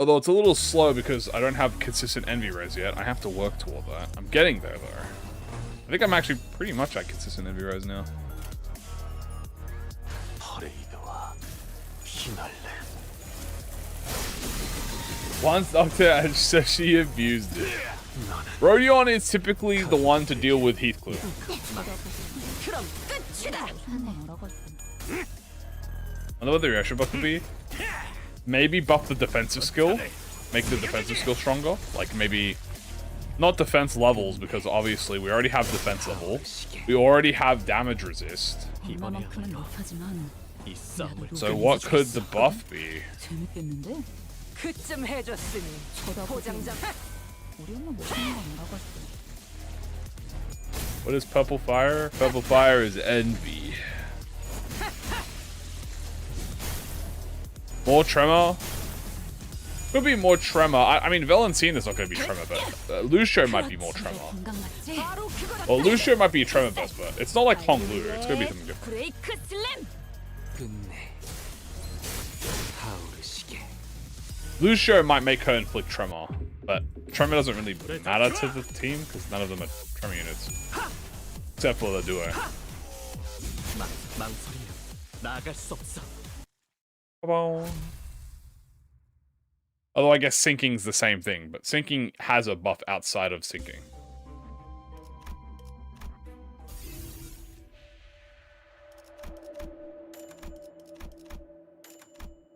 Although it's a little slow because I don't have consistent envy res yet. I have to work toward that. I'm getting there though. I think I'm actually pretty much at consistent envy res now. Once Doctor so she abused it. Rodion is typically the one to deal with Heathcliff. 그럼 끝이다. 한번 알아가지고. I wonder what the reaction buff would be. Maybe buff the defensive skill. Make the defensive skill stronger. Like maybe not defense levels because obviously we already have defense level. We already have damage resist. 얼마만큼은 못하지만 이 싸움을 So what could the buff be? 재밌겠는데? 그쯤 해줬으니 쳐다보기에는 포장장. 우리 엄마 멋있는 거 알아가지고. What is purple fire? Purple fire is envy. More tremor? Could be more tremor. I mean, Valentina's not going to be tremor, but Lucio might be more tremor. 건강 맞지? 바로 그거다. Well, Lucio might be a tremor burst, but it's not like Hong Lu. It's going to be something different. 브레이크 슬램. 끝내. 타오르시게. Lucio might make her inflict tremor, but tremor doesn't really matter to the team because none of them are tremor units. Except for the duo. 망설이면 나아갈 수 없어. Although I guess sinking's the same thing, but sinking has a buff outside of sinking.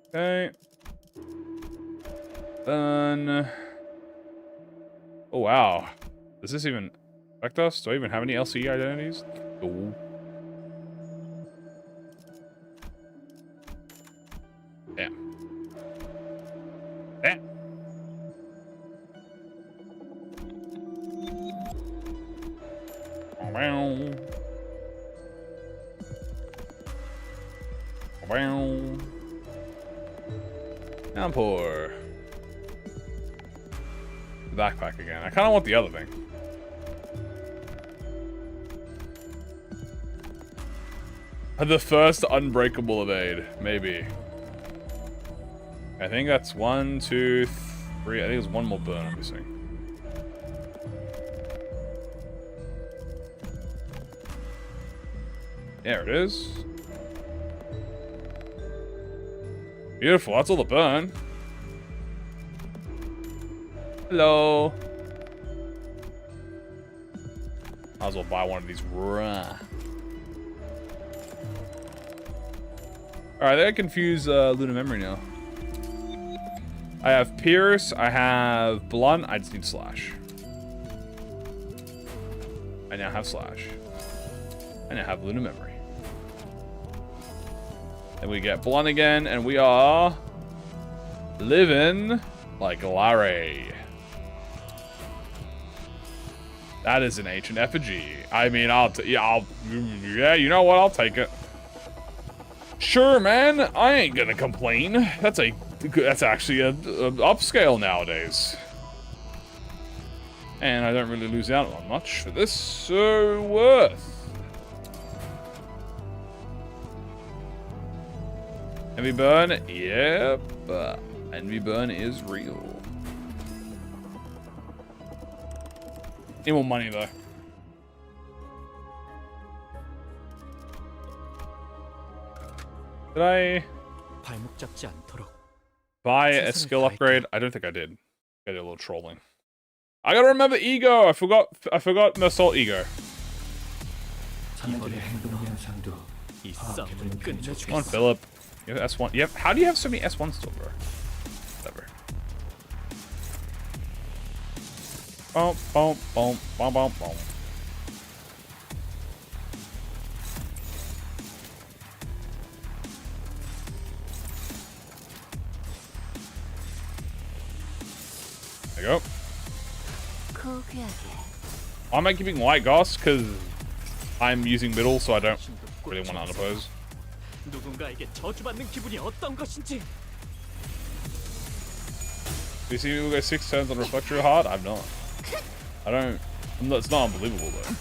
Okay. Then... Oh wow. Does this even affect us? Do I even have any LCE identities? Ooh. Damn. Damn. Wow. Wow. Downpour. The backpack again. I kind of want the other thing. The first unbreakable evade, maybe. I think that's 1, 2, 3. I think there's one more burn I'm missing. There it is. Beautiful, that's all the burn. Hello. Might as well buy one of these raw. Alright, I confuse Luna Memory now. I have Pierce, I have Blunt, I just need Slash. I now have Slash. I now have Luna Memory. Then we get Blunt again, and we are living like Larry. That is an ancient effigy. I mean, yeah, you know what? I'll take it. Sure, man. I ain't gonna complain. That's actually a upscale nowadays. And I don't really lose out on much for this, so worth. Envy burn, yep. Envy burn is real. Need more money though. Did I 발목 잡지 않도록. buy a skill upgrade? I don't think I did. I did a little trolling. I gotta remember ego. I forgot Mersault ego. 이번의 행동 현상도 이 싸움을 끝내주겠어. Come on, Philip. You have S1. Yep. How do you have so many S1s still, bro? Whatever. Boom, boom, boom, boom, boom, boom. There you go. Why am I keeping white Goss? Because I'm using middle, so I don't really want to unoppose. 누군가에게 저주받는 기분이 어떤 것인지. Do you see me go 6 turns on reflect real hard? I'm not. I don't. It's not unbelievable though.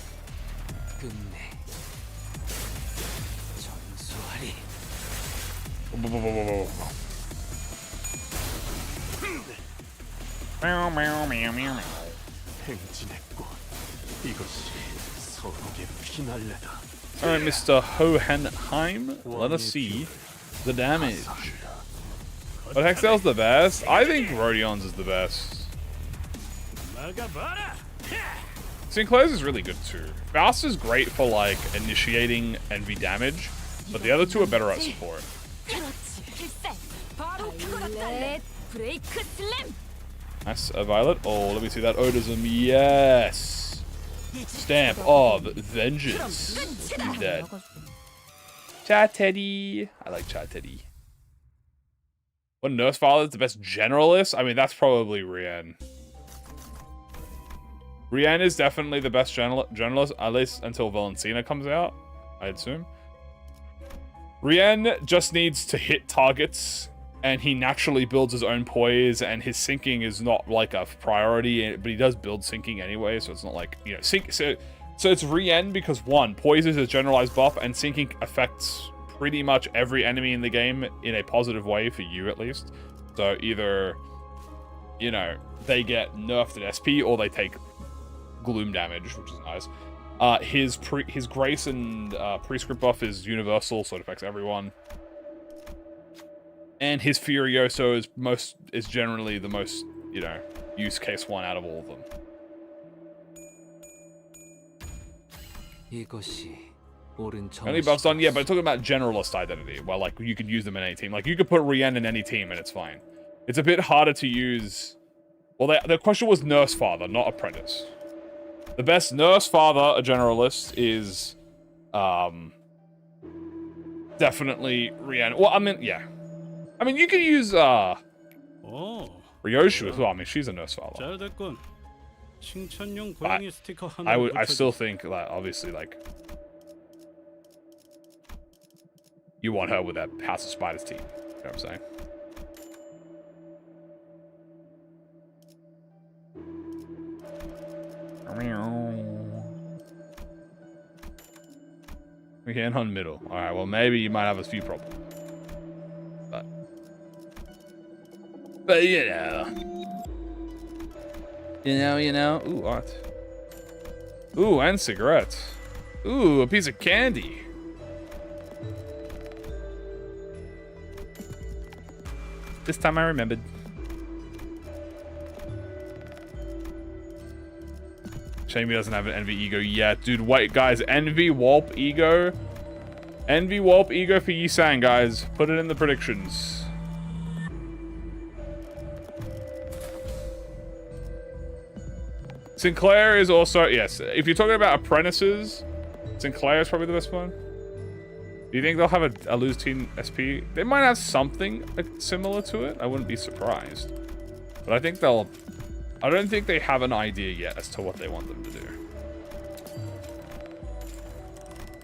Meow, meow, meow, meow. 행진했고 이것이 서로에게 피날레다. Alright, Mr. Hohenheim, let us see the damage. But Hexel's the best. I think Rodion's is the best. Sinclair's is really good too. Faust is great for like initiating envy damage, but the other two are better at support. Nice, a Violet. Oh, let me see that Odism. Yes! Stamp of Vengeance. He's dead. Chat Teddy. I like Chat Teddy. What Nurse Father is the best generalist? I mean, that's probably Rian. Rian is definitely the best generalist, at least until Valencina comes out, I assume. Rian just needs to hit targets, and he naturally builds his own poise, and his sinking is not like a priority, but he does build sinking anyway, so it's not like, you know, sink. So it's Rian because one, poise is a generalized buff, and sinking affects pretty much every enemy in the game in a positive way for you at least. So either, you know, they get nerfed at SP or they take gloom damage, which is nice. His grace and prescript buff is universal, so it affects everyone. And his Furioso is generally the most, you know, use case one out of all of them. Only buffs on, yeah, but I'm talking about generalist identity. Well, like, you could use them in any team. Like, you could put Rian in any team and it's fine. It's a bit harder to use. Well, the question was Nurse Father, not Apprentice. The best Nurse Father, a generalist, is definitely Rian. Well, I mean, yeah. I mean, you could use Ryoshu as well. I mean, she's a Nurse Father. I still think that, obviously, like, you want her with that House of Spiders team. You know what I'm saying? We can on middle. Alright, well, maybe you might have a few problems. But you know. Ooh, art. Ooh, and cigarettes. Ooh, a piece of candy. This time I remembered. Shame he doesn't have an Envy Ego yet. Dude, wait, guys. Envy Warp Ego. Envy Warp Ego for Yisang, guys. Put it in the predictions. Sinclair is also, yes, if you're talking about apprentices, Sinclair is probably the best one. Do you think they'll have a lose team SP? They might have something similar to it. I wouldn't be surprised. But I think they'll... I don't think they have an idea yet as to what they want them to do.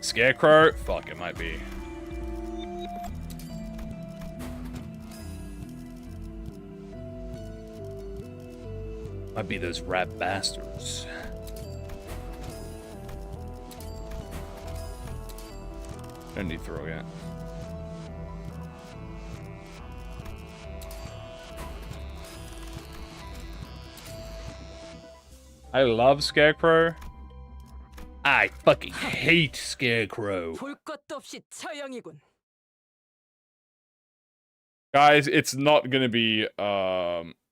Scarecrow? Fuck, it might be. Might be those rat bastards. Don't need throw yet. I love Scarecrow. I fucking hate Scarecrow. 볼 것도 없이 처형이군. Guys, it's not gonna be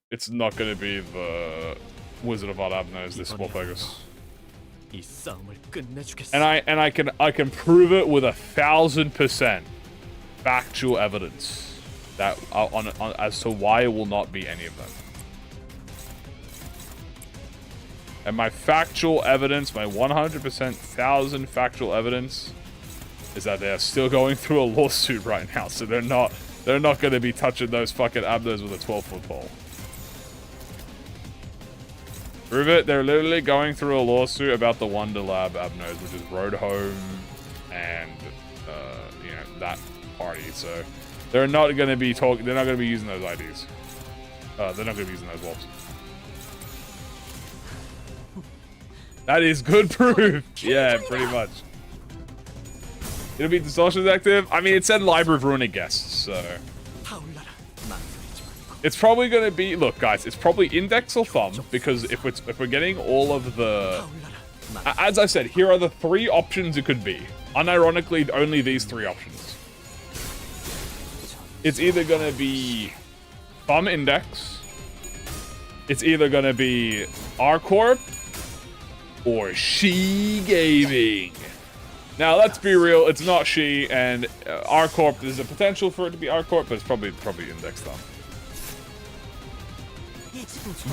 the Wizard of Adabnos this War Focus. 이 싸움을 끝내주겠어. And I can prove it with 1000% factual evidence that on as to why it will not be any of them. And my factual evidence, my 100% thousand factual evidence, is that they're still going through a lawsuit right now. So they're not going to be touching those fucking abdos with a 12-foot pole. Prove it. They're literally going through a lawsuit about the Wonder Lab abnos, which is Road Home and you know, that party. So they're not going to be talking. They're not going to be using those IDs. They're not going to be using those wolves. That is good proof. Yeah, pretty much. It'll be distortion active. I mean, it said Library of Runic guests, so it's probably going to be. Look, guys, it's probably index or thumb, because if we're getting all of the, as I said, here are the 3 options it could be. Unironically, only these 3 options. It's either going to be thumb index. It's either going to be R Corp or She Gaming. Now, let's be real, it's not She, and R Corp, there's a potential for it to be R Corp, but it's probably Index Thumb.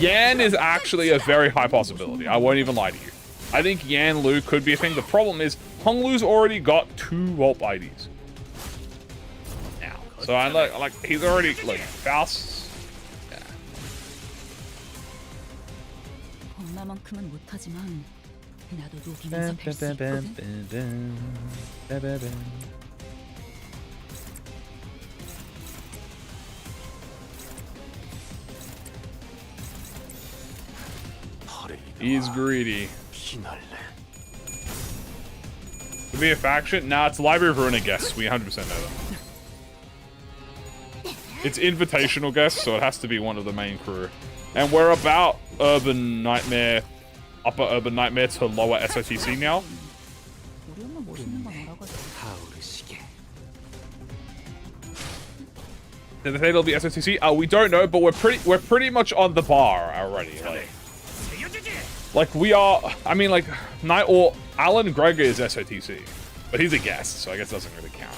Yan is actually a very high possibility. I won't even lie to you. I think Yan Lu could be a thing. The problem is, Hong Lu's already got 2 Wulp IDs. Now. So I like he's already, like, Faust. Yeah. 엄마만큼은 못하지만 나도 녹이면서 뵐 수 있거든. He's greedy. To be a faction? Nah, it's Library of Runic guests. We 100% know that. It's invitational guests, so it has to be one of the main crew. And we're about Urban Nightmare, Upper Urban Nightmare to lower SOTC now. Did they say it'll be SOTC? We don't know, but we're pretty much on the bar already. Like we are. I mean, like Alan Gregor is SOTC, but he's a guest, so I guess it doesn't really count.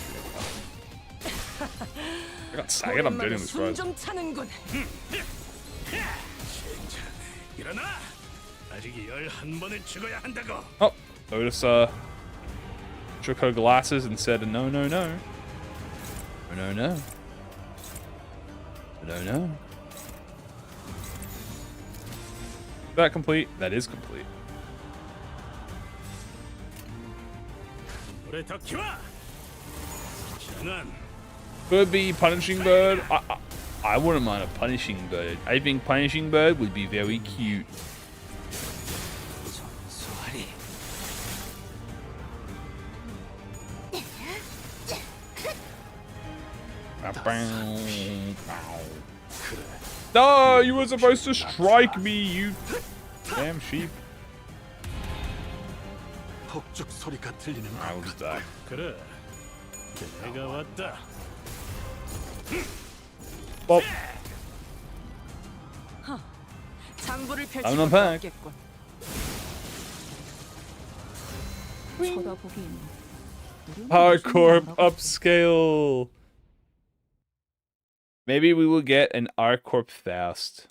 I got Sagan. I'm doing this, bro. Oh, Otis took her glasses and said, "No, no, no, no, no, no, no." Is that complete? That is complete. Could be Punishing Bird. I wouldn't mind a Punishing Bird. I think Punishing Bird would be very cute. No, you were supposed to strike me, you damn sheep. I will just die. Well, I'm not back. Hardcore upscale. Maybe we will get an R-Corp Faust.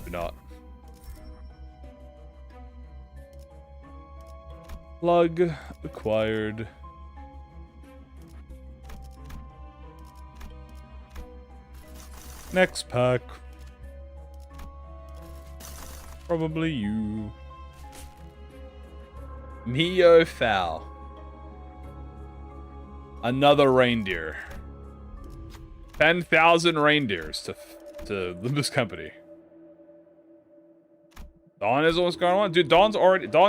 Or not. Plug acquired. Next pack. Probably you. Mio Fowl. Another reindeer. 10,000 reindeers to Limbus Company. Dawn is what's going on. Dude, Dawn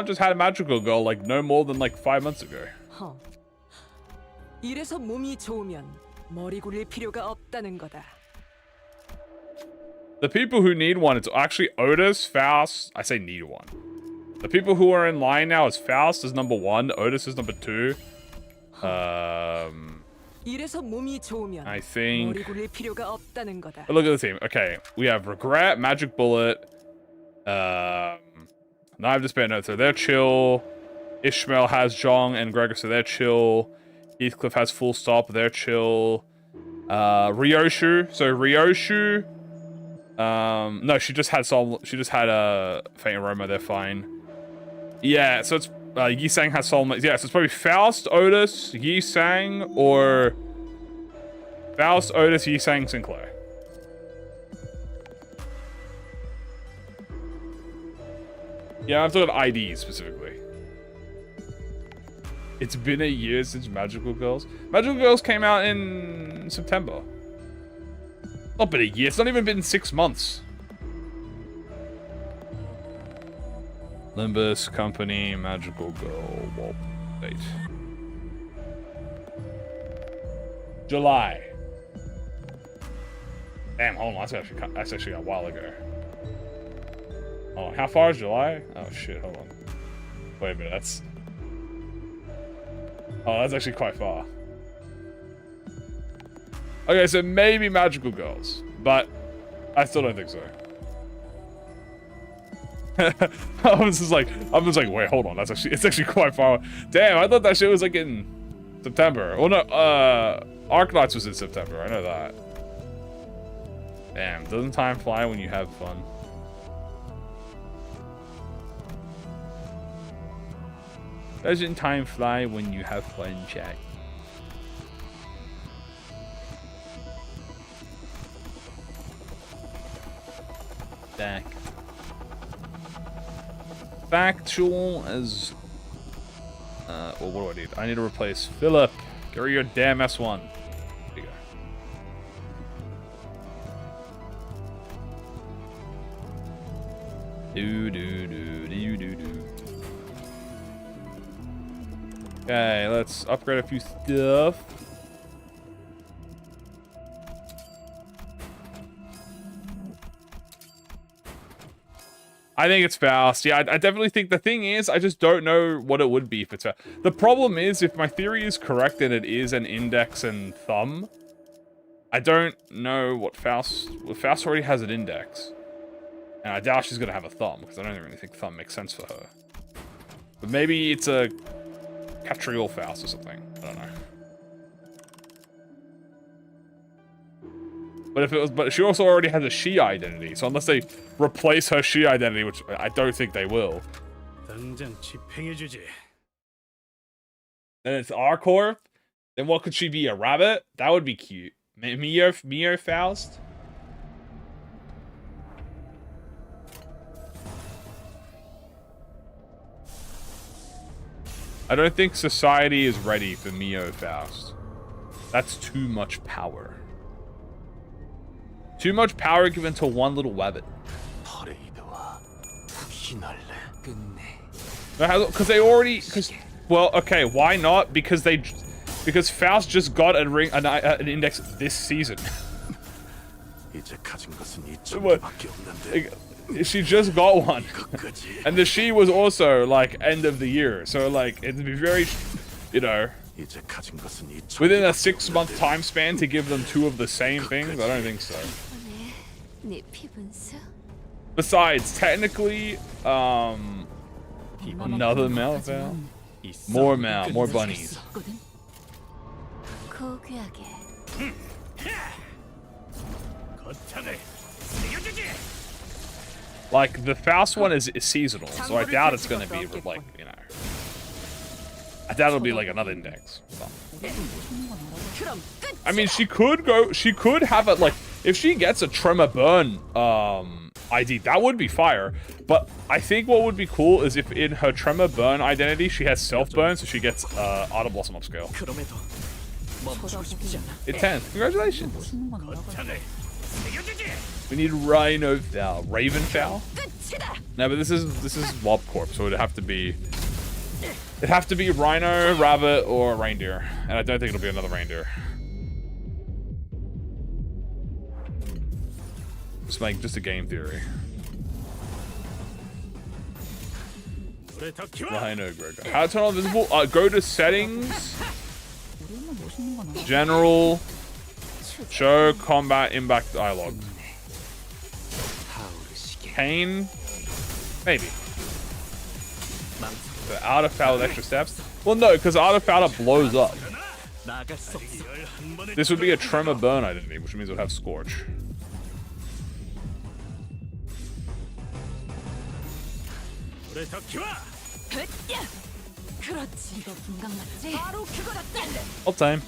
just had a magical girl like no more than like 5 months ago. 이래서 몸이 좋으면 머리 굴릴 필요가 없다는 거다. The people who need one, it's actually Otis, Faust. I say need one. The people who are in line now is Faust is number 1, Otis is number 2. 이래서 몸이 좋으면 I think. 머리 굴릴 필요가 없다는 거다. But look at the team. Okay, we have Regret, Magic Bullet, Knife of Despair. No, so they're chill. Ishmael has Zhong and Gregor, so they're chill. Heathcliff has Full Stop, they're chill. Ryoshu, so Ryoshu, No, she just had Soul. She just had a Faint Aroma. They're fine. Yeah, so it's Yi Sang has Soul. Yeah, so it's probably Faust, Otis, Yi Sang, or Faust, Otis, Yi Sang, Sinclair. Yeah, I'm talking ID specifically. It's been a year since Magical Girls. Magical Girls came out in September. Not been a year. It's not even been 6 months. Limbus, Company, Magical Girl, Walt date. July. Damn, hold on. That's actually a while ago. Oh, how far is July? Oh shit, hold on. Wait a minute, that's... Oh, that's actually quite far. Okay, so maybe Magical Girls, but I still don't think so. I'm just like, wait, hold on, it's actually quite far. Damn, I thought that shit was like in September. Well, no, Arknights was in September, I know that. Damn, doesn't time fly when you have fun? Doesn't time fly when you have fun, chat? Back. Factual as... well, what do I need? I need to replace Philip. Get rid of your damn S1. There you go. Okay, let's upgrade a few stuff. I think it's Faust. Yeah, I definitely think the thing is, I just don't know what it would be if it's Faust. The problem is, if my theory is correct and it is an index and thumb, I don't know what Faust... Well, Faust already has an index. And I doubt she's going to have a thumb, because I don't really think thumb makes sense for her. But maybe it's a Catriel Faust or something. I don't know. But if it was, but she also already has a she identity, so unless they replace her she identity, which I don't think they will, then it's R-Corp. Then what could she be? A rabbit? That would be cute. Mio Faust. I don't think society is ready for Mio Faust. That's too much power. Too much power given to one little rabbit. Because they already... Well, okay, why not? Because Faust just got an index this season. She just got one. And the she was also, like, end of the year. So, like, it'd be very, you know... Within a 6-month time span to give them 2 of the same things? I don't think so. Besides, technically, another Malval? More Mal, more bunnies. Like, the Faust one is seasonal, so I doubt it's gonna be, like, you know... I doubt it'll be, like, another index. So. I mean, she could have it, like, if she gets a Tremor Burn, ID, that would be fire. But I think what would be cool is if in her Tremor Burn identity, she has Self-Burn, so she gets, Ardor Blossom upscale. It's 10. Congratulations. We need Rhino Fowl. Raven Fowl? No, but this is Lob Corp, so it'd have to be Rhino, Rabbit, or Reindeer. And I don't think it'll be another Reindeer. Just a game theory. Rhino Gregor. How to turn on visible? Go to settings. General. Show combat impact dialogue. Pain. Maybe. The Art of Foul with extra steps? Well, no, because Art of Foul blows up. This would be a Tremor Burn identity, which means it would have Scorch. 불의 덕기와 으쌰! 그렇지. 이거 분강 맞지? 바로 그거다. All time.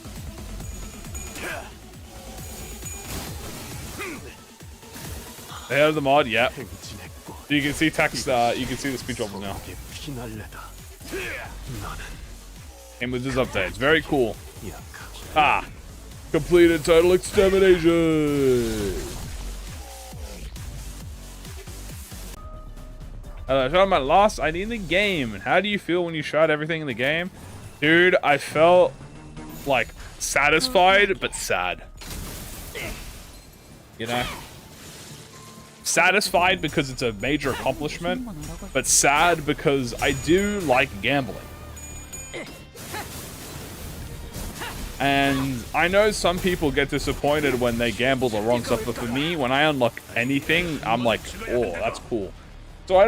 Ahead of the mod, yeah. 행진했고 You can see text. You can see the speech bubbles now. 피날레다. 나는 And with this update, it's very cool. 약하고 Ah, completed total extermination. Talking about lost ID in the game. And how do you feel when you shot everything in the game? Dude, I felt like satisfied, but sad. You know? Satisfied because it's a major accomplishment, but sad because I do like gambling. And I know some people get disappointed when they gamble the wrong stuff, but for me, when I unlock anything, I'm like, oh, that's cool. So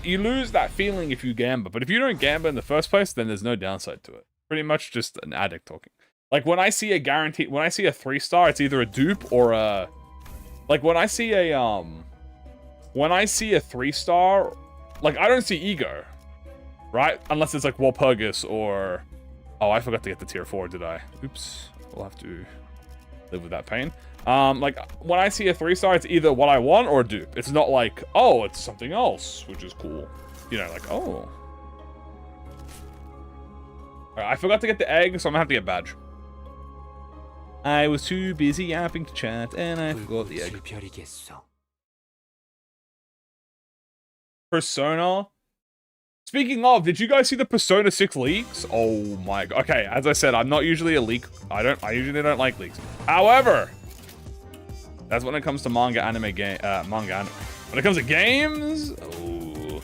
you lose that feeling if you gamble, but if you don't gamble in the first place, then there's no downside to it. Pretty much just an addict talking. Like when I see a 3-star, it's either a dupe or a, like when I see a 3-star, like I don't see ego, right? Unless it's like Walpurgis or, oh, I forgot to get the tier 4, did I? Oops, we'll have to live with that pain. Like when I see a 3-star, it's either what I want or a dupe. It's not like, oh, it's something else, which is cool. You know, like, oh. Alright, I forgot to get the egg, so I'm gonna have to get badge. I was too busy yapping to chat, and I forgot the egg. Persona. Speaking of, did you guys see the Persona 6 leaks? Oh my god. Okay, as I said, I'm not usually a leak. I usually don't like leaks. However, that's when it comes to manga, anime, game, when it comes to games, oh,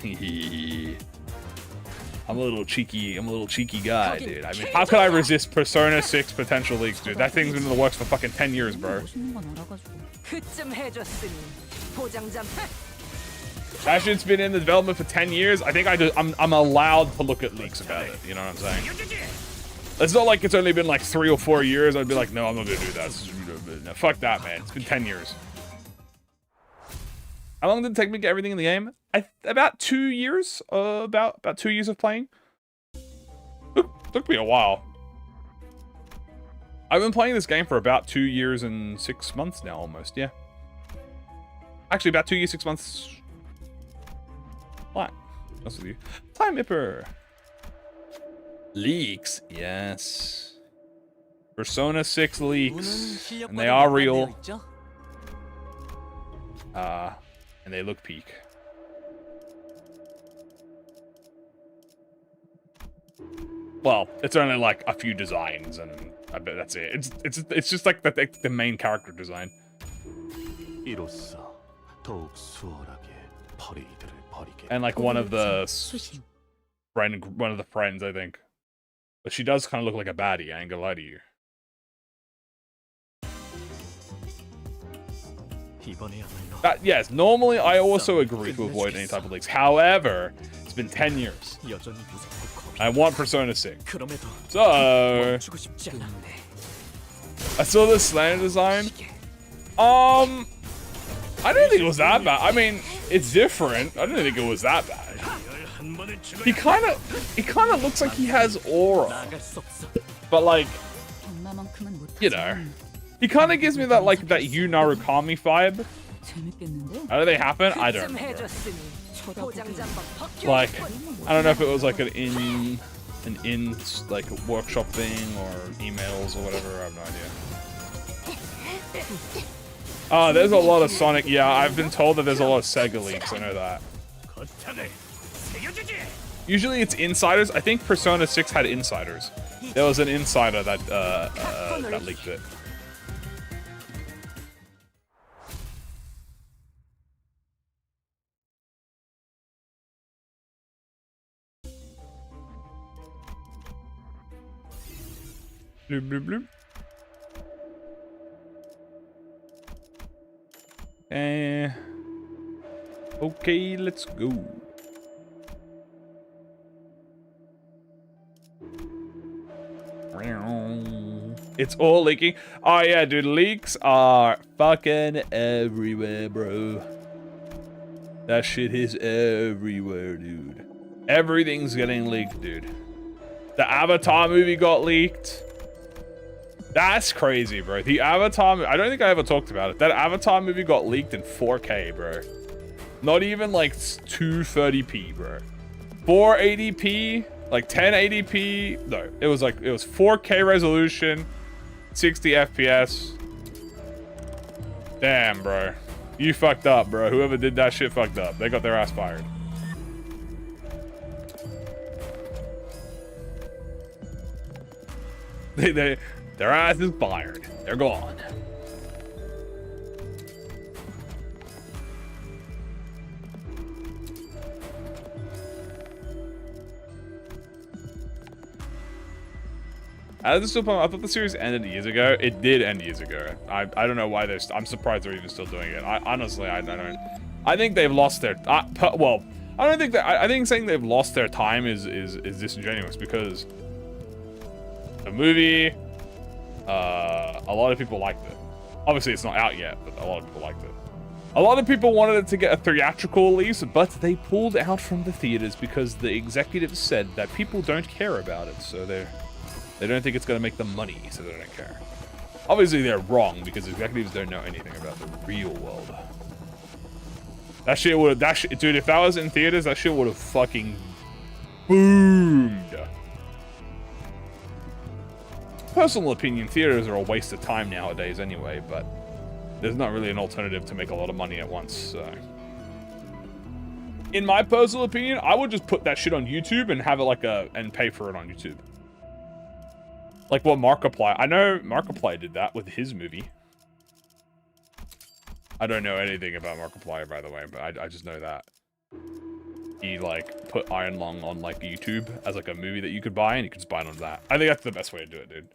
I'm a little cheeky guy, dude. I mean, how could I resist Persona 6 potential leaks, dude? That thing's been in the works for fucking 10 years, bro. That shit's been in the development for 10 years. I think I'm allowed to look at leaks about it. You know what I'm saying? It's not like it's only been like 3 or 4 years. I'd be like, no, I'm not gonna do that. No, fuck that, man. It's been 10 years. How long did it take me to get everything in the game? About 2 years. About 2 years of playing. Took me a while. I've been playing this game for about 2 years and 6 months now, almost. Yeah. Actually, about 2 years, 6 months. What? What's with you? Time Mipper. Leaks. Yes. Persona 6 leaks. And they are real. And they look peak. Well, it's only like a few designs, and I bet that's it. It's just like the main character design. And like one of the friends, I think. But she does kind of look like a baddie, I ain't gonna lie to you. Yes, normally I also agree to avoid any type of leaks. However, it's been 10 years. I want Persona 6. So, I saw this Slander design. I don't think it was that bad. I mean, it's different. I don't think it was that bad. He kind of looks like he has aura. But like, you know, he kind of gives me that like that Yu Narukami vibe. How do they happen? I don't remember. Like, I don't know if it was like an in like a workshop thing or emails or whatever. I have no idea. Oh, there's a lot of Sonic. Yeah, I've been told that there's a lot of Sega leaks. I know that. Usually it's insiders. I think Persona 6 had insiders. There was an insider that that leaked it. Bloop, bloop, bloop. Okay, let's go. It's all leaking. Oh yeah, dude, leaks are fucking everywhere, bro. That shit is everywhere, dude. Everything's getting leaked, dude. The Avatar movie got leaked. That's crazy, bro. The Avatar, I don't think I ever talked about it. That Avatar movie got leaked in 4K, bro. Not even like 230p, bro. 480p, like 1080p. No, it was 4K resolution, 60 FPS. Damn, bro. You fucked up, bro. Whoever did that shit fucked up. They got their ass fired. Their ass is fired. They're gone. I thought the series ended years ago. It did end years ago. I don't know why I'm surprised they're even still doing it. Honestly, I don't. I think they've lost their. Well, I don't think that. I think saying they've lost their time is disingenuous because the movie, a lot of people liked it. Obviously, it's not out yet, but a lot of people liked it. A lot of people wanted it to get a theatrical release, but they pulled out from the theaters because the executives said that people don't care about it, so they don't think it's going to make them money, so they don't care. Obviously, they're wrong because executives don't know anything about the real world. That shit would have... Dude, if that was in theaters, that shit would have fucking boomed. Personal opinion, theaters are a waste of time nowadays anyway, but there's not really an alternative to make a lot of money at once, so... In my personal opinion, I would just put that shit on YouTube and have it and pay for it on YouTube. Like what Markiplier... I know Markiplier did that with his movie. I don't know anything about Markiplier, by the way, but I just know that. He, put Iron Lung on, YouTube as, a movie that you could buy, and you could just buy it on that. I think that's the best way to do it, dude.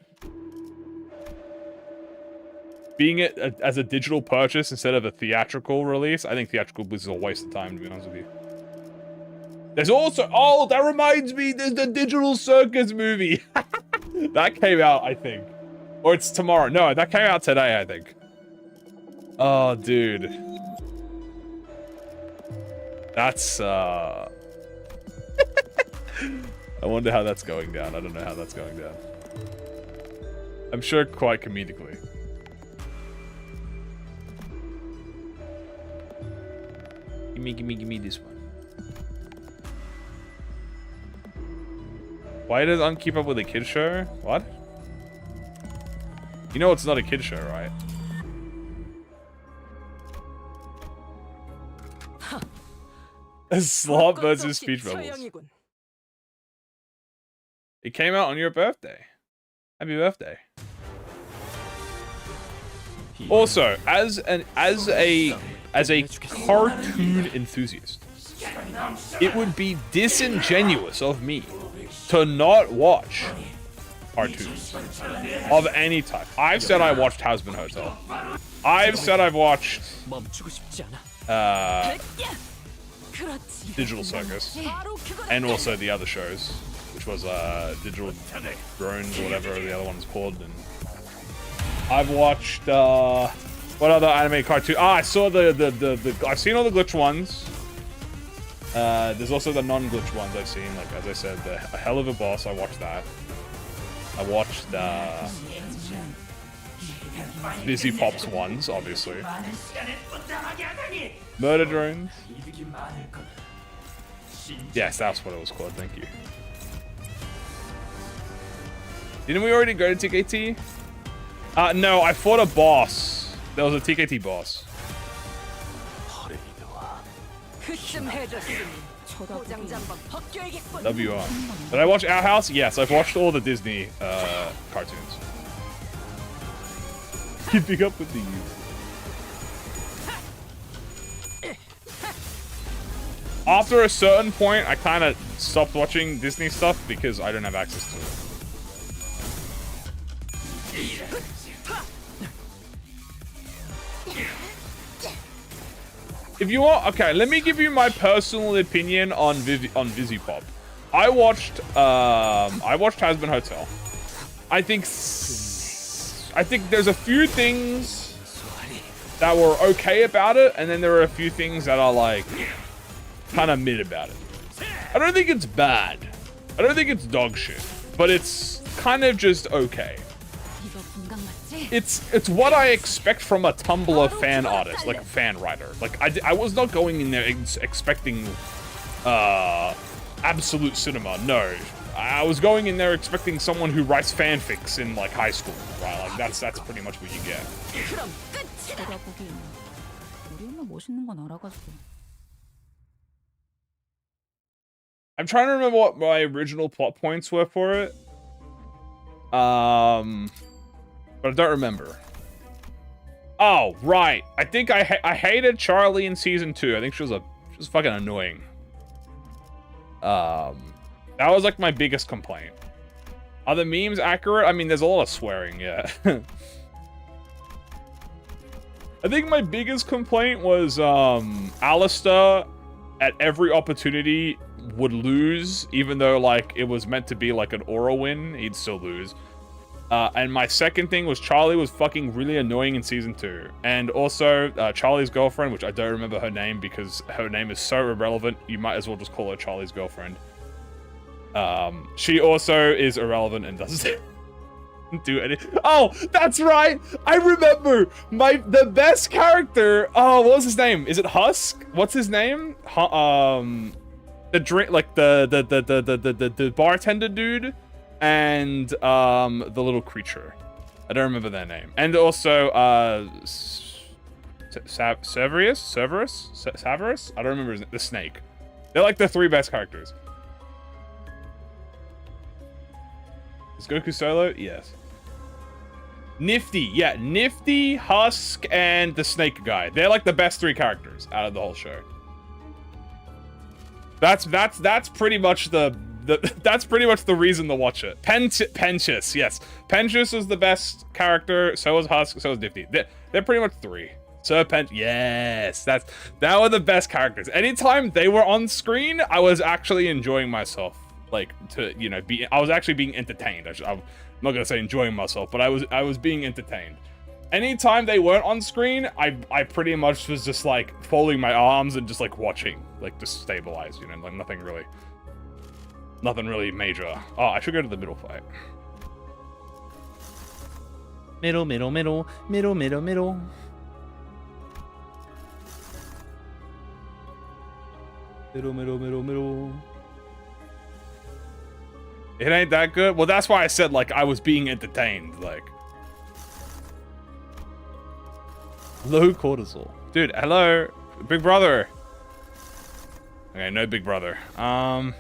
Being it as a digital purchase instead of a theatrical release, I think theatrical release is a waste of time, to be honest with you. There's also... Oh, that reminds me, there's the Digital Circus movie. That came out, I think. Or it's tomorrow. No, that came out today, I think. Oh, dude. That's, I wonder how that's going down. I don't know how that's going down. I'm sure quite comedically. Give me this one. Why does On Keep Up with the Kid show? What? You know it's not a kid show, right? Slop versus speech bubbles. It came out on your birthday. Happy birthday. Also, as a cartoon enthusiast, it would be disingenuous of me to not watch cartoons of any type. I've said I watched Hazbin Hotel. I've said I've watched Digital Circus, and also the other shows, which was Digital Drones or whatever the other one's called. And I've watched what other anime cartoon? I saw I've seen all the glitch ones. There's also the non-glitch ones I've seen. Like as I said, A Hell of a Boss. I watched that. I watched Busy Pops ones, obviously. Murder Drones. Yes, that's what it was called. Thank you. Didn't we already go to TKT? No, I fought a boss. There was a TKT boss. WR. Did I watch Our House? Yes, I've watched all the Disney cartoons. Keeping up with the youth. After a certain point, I kind of stopped watching Disney stuff because I don't have access to it. If you want, okay, let me give you my personal opinion on Visipop. I watched Hazbin Hotel. I think there's a few things that were okay about it, and then there are a few things that are like kind of mid about it. I don't think it's bad. I don't think it's dog shit, but it's kind of just okay. 이거 분강 맞지? It's what I expect from a Tumblr fan artist, like a fan writer. Like I was not going in there expecting absolute cinema. No, I was going in there expecting someone who writes fanfics in like high school, right? Like that's pretty much what you get. 그럼 끝이다. 내가 보기엔 우리 엄마 멋있는 건 알아가지고. I'm trying to remember what my original plot points were for it. But I don't remember. Oh, right. I think I hated Charlie in season 2. I think she was fucking annoying. That was like my biggest complaint. Are the memes accurate? I mean, there's a lot of swearing, yeah. I think my biggest complaint was Alistair at every opportunity would lose, even though like it was meant to be like an aura win, he'd still lose. And my second thing was Charlie was fucking really annoying in season 2. And also Charlie's girlfriend, which I don't remember her name because her name is so irrelevant, you might as well just call her Charlie's girlfriend. She also is irrelevant and doesn't do anything. Oh, that's right! I remember! The best character, oh, what was his name? Is it Husk? What's his name? The drink, like the bartender dude and the little creature. I don't remember their name. And also Severus? I don't remember his name. The snake. They're like the 3 best characters. Is Goku solo? Yes. Nifty, yeah, Nifty, Husk, and the snake guy. They're like the best 3 characters out of the whole show. That's pretty much that's pretty much the reason to watch it. Penchus, yes. Penchus is the best character, so is Husk, so is Nifty. They're pretty much 3. Serpent, yes. That were the best characters. Anytime they were on screen, I was actually enjoying myself. Like, to, you know, I was actually being entertained. I'm not gonna say enjoying myself, but I was being entertained. Anytime they weren't on screen, I pretty much was just like folding my arms and just like watching, like just stabilize, you know, like nothing really major. Oh, I should go to the middle fight. Middle. It ain't that good? Well, that's why I said, like, I was being entertained, like. Low cortisol. Dude, hello. Big brother. Okay, no big brother. I'll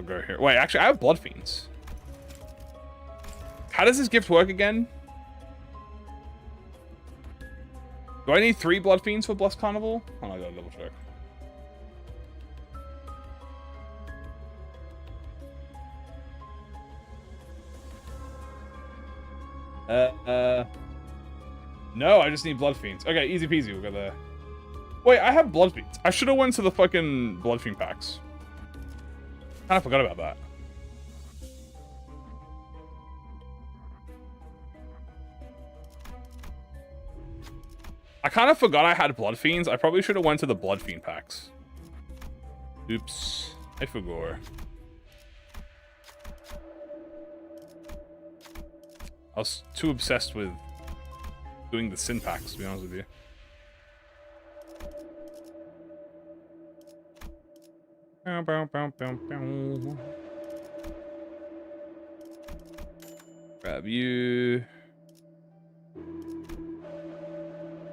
go here. Wait, actually, I have blood fiends. How does this gift work again? Do I need 3 blood fiends for Blessed Carnival? Oh, I gotta double check. No, I just need blood fiends. Okay, easy peasy, we'll go there. Wait, I have blood fiends. I should have went to the fucking blood fiend packs. Kinda forgot about that. I kind of forgot I had blood fiends. I probably should have went to the blood fiend packs. Oops, I forgot. I was too obsessed with doing the sin packs, to be honest with you. Grab you.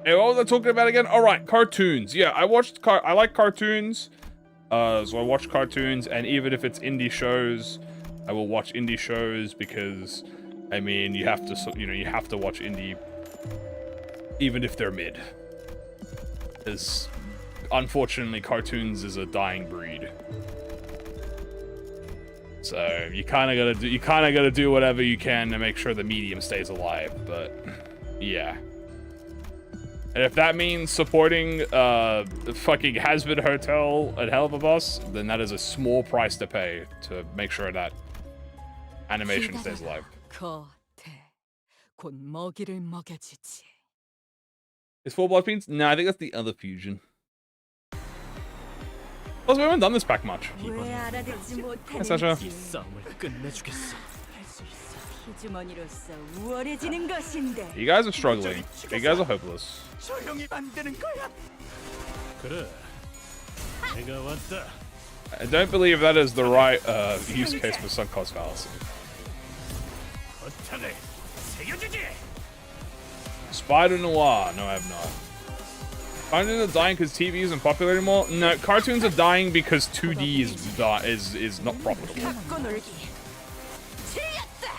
Hey, what was I talking about again? All right, cartoons. Yeah, I like cartoons. So I watch cartoons, and even if it's indie shows, I will watch indie shows because, I mean, you have to watch indie, even if they're mid. Because, unfortunately, cartoons is a dying breed. So you kind of gotta do whatever you can to make sure the medium stays alive. But yeah. And if that means supporting fucking Has-Been Hotel and Hell of a Boss, then that is a small price to pay to make sure that animation stays alive. Is 4 blood fiends? No, I think that's the other fusion. Plus, we haven't done this pack much. 왜 알아듣지 Hey, 못하는지 Sasha. 이 싸움을 끝내주겠어. 할 수 있어. 피주머니로서 우월해지는 것인데 You guys are struggling. You guys are hopeless. 조용히 만드는 거야. 그래. 내가 왔다. I don't believe that is the right use case for sunk cost fallacy. 거창을 새겨주지. Spider Noir. No, I have not. Cartoons are dying because TV isn't popular anymore. No, cartoons are dying because 2D is not profitable. 갖고 놀기. 틀렸다.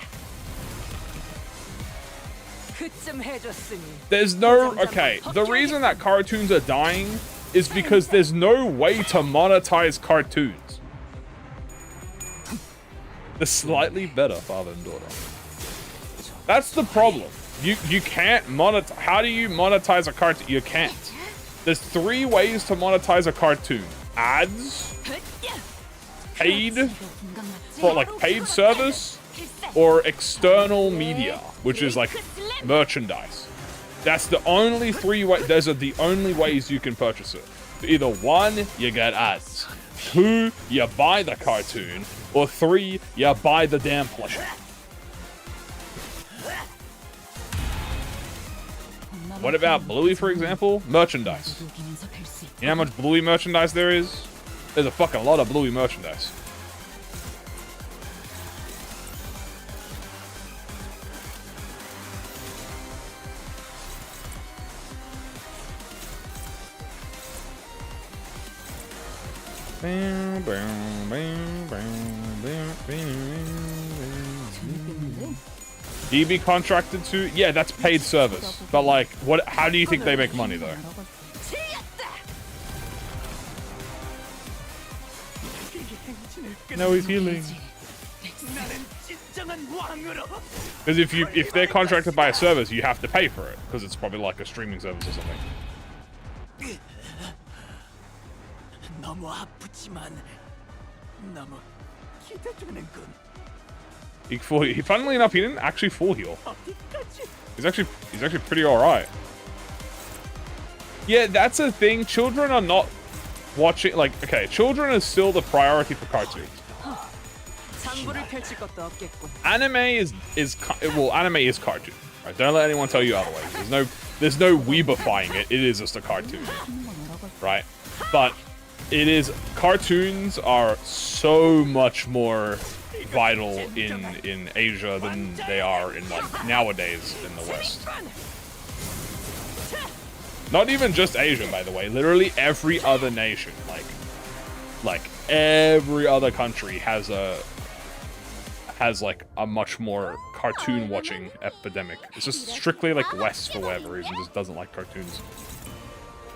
그쯤 해줬으니. There's no... Okay, the reason that cartoons are dying is because there's no way to monetize cartoons. The slightly better father and daughter. That's the problem. You can't monetize... How do you monetize a cartoon? You can't. There's 3 ways to monetize a cartoon. Ads, paid, for like paid service, or external media, which is like merchandise. That's the only 3 ways. Those are the only ways you can purchase it. Either 1, you get ads. 2, you buy the cartoon. Or 3, you buy the damn plushie. What about Bluey, for example? Merchandise. You know how much Bluey merchandise there is? There's a fucking lot of Bluey merchandise. DB contracted to? Yeah, that's paid service. But like, what? How do you think they make money though? No, he's healing. Because if they're contracted by a service, you have to pay for it because it's probably like a streaming service or something. 너무 아프지만 너무 기대되는군. He funnily enough, he didn't actually full heal. He's actually pretty alright. Yeah, that's a thing. Children are not watching, like, okay, children are still the priority for cartoons. 장부를 펼칠 것도 없겠군. Anime is anime is cartoon. Right? Don't let anyone tell you otherwise. There's no weebifying it. It is just a cartoon, right? But it is, cartoons are so much more vital in Asia than they are in like nowadays in the West. Not even just Asia, by the way. Literally every other nation, like every other country has like a much more cartoon watching epidemic. It's just strictly like West for whatever reason just doesn't like cartoons,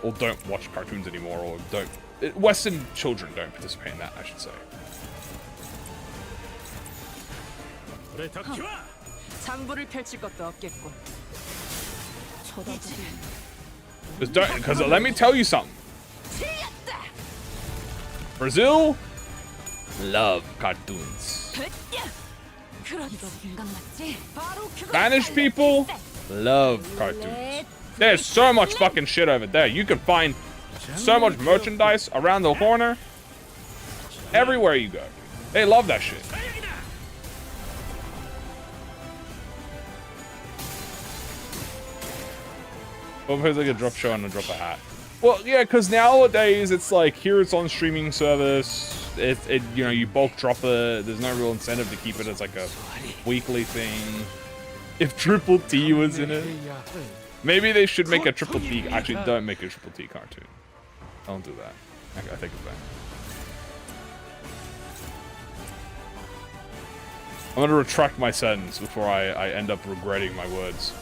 or don't watch cartoons anymore, or don't. Western children don't participate in that, I should say. 장부를 펼칠 것도 없겠군. Because let me tell you something. Brazil love cartoons. Spanish people love cartoons. There's so much fucking shit over there. You can find so much merchandise around the corner. Everywhere you go. They love that shit. Well, because like a drop show and a drop a hat. Well, yeah, because nowadays it's like, here it's on streaming service. It you know, you bulk drop it. There's no real incentive to keep it as like a weekly thing. If Triple T was in it, maybe they should make a Triple T. Actually, don't make a Triple T cartoon. Don't do that. I take it back. I'm gonna retract my sentence before I end up regretting my words.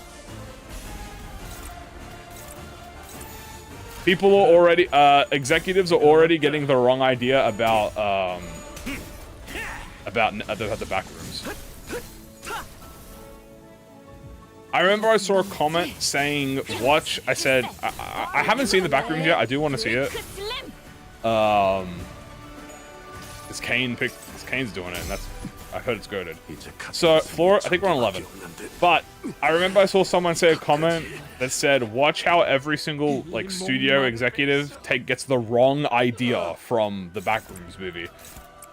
People are already, executives are already getting the wrong idea about the back rooms. I remember I saw a comment saying, watch, I said, I haven't seen the back rooms yet, I do want to see it. Kane's doing it, and that's, I heard it's goated. 이제 So, floor, I think we're on 11. But, I remember I saw someone say a comment that said, watch how every single, like, studio executive gets the wrong idea from the Backrooms movie.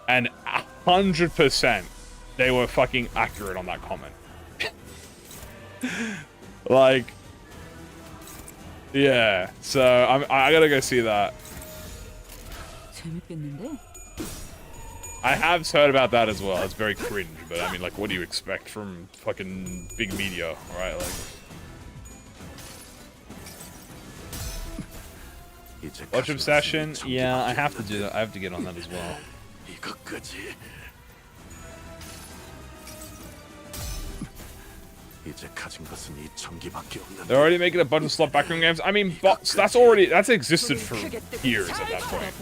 And 100% they were fucking accurate on that comment. Like, yeah. So, I gotta go see that. 재밌겠는데? I have heard about that as well. It's very cringe, but I mean, like, what do you expect from fucking big media, right? Like, watch Obsession. Yeah, I have to do that. I have to get on that as well. 이것까지. 이제 가진 것은 이 전기밖에 없는데. They're already making a bunch of slot backroom games. I mean, that's existed for years at that point.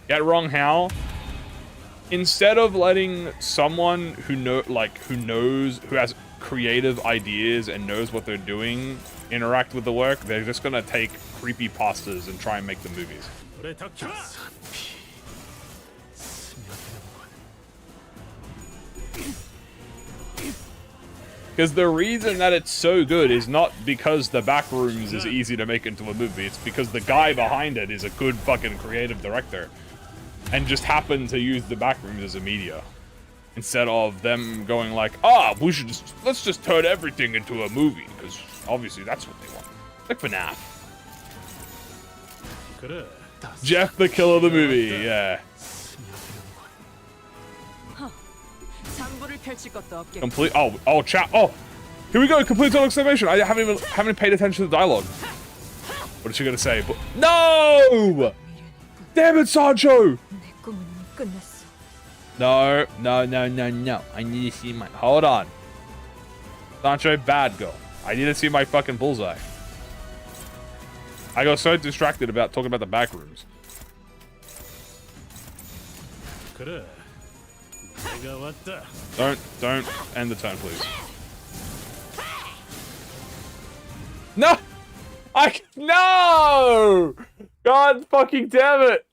Get wrong how? Instead of letting someone who has creative ideas and knows what they're doing interact with the work, they're just gonna take creepy pastas and try and make the movies. Because the reason that it's so good is not because the Backrooms is easy to make into a movie. It's because the guy behind it is a good fucking creative director. And just happened to use the Backrooms as a media. Instead of them going like, let's just turn everything into a movie. Because obviously that's what they want. Like FNAF. Jeff the Killer the movie, yeah. 상부를 펼칠 것도 없겠고. Complete. Chat. Here we go. Complete total exclamation. I haven't paid attention to the dialogue. What is she gonna say? No! Damn it, Sancho! 내 꿈은 끝났어. No. I need to see my. Hold on. Sancho, bad girl. I need to see my fucking bullseye. I got so distracted about talking about the back rooms. Don't end the turn, please. No! No! God fucking damn it!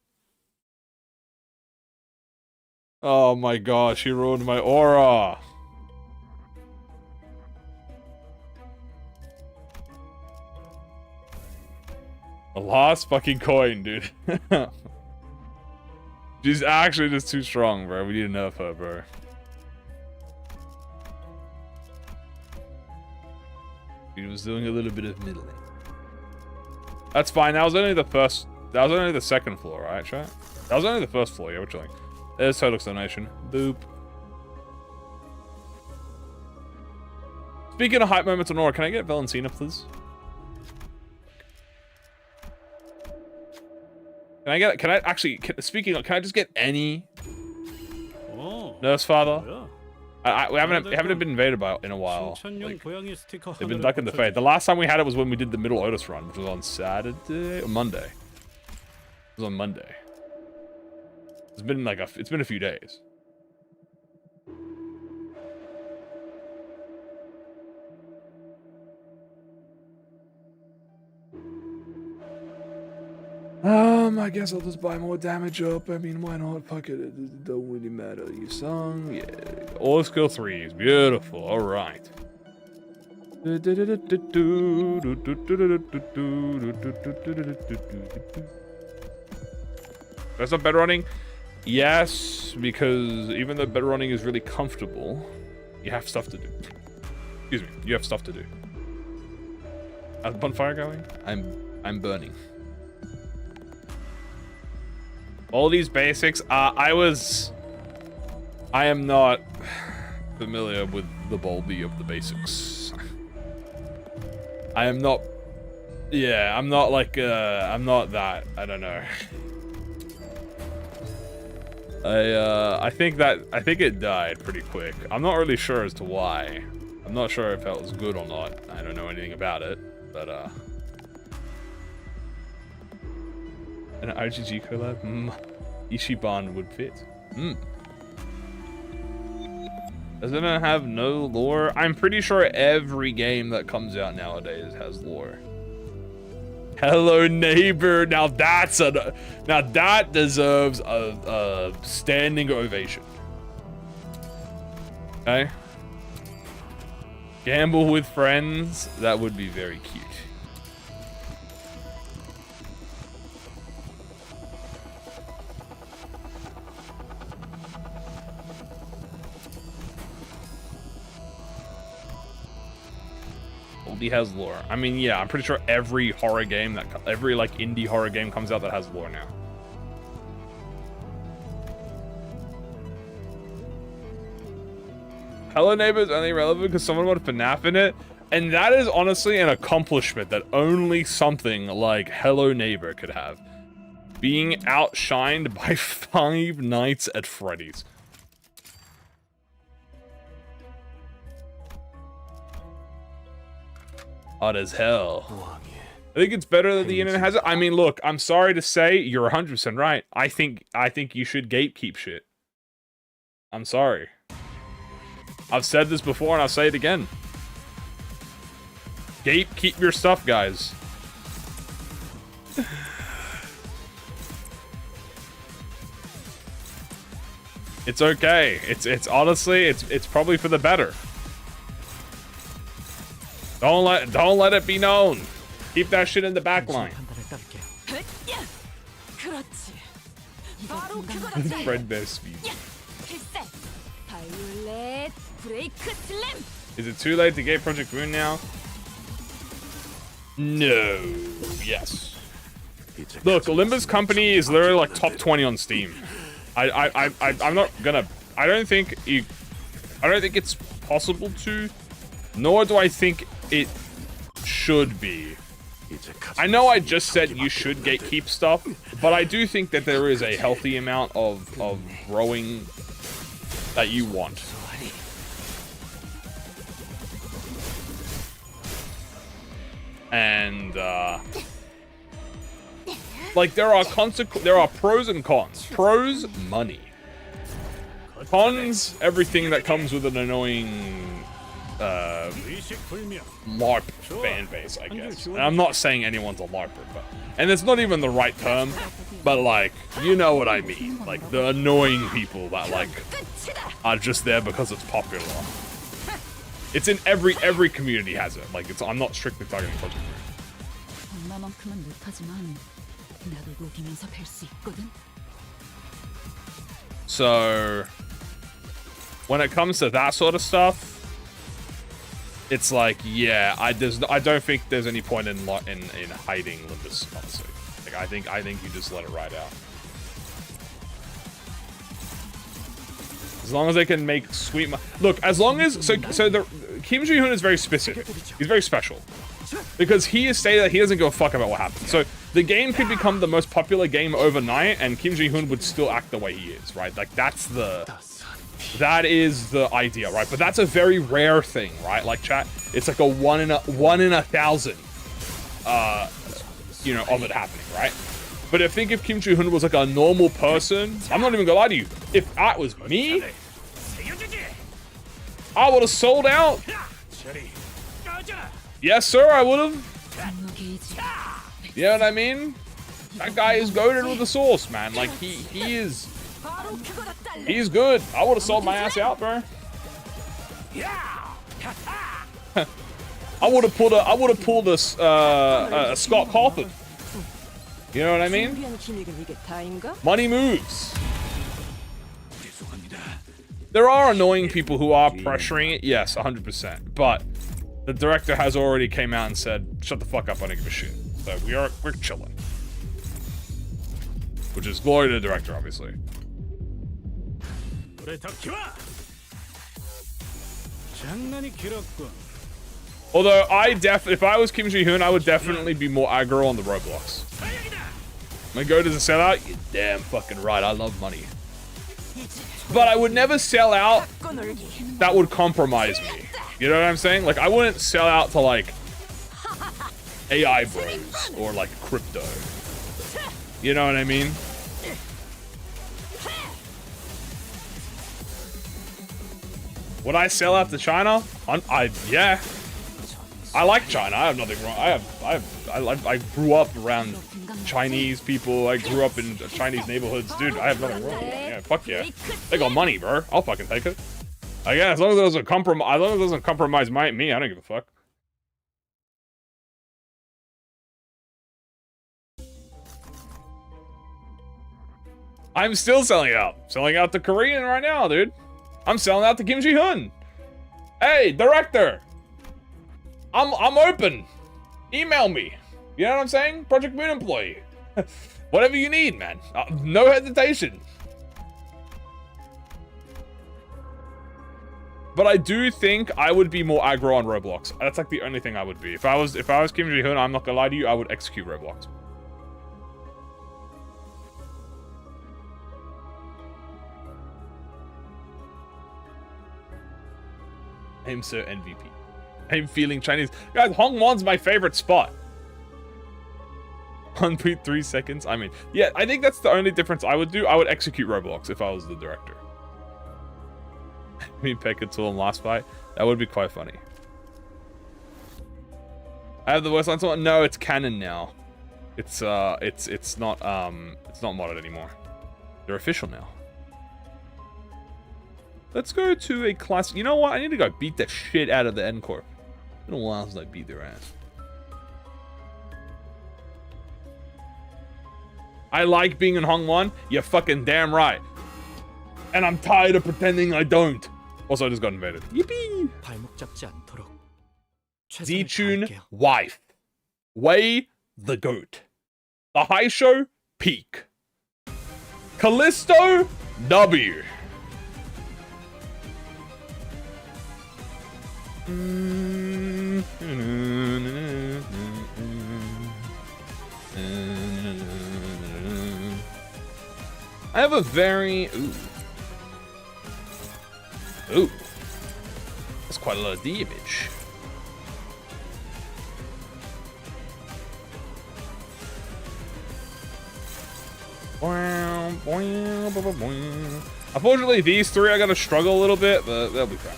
Oh my gosh, he ruined my aura. The last fucking coin, dude. She's actually just too strong, bro. We need to nerf her, bro. She was doing a little bit of middling. That's fine. That was only the first. That was only the second floor, right, chat? That was only the first floor. Yeah, we're chilling. There's total donation. Boop. Speaking of hype moments on Aura, can I get Valentina, please? Can I just get any Nurse Father? We haven't been invaded by in a while. Like, they've been ducking the fade. The last time we had it was when we did the Middle Otis run, which was on Saturday or Monday. It was on Monday. It's been like it's been a few days. I guess I'll just buy more damage up. I mean, why not? Fuck it. It don't really matter. You sung? Yeah. All skill 3s. Beautiful. All right. That's not bed running? Yes, because even though bed running is really comfortable, you have stuff to do. Excuse me. You have stuff to do. How's the bonfire going? I'm burning. All these basics, I am not familiar with the bulby of the basics. I am not, yeah, I'm not like, I'm not that, I don't know. I think it died pretty quick. I'm not really sure as to why. I'm not sure if that was good or not. I don't know anything about it, but, an RGG collab? Ishiban would fit. Doesn't it have no lore? I'm pretty sure every game that comes out nowadays has lore. Hello, neighbor. Now that deserves a standing ovation. Okay. Gamble with friends. That would be very cute. He has lore. I mean, yeah, I'm pretty sure every horror game every like indie horror game comes out that has lore now. Hello Neighbor is only relevant because someone wanted FNAF in it, and that is honestly an accomplishment that only something like Hello Neighbor could have. Being outshined by Five Nights at Freddy's. Hot as hell. I think it's better that the internet has it. I mean, look, I'm sorry to say, you're 100% right. I think you should gatekeep shit. I'm sorry. I've said this before and I'll say it again. Gatekeep your stuff, guys. It's okay. It's honestly, it's probably for the better. Don't let it be known. Keep that shit in the back line. Fred Bear speed. Is it too late to get ProjectMoon now? No. Yes. Look, Limbus company is literally like top 20 on Steam. I'm not gonna. I don't think it's possible to. Nor do I think it should be. I know I just said you should gatekeep stuff, but I do think that there is a healthy amount of growing that you want. And like there are pros and cons. Pros, money. Cons, everything that comes with an annoying LARP fan base, I guess. And I'm not saying anyone's a LARPer, and it's not even the right term, but like, you know what I mean. Like the annoying people that like are just there because it's popular. It's in every community has it. Like I'm not strictly targeting ProjectMoon. So when it comes to that sort of stuff, it's like, yeah, I don't think there's any point in hiding Limbus, honestly. Like I think you just let it ride out. As long as they can make sweet look, as long as so the Kim Ji-hoon is very specific. He's very special. Because he has stated that he doesn't give a fuck about what happens. So the game could become the most popular game overnight and Kim Ji-hoon would still act the way he is, right? Like that is the idea, right? But that's a very rare thing, right? Like chat, it's like a one in a thousand you know, of it happening, right? But I think if Kim Ji-hoon was like a normal person, I'm not even gonna lie to you, if that was me, I would have sold out. Yes, sir, I would have. You know what I mean? That guy is goated with the sauce, man. Like he's good. I would have sold my ass out, bro. I would have pulled a Scott Cawthon. You know what I mean? Money moves. There are annoying people who are pressuring it, yes, 100%. But the director has already came out and said, "Shut the fuck up, I don't give a shit." So we're chilling, which is glory to the director, obviously. Although if I was Kim Ji-hoon, I would definitely be more aggro on the Roblox. My goat is a sellout? You're damn fucking right. I love money. But I would never sell out that would compromise me. You know what I'm saying? Like, I wouldn't sell out to, like, AI bros or, like, crypto. You know what I mean? Would I sell out to China? Yeah. I like China. I have nothing wrong. I grew up around Chinese people. I grew up in Chinese neighborhoods. Dude, I have nothing wrong with it. Yeah, fuck yeah. They got money, bro. I'll fucking take it. Again, as long as it doesn't compromise me, I don't give a fuck. I'm still selling out. Selling out to Korean right now, dude. I'm selling out to Kim Ji-hoon. Hey, director. I'm open. Email me. You know what I'm saying? Project Moon employee. Whatever you need, man. No hesitation. But I do think I would be more aggro on Roblox. That's like the only thing I would be. If I was Kim Ji-hoon, I'm not gonna lie to you, I would execute Roblox. I'm so MVP. I'm feeling Chinese. Guys, Hongwon's my favorite spot. 1.3 seconds. I mean, yeah, I think that's the only difference I would do. I would execute Roblox if I was the director. Me, Pekka, Tool, and last fight. That would be quite funny. I have the worst line. No, it's canon now. It's not modded anymore. They're official now. Let's go to a class. You know what? I need to go beat the shit out of the N Corp. It's been a while since I beat their ass. I like being in Hongwon. You're fucking damn right. And I'm tired of pretending I don't. Also, I just got invaded. Yippee! Z-Tune, wife. Way the goat. The high show, peak. Callisto, W. I have a very... Ooh. That's quite a lot of damage. Unfortunately, these three are gonna struggle a little bit, but they'll be fine.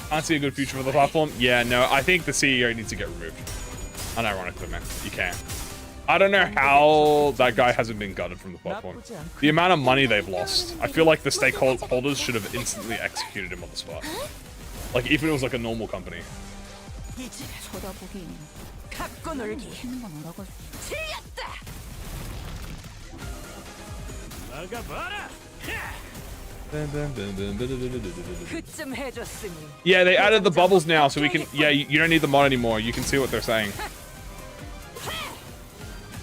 Can't see a good future for the platform. Yeah, no, I think the CEO needs to get removed. Unironically, man, you can. I don't know how that guy hasn't been gutted from the platform. The amount of money they've lost. I feel like the stakeholders should have instantly executed him on the spot. Like, even if it was like a normal company. Yeah, they added the bubbles now, so we can... Yeah, you don't need the mod anymore. You can see what they're saying.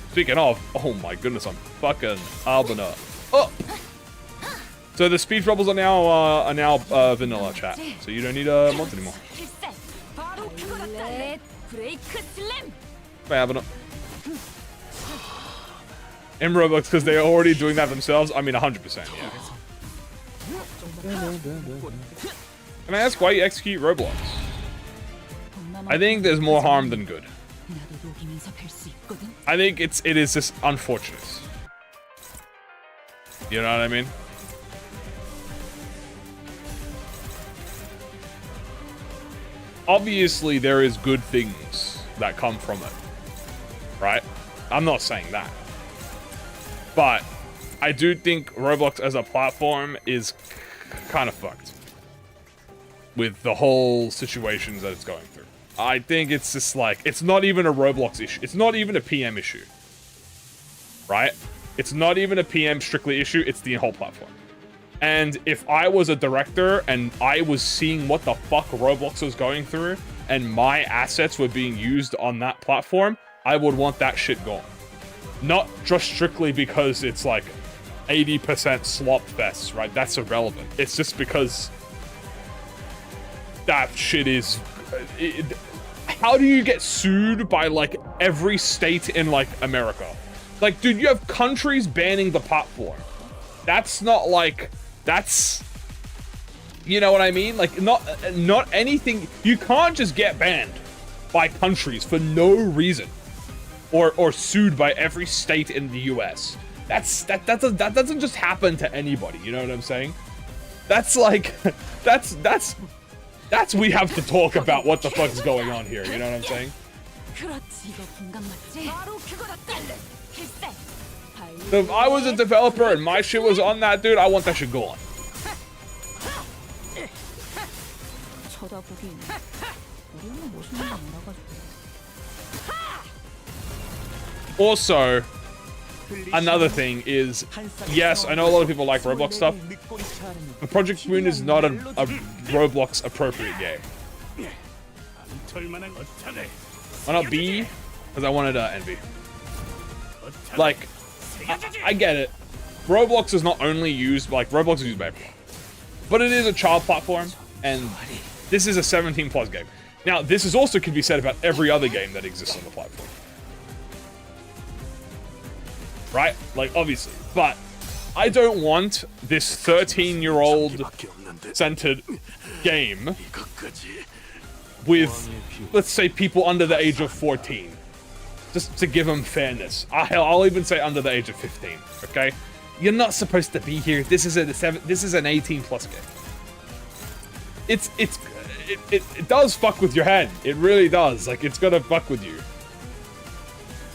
Speaking of... Oh my goodness, I'm fucking Albina up. So the speech bubbles are now vanilla chat. So you don't need mods anymore. Albina. In Roblox, because they're already doing that themselves. I mean, 100%, yeah. Can I ask why you execute Roblox? I think there's more harm than good. I think it is just unfortunate. You know what I mean? Obviously, there is good things that come from it, right? I'm not saying that. But I do think Roblox as a platform is kind of fucked with the whole situations that it's going through. I think it's just like, it's not even a Roblox issue. It's not even a PM issue, right? It's not even a PM strictly issue. It's the whole platform. And if I was a director and I was seeing what the fuck Roblox was going through and my assets were being used on that platform, I would want that shit gone. Not just strictly because it's like 80% slop fest, right? That's irrelevant. It's just because that shit is... how do you get sued by like every state in like America? Like, dude, you have countries banning the platform. That's not like... That's... You know what I mean? Like, not anything... You can't just get banned by countries for no reason. or sued by every state in the US. That doesn't just happen to anybody, you know what I'm saying? That's like, that's we have to talk about what the fuck's going on here, you know what I'm saying? 그렇지. 이거 분강 맞지? 바로 그거다. 필살. So if I was a developer and my shit was on that, dude, I want that shit gone. 쳐다보긴. 우리는 멋있는 거 몰라가지고. Also, another thing is, yes, I know a lot of people like Roblox stuff, but ProjectMoon is not a Roblox appropriate game. Why not B? Because I wanted Envy. Like, I get it. Roblox is not only used, like, Roblox is used by everyone. But it is a child platform, and this is a 17 plus game. Now, this is also could be said about every other game that exists on the platform. Right? Like, obviously. But I don't want this 13-year-old centered game with, let's say, people under the age of 14. Just to give them fairness. I'll even say under the age of 15, okay? You're not supposed to be here. This is an 18 plus game. It does fuck with your head. It really does. Like, it's gonna fuck with you.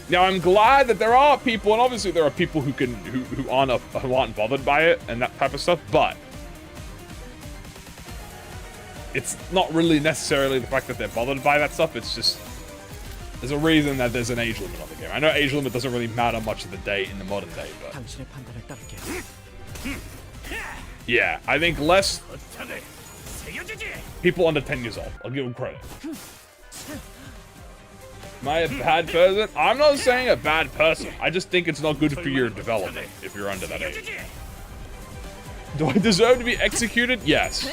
Now, I'm glad that there are people, and obviously there are people who aren't bothered by it and that type of stuff, but it's not really necessarily the fact that they're bothered by that stuff. It's just there's a reason that there's an age limit on the game. I know age limit doesn't really matter much of the day in the modern day, but yeah, I think less people under 10 years old. I'll give them credit. Am I a bad person? I'm not saying a bad person. I just think it's not good for your development if you're under that age. Do I deserve to be executed? Yes.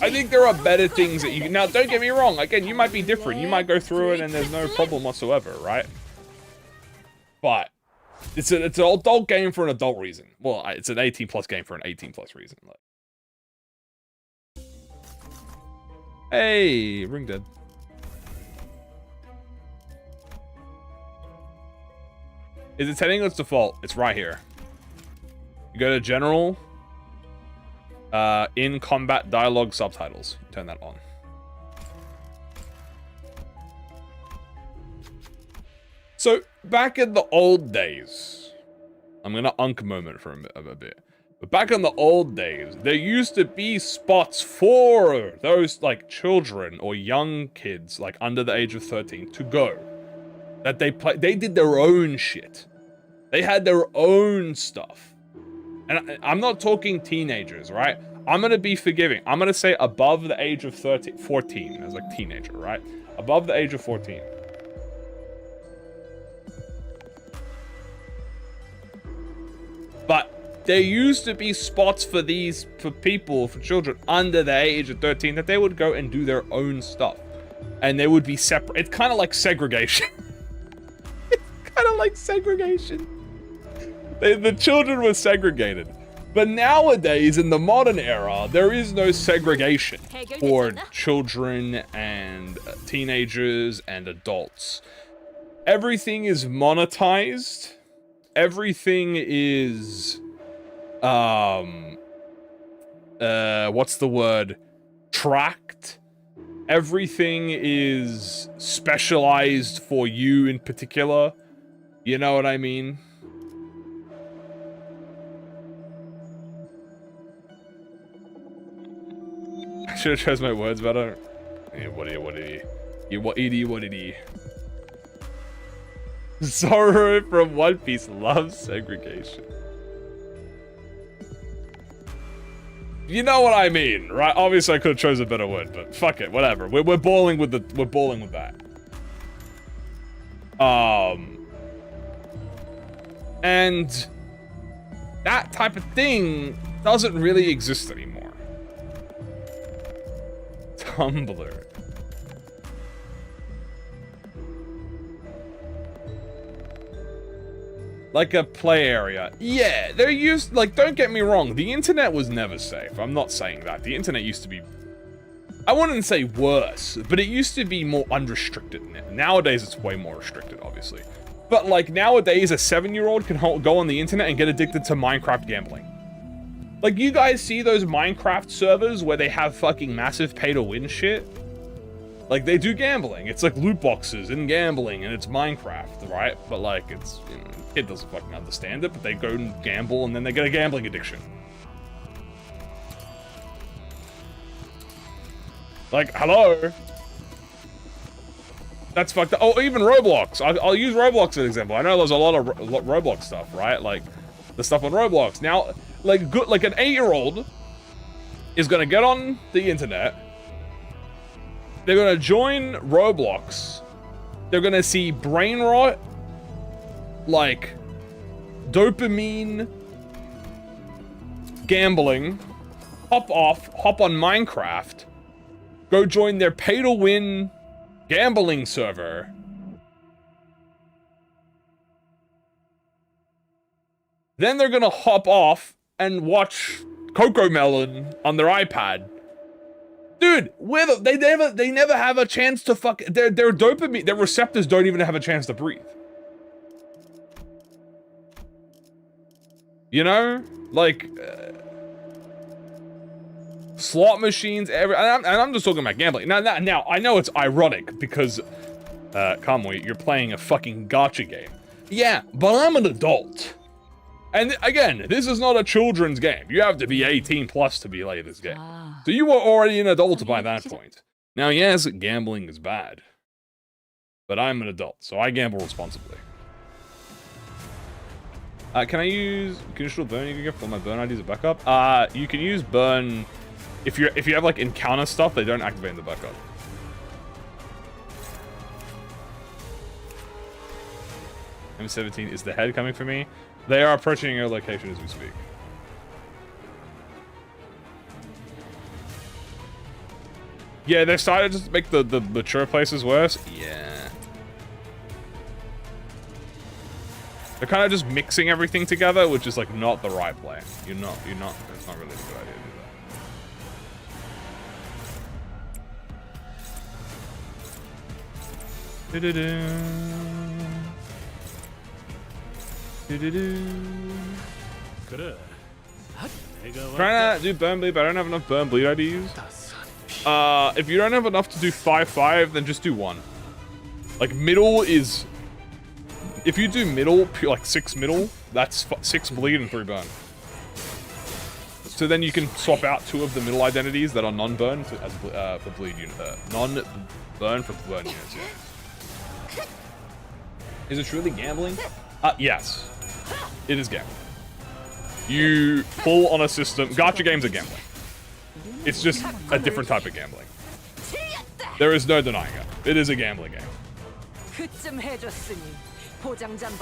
I think there are better things that you can... Now, don't get me wrong. Again, you might be different. You might go through it and there's no problem whatsoever, right? But it's an adult game for an adult reason. Well, it's an 18 plus game for an 18 plus reason. Hey, Ring Dead. Is it setting its default? It's right here. You go to General, in Combat Dialogue Subtitles. Turn that on. So, back in the old days, I'm gonna unk moment for a bit. But back in the old days, there used to be spots for those, like, children or young kids, like, under the age of 13 to go. That they did their own shit. They had their own stuff. And I'm not talking teenagers, right? I'm gonna be forgiving. I'm gonna say above the age of 14 as like teenager, right? Above the age of 14. But there used to be spots for children under the age of 13 that they would go and do their own stuff. And they would be separate. It's kind of like segregation. Kind of like segregation. The children were segregated. But nowadays, in the modern era, there is no segregation for children and teenagers and adults. Everything is monetized. Everything is, what's the word? Tracked. Everything is specialized for you in particular. You know what I mean? I should have chose my words better. Yeah, what did he? Zoro from One Piece loves segregation. You know what I mean, right? Obviously I could have chose a better word, but fuck it, whatever. We're balling with that. And that type of thing doesn't really exist anymore. Tumblr. Like a play area. Yeah, they're used, like, don't get me wrong, the internet was never safe. I'm not saying that. The internet used to be I wouldn't say worse, but it used to be more unrestricted. Nowadays, it's way more restricted, obviously. But like nowadays, a 7-year-old can go on the internet and get addicted to Minecraft gambling. Like, you guys see those Minecraft servers where they have fucking massive pay-to-win shit? Like, they do gambling. It's like loot boxes and gambling, and it's Minecraft, right? But like, it's, you know, kid doesn't fucking understand it, but they go and gamble, and then they get a gambling addiction. Like, hello? That's fucked up. Oh, even Roblox. I'll use Roblox as an example. I know there's a lot of Roblox stuff, right? Like, the stuff on Roblox. Now, like an 8-year-old is gonna get on the internet. They're gonna join Roblox. They're gonna see brain rot, like dopamine, gambling, hop on Minecraft, go join their pay-to-win gambling server. Then they're gonna hop off and watch Cocomelon on their iPad. Dude, they never have a chance to fuck. Their dopamine, their receptors don't even have a chance to breathe. You know, like slot machines, and I'm just talking about gambling. Now I know it's ironic because Kamui, you're playing a fucking gacha game. Yeah, but I'm an adult. And again, this is not a children's game. You have to be 18 plus to play this game. So you were already an adult by that point. Now, yes, gambling is bad. But I'm an adult, so I gamble responsibly. Can you still burn you can get for my burn IDs a backup? You can use burn if you have like encounter stuff, they don't activate in the backup. M17, is the head coming for me? They are approaching your location as we speak. Yeah, they've started to make the mature places worse. Yeah. They're kind of just mixing everything together, which is like not the right play. You're not, it's not really a good idea to do that. Trying to do burn bleed, but I don't have enough burn bleed IDs. If you don't have enough to do 5-5, then just do 1. Like middle is, if you do middle, like 6 middle, that's 6 bleed and 3 burn. So then you can swap out 2 of the middle identities that are non-burn for bleed unit, non-burn for burn units. Yeah. Is it truly gambling? Yes. It is gambling. You pull on a system. Gacha games are gambling. It's just a different type of gambling. There is no denying it. It is a gambling game.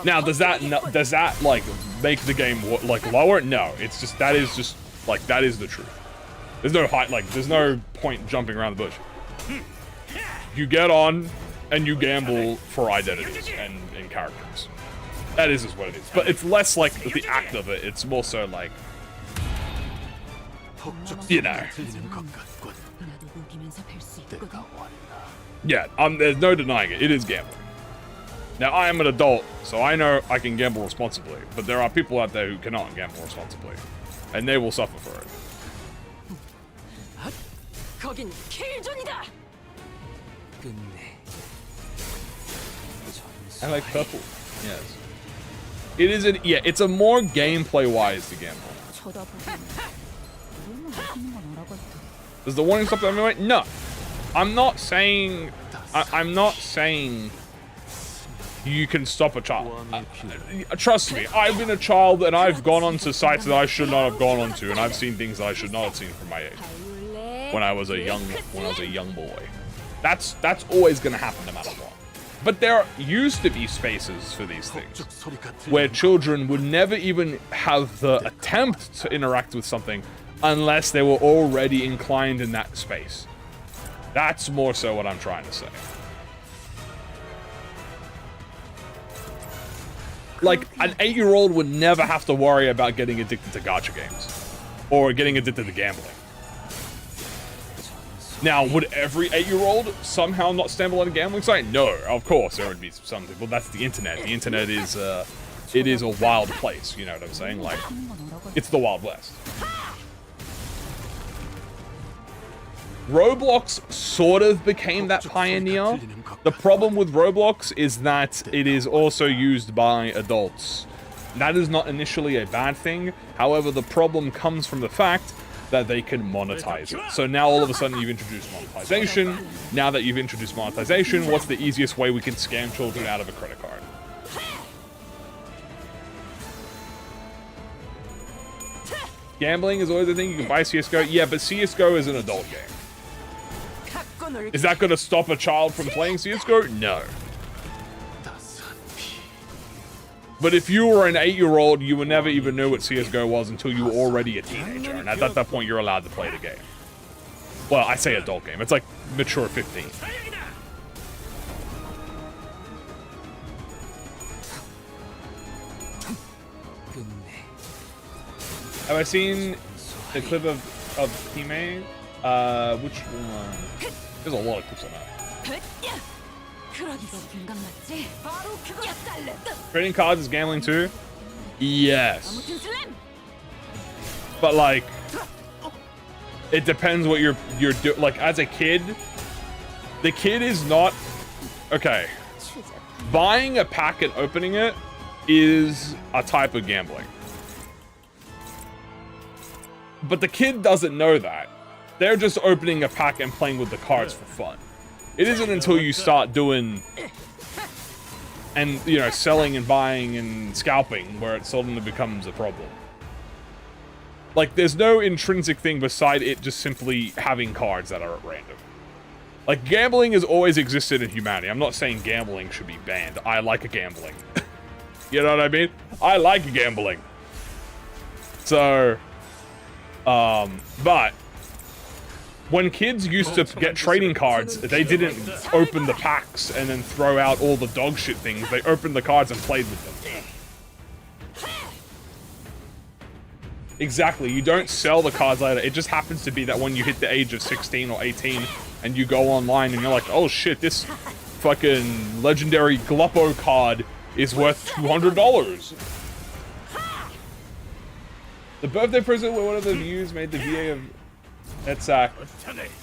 Now, does that like make the game like lower? No, it's just that is the truth. There's no there's no point jumping around the bush. You get on and you gamble for identities and characters. That is what it is. But it's less like the act of it. It's more so like, you know. Yeah, there's no denying it. It is gambling. Now, I am an adult, so I know I can gamble responsibly. But there are people out there who cannot gamble responsibly. And they will suffer for it. I like purple. Yes. It is it's a more gameplay-wise to gamble. Does the warning stop anyway? No. I'm not saying you can stop a child. Trust me, I've been a child and I've gone onto sites that I should not have gone onto, and I've seen things that I should not have seen from my age. When I was a young boy. That's always gonna happen no matter what. But there used to be spaces for these things where children would never even have the attempt to interact with something unless they were already inclined in that space. That's more so what I'm trying to say. Like, an 8-year-old would never have to worry about getting addicted to gacha games or getting addicted to gambling. Now, would every 8-year-old somehow not stumble on a gambling site? No, of course there would be some people. That's the internet. The internet is it is a wild place. You know what I'm saying? Like, it's the Wild West. Roblox sort of became that pioneer. The problem with Roblox is that it is also used by adults. That is not initially a bad thing. However, the problem comes from the fact that they can monetize it. So now all of a sudden you've introduced monetization. Now that you've introduced monetization, what's the easiest way we can scam children out of a credit card? Gambling is always a thing. You can buy CSGO. Yeah, but CSGO is an adult game. Is that going to stop a child from playing CSGO? No. But if you were an 8-year-old, you would never even know what CSGO was until you were already a teenager. And at that point, you're allowed to play the game. Well, I say adult game. It's like mature 15. Have I seen the clip of Kamui? Which one? There's a lot of clips on that. Trading cards is gambling too? Yes. But like, it depends what you're doing. Like, as a kid, the kid is not okay. Buying a pack and opening it is a type of gambling. But the kid doesn't know that. They're just opening a pack and playing with the cards for fun. It isn't until you start doing and, you know, selling and buying and scalping where it suddenly becomes a problem. Like, there's no intrinsic thing beside it just simply having cards that are at random. Like, gambling has always existed in humanity. I'm not saying gambling should be banned. I like gambling. You know what I mean? I like gambling. So, but when kids used to get trading cards, they didn't open the packs and then throw out all the dog shit things. They opened the cards and played with them. Exactly, you don't sell the cards later. It just happens to be that when you hit the age of 16 or 18 and you go online and you're like, oh shit, this fucking legendary Gluppo card is worth $200. The birthday present where one of the views made the VA of Etsak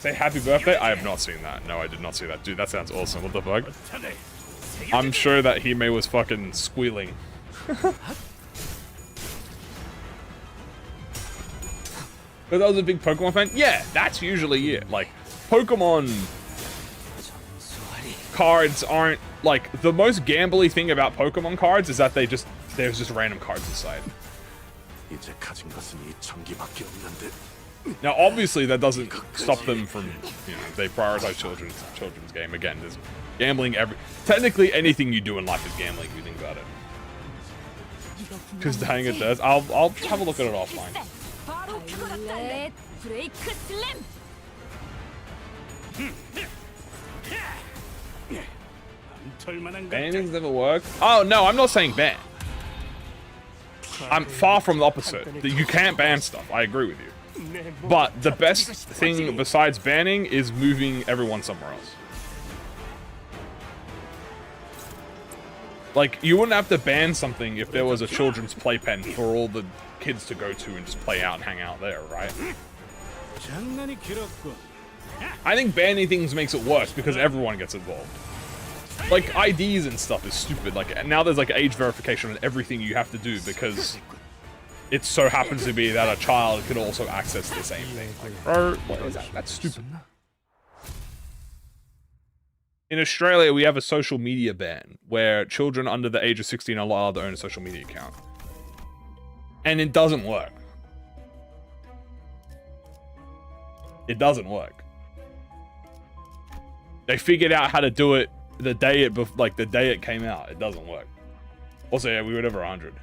say happy birthday? I have not seen that. No, I did not see that. Dude, that sounds awesome. What the fuck? I'm sure that Hime was fucking squealing. But that was a big Pokemon fan? Yeah, that's usually it. Like, Pokemon cards aren't, like, the most gambly thing about Pokemon cards is that there's just random cards inside. Now, obviously, that doesn't stop them from, you know, they prioritize children's game. Again, there's gambling technically anything you do in life is gambling if you think about it. Because dang it does. I'll have a look at it offline. Banning's never worked. Oh no, I'm not saying ban. I'm far from the opposite. You can't ban stuff. I agree with you. But the best thing besides banning is moving everyone somewhere else. Like, you wouldn't have to ban something if there was a children's playpen for all the kids to go to and just play out and hang out there, right? I think banning things makes it worse because everyone gets involved. Like, IDs and stuff is stupid. Like, now there's like age verification on everything you have to do because it so happens to be that a child can also access the same thing. Like, bro, what is that? That's stupid. In Australia, we have a social media ban where children under the age of 16 are allowed to own a social media account. And it doesn't work. It doesn't work. They figured out how to do it the day it came out. It doesn't work. Also, yeah, we were over 100.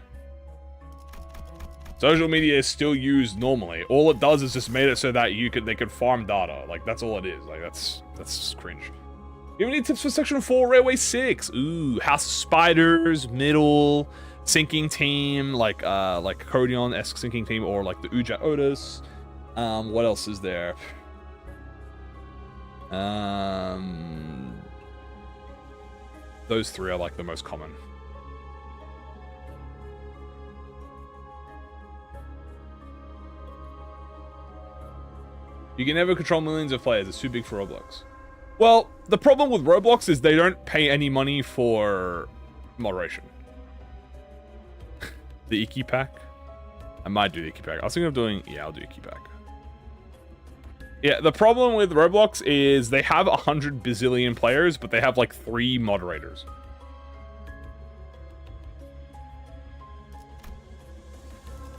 Social media is still used normally. All it does is just made it so that they could farm data. Like, that's all it is. Like, that's just cringe. You have any tips for Section 4 Railway 6? Ooh, House of Spiders, Middle, Sinking Team, like Codion-esque Sinking Team, or like the Uja Otis. What else is there? Those three are like the most common. You can never control millions of players. It's too big for Roblox. Well, the problem with Roblox is they don't pay any money for moderation. The Iki pack? I might do the Iki pack. I was thinking of doing... Yeah, I'll do Iki pack. Yeah, the problem with Roblox is they have 100 bazillion players, but they have like 3 moderators.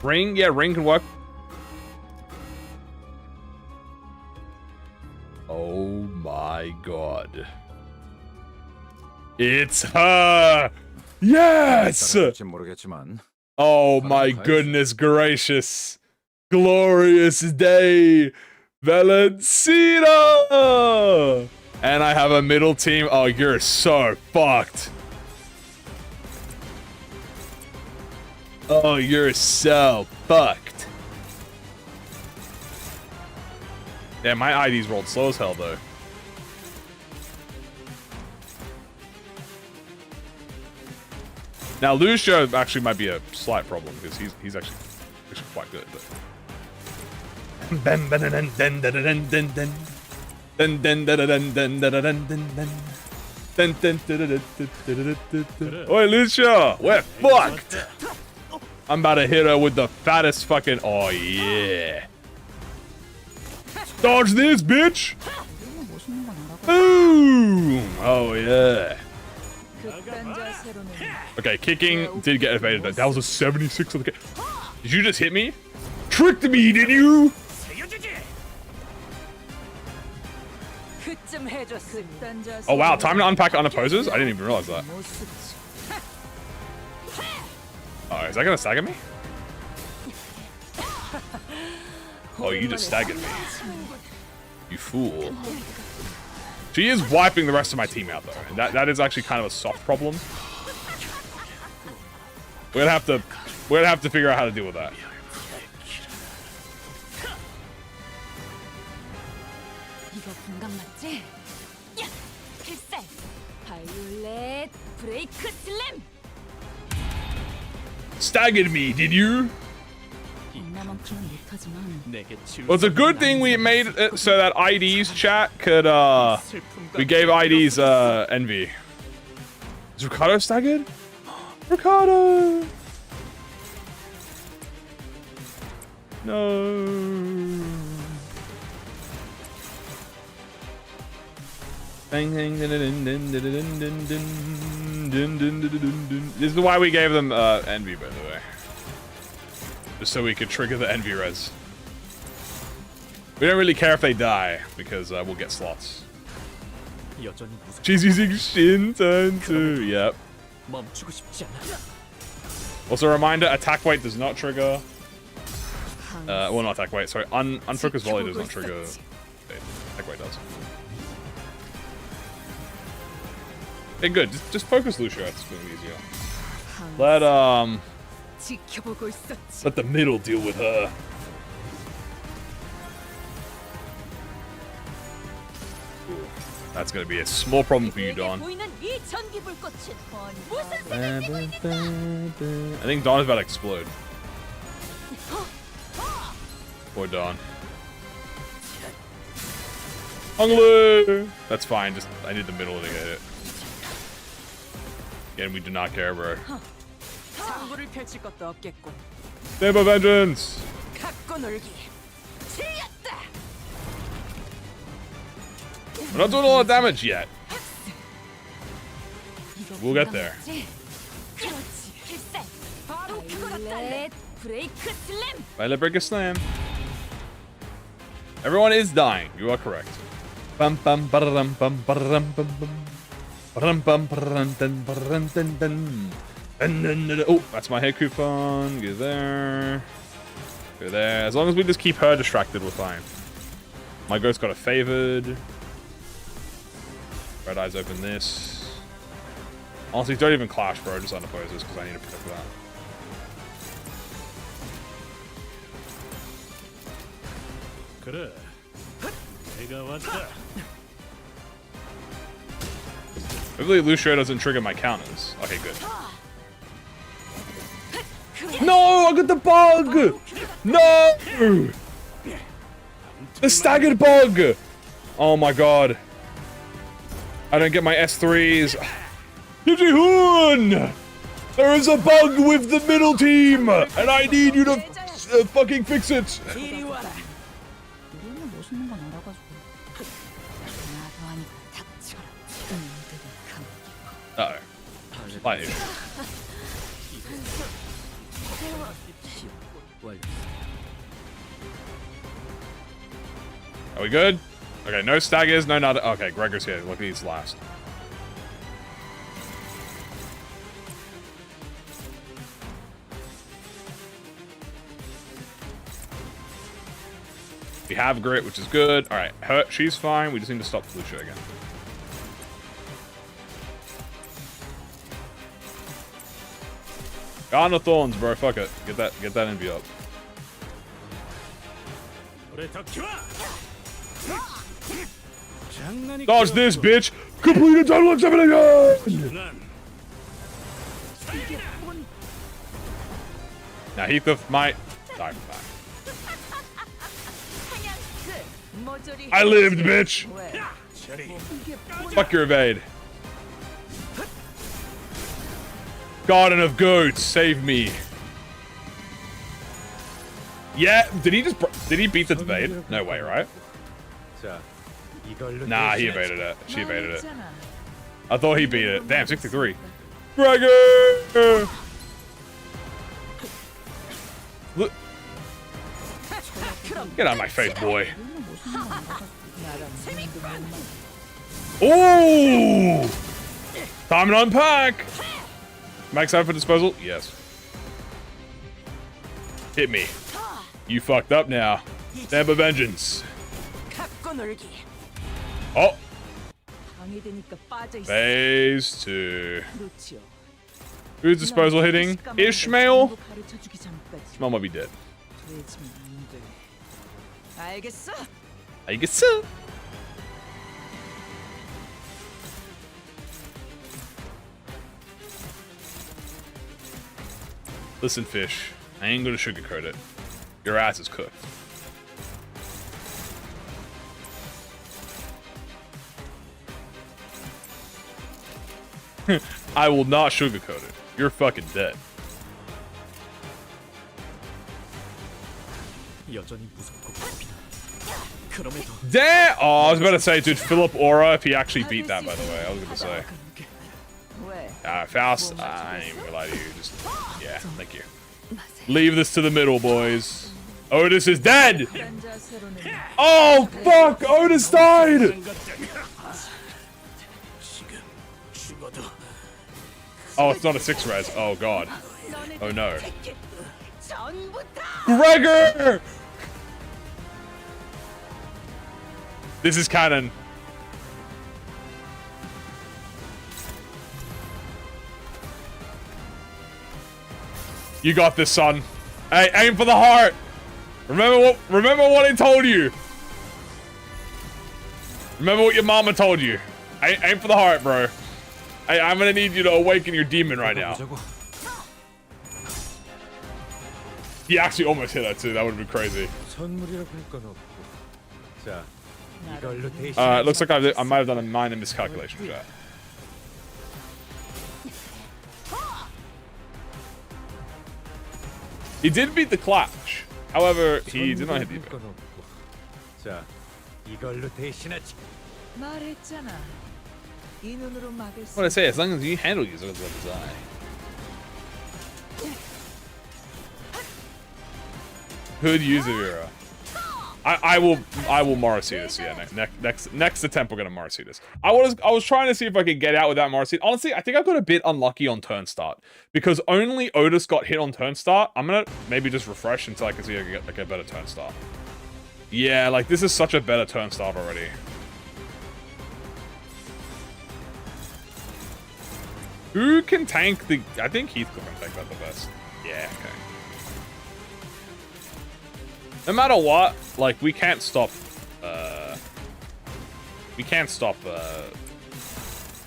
Ring? Yeah, Ring can work. Oh my god. It's her! Yes! Oh my goodness gracious. Glorious day! Valencina! And I have a middle team. Oh, you're so fucked. Oh, you're so fucked. Yeah, my ID's rolled slow as hell, though. Now, Lucio actually might be a slight problem, because he's actually quite good, but... Oi, Lucio! We're fucked! I'm about to hit her with the fattest fucking... Oh, yeah. Dodge this, bitch! Boom! Oh, yeah. Okay, kicking did get evaded. That was a 76 on the kick. Did you just hit me? Tricked me, did you? Oh, wow. Time to unpack unopposes? I didn't even realize that. Oh, is that gonna stagger me? Oh, you just staggered me. You fool. She is wiping the rest of my team out, though. And that is actually kind of a soft problem. We're gonna have to figure out how to deal with that. Staggered me, did you? Well, it's a good thing we made it so that ID's chat could, we gave ID's, envy. Is Ricardo staggered? Ricardo! No. Bang, bang, dun, dun, dun, dun, dun, dun, dun, dun, dun, dun. This is why we gave them, envy, by the way. Just so we could trigger the envy res. We don't really care if they die, because we'll get slots. She's using Shin turn 2. Yep. Also, a reminder, attack weight does not trigger. Well, not attack weight, sorry. Unfocused volley does not trigger. Attack weight does. Okay, good. Just focus Lucio. It's going to be easier. Let the middle deal with her. Ooh, that's gonna be a small problem for you, Dawn. I think Dawn is about to explode. Poor Dawn. Hungler! That's fine. Just I need the middle to get it. Again, we do not care, bro. Saber vengeance! We're not doing a lot of damage yet. We'll get there. Violet break a slam. Everyone is dying. You are correct. Bum bum bum bum bum bum bum. Oh, that's my head coupon. Go there. Go there. As long as we just keep her distracted, we're fine. My ghost got a favored. Red Eyes open this. Honestly, don't even clash, bro. Just unoppose this because I need to protect that. Hopefully Lucio doesn't trigger my counters. Okay, good. No, I got the bug! No! The staggered bug! Oh my god. I don't get my S3s. Yuji-Hoon! There is a bug with the middle team! And I need you to fucking fix it! 이리 와라. 우리는 멋있는 건 알아가지고. 나도 하니까 닥쳐라. 놈들이 감. Uh-oh. Lightning. Are we good? Okay, no staggers, no nada. Okay, Gregor's here. Look, he's last. We have grit, which is good. All right, her, she's fine. We just need to stop Lucia again. Garden of Thorns, bro. Fuck it. Get that envy up. Dodge this, bitch! Complete a total of 7 again! Now Heathcliff might die from that. I lived, bitch! Fuck your evade. Garden of Goats, save me. Yeah, did he beat the evade? No way, right? Nah, he evaded it. She evaded it. I thought he beat it. Damn, 63. Gregor! Look. Get out of my face, boy. Ooh! Time to unpack! Max out for disposal? Yes. Hit me. You fucked up now. Stamp of vengeance. Oh! Phase 2. Who's disposal hitting? Ishmael? Ishmael might be dead. 알겠어. 알겠어. Listen, fish. I ain't gonna sugarcoat it. Your ass is cooked. I will not sugarcoat it. You're fucking dead. Damn! Oh, I was about to say, dude, Philip Aura if he actually beat that, by the way. I was gonna say. Faust, I ain't even gonna lie to you. Just, yeah, thank you. Leave this to the middle, boys. Otis is dead! Oh, fuck! Otis died! Oh, it's not a 6 res. Oh, God. Oh, no. Gregor! This is canon. You got this, son. Hey, aim for the heart. Remember what I told you. Remember what your mama told you. Aim for the heart, bro. Hey, I'm gonna need you to awaken your demon right now. He actually almost hit that too. That would have been crazy. It looks like I might have done a minor miscalculation for that. He did beat the Clash. However, he did not hit the event. What I say, as long as you handle users as well as I. Hood user era. I will Morrissey this, yeah. Next attempt we're gonna Morrissey this. I was trying to see if I could get out without Morrissey. Honestly, I think I got a bit unlucky on turn start. Because only Otis got hit on turn start. I'm gonna maybe just refresh until I can see if I can get like a better turn start. Yeah, like this is such a better turn start already. Who can tank the... I think Heathcliff can tank that the best. Yeah, okay. No matter what, like, we can't stop,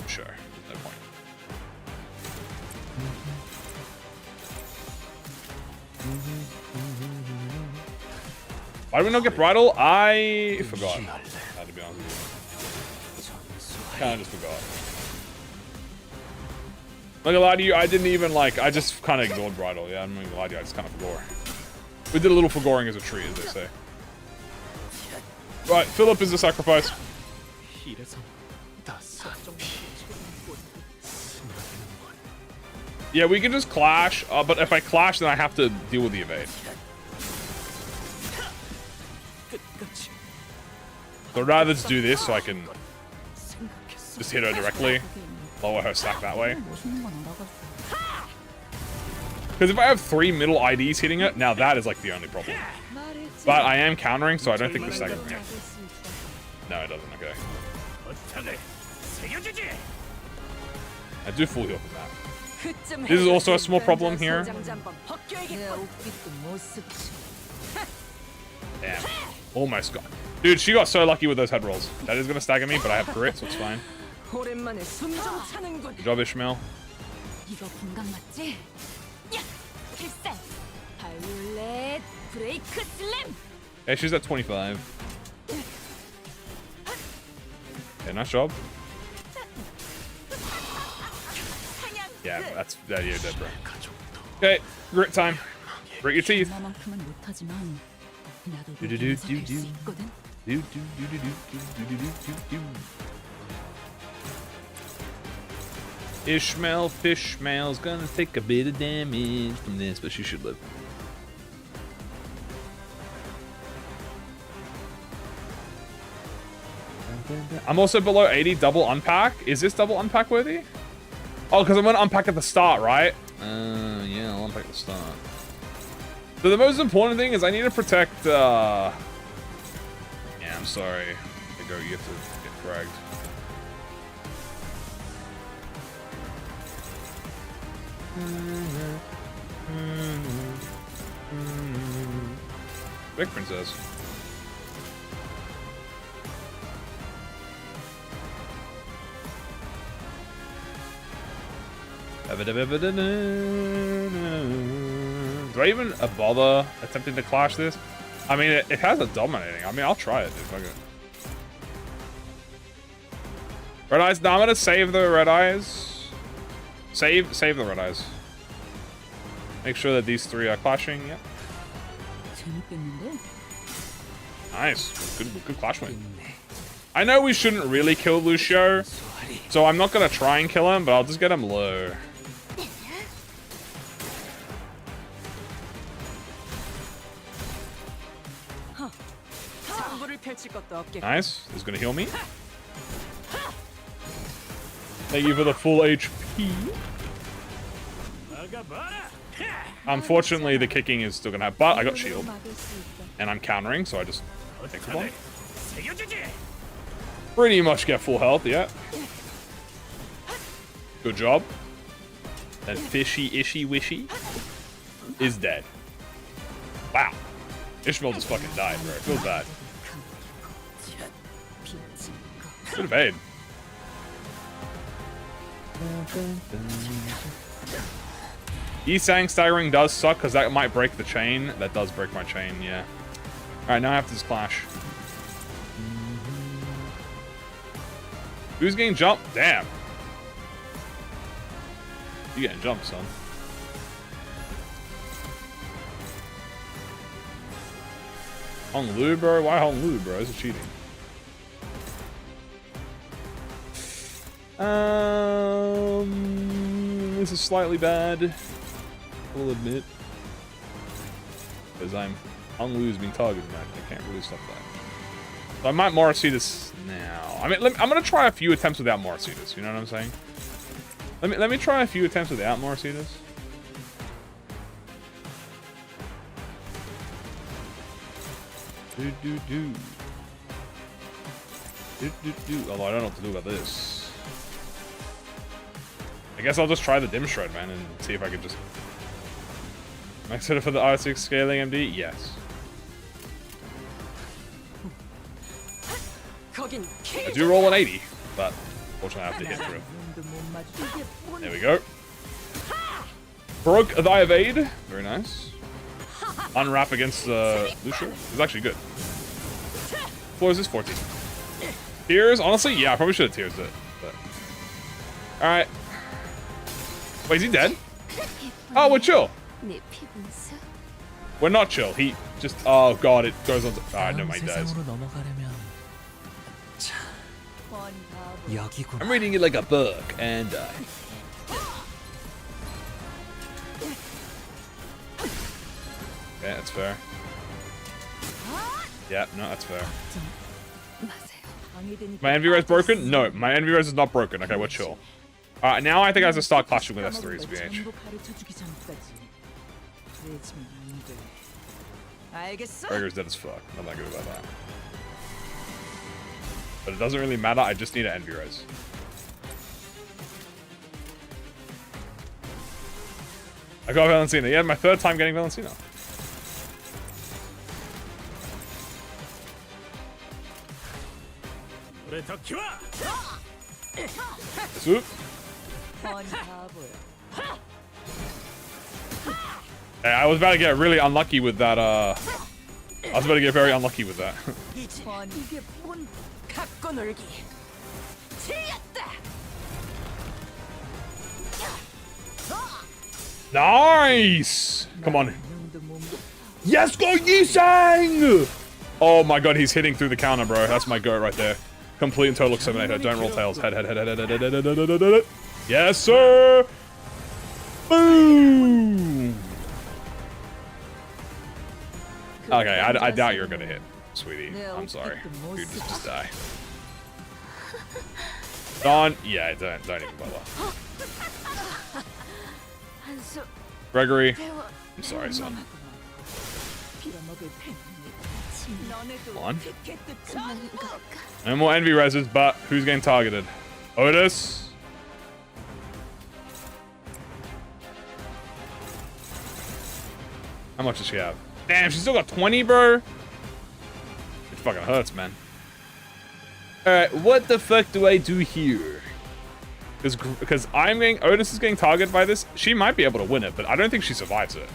sure. Why did we not get bridal? I forgot. To be honest with you. Kind of just forgot. Not gonna lie to you, I didn't even like, I just kind of ignored bridal. Yeah, I'm not gonna lie to you, I just kind of forgot. We did a little forgoring as a treat, as they say. Right, Philip is the sacrifice. Yeah, we can just clash, but if I clash, then I have to deal with the evade. So I'd rather just do this so I can just hit her directly, lower her stack that way. Because if I have 3 middle IDs hitting it, now that is like the only problem. But I am countering, so I don't think the stack. Yeah. No, it doesn't. Okay. I do full heal from that. This is also a small problem here. Damn. Almost got. Dude, she got so lucky with those head rolls. That is gonna stagger me, but I have crit, so it's fine. Good job, Ishmael. Hey, she's at 25. Okay, nice job. Yeah, that's that. You're dead, bro. Okay, grit time. Grit your teeth. Ishmael Fishmail's gonna take a bit of damage from this, but she should live. I'm also below 80 double unpack. Is this double unpack worthy? Oh, because I'm gonna unpack at the start, right? Yeah, I'll unpack at the start. So the most important thing is I need to protect, yeah, I'm sorry. You have to get fragged. Big princess. Do I even bother attempting to clash this? I mean, it has a dominating. I mean, I'll try it, dude. Fuck it. Red eyes. No, I'm gonna save the red eyes. Save the red eyes. Make sure that these 3 are clashing. Yep. Nice. Good clash win. I know we shouldn't really kill Lucio, so I'm not gonna try and kill him, but I'll just get him low. Nice. He's gonna heal me. Thank you for the full HP. Unfortunately, the kicking is still gonna have, but I got shield. And I'm countering, so I just take the bomb. Pretty much get full health, yeah. Good job. That fishy ishy wishy is dead. Wow. Ishmael just fucking died, bro. It feels bad. Good evade. Yisang staggering does suck because that might break the chain. That does break my chain, yeah. Alright, now I have to just clash. Who's getting jumped? Damn. You getting jumped, son. Hong Lu, bro? Why Hong Lu, bro? This is cheating. This is slightly bad. I'll admit. Because Hong Lu's being targeted, man. I can't really stop that. So I might Morrissey this now. I mean, I'm gonna try a few attempts without Morrissey this. You know what I'm saying? Let me try a few attempts without Morrissey this. Although I don't know what to do about this. I guess I'll just try the dim shred, man, and see if I can just max it for the R6 scaling MD. Yes. I do roll an 80, but unfortunately I have to hit through. There we go. Broke the evade. Very nice. unwrap against Lucio is actually good. Floor is 14. Tears? Honestly, yeah, I probably should have tears it. But... Alright. Wait, is he dead? Oh, we're chill. We're not chill. He just... Oh, God, it goes on to... Alright, no, he dies. I'm reading it like a book, and yeah, that's fair. Yeah, no, that's fair. My envy res broken? No, my envy res is not broken. Okay, we're chill. Alright, now I think I have to start clashing with S3's BH. Gregor's dead as fuck. I'm not good about that. But it doesn't really matter, I just need an envy res. I got Valentina. Yeah, my third time getting Valentina. Swoop. Hey, I was about to get really unlucky with that, I was about to get very unlucky with that. Nice! Come on. Yes, go Yisang! Oh my god, he's hitting through the counter, bro. That's my goat right there. Complete and total exterminator. Don't roll tails. Head. Yes, sir! Boom! Okay, I doubt you're gonna hit, sweetie. I'm sorry. Dude, just die. Don, yeah, don't even bother. Gregory, I'm sorry, son. Come on. No more envy reses, but who's getting targeted? Otis? How much does she have? Damn, she still got 20, bro. It fucking hurts, man. Alright, what the fuck do I do here? Because Otis is getting targeted by this. She might be able to win it, but I don't think she survives it.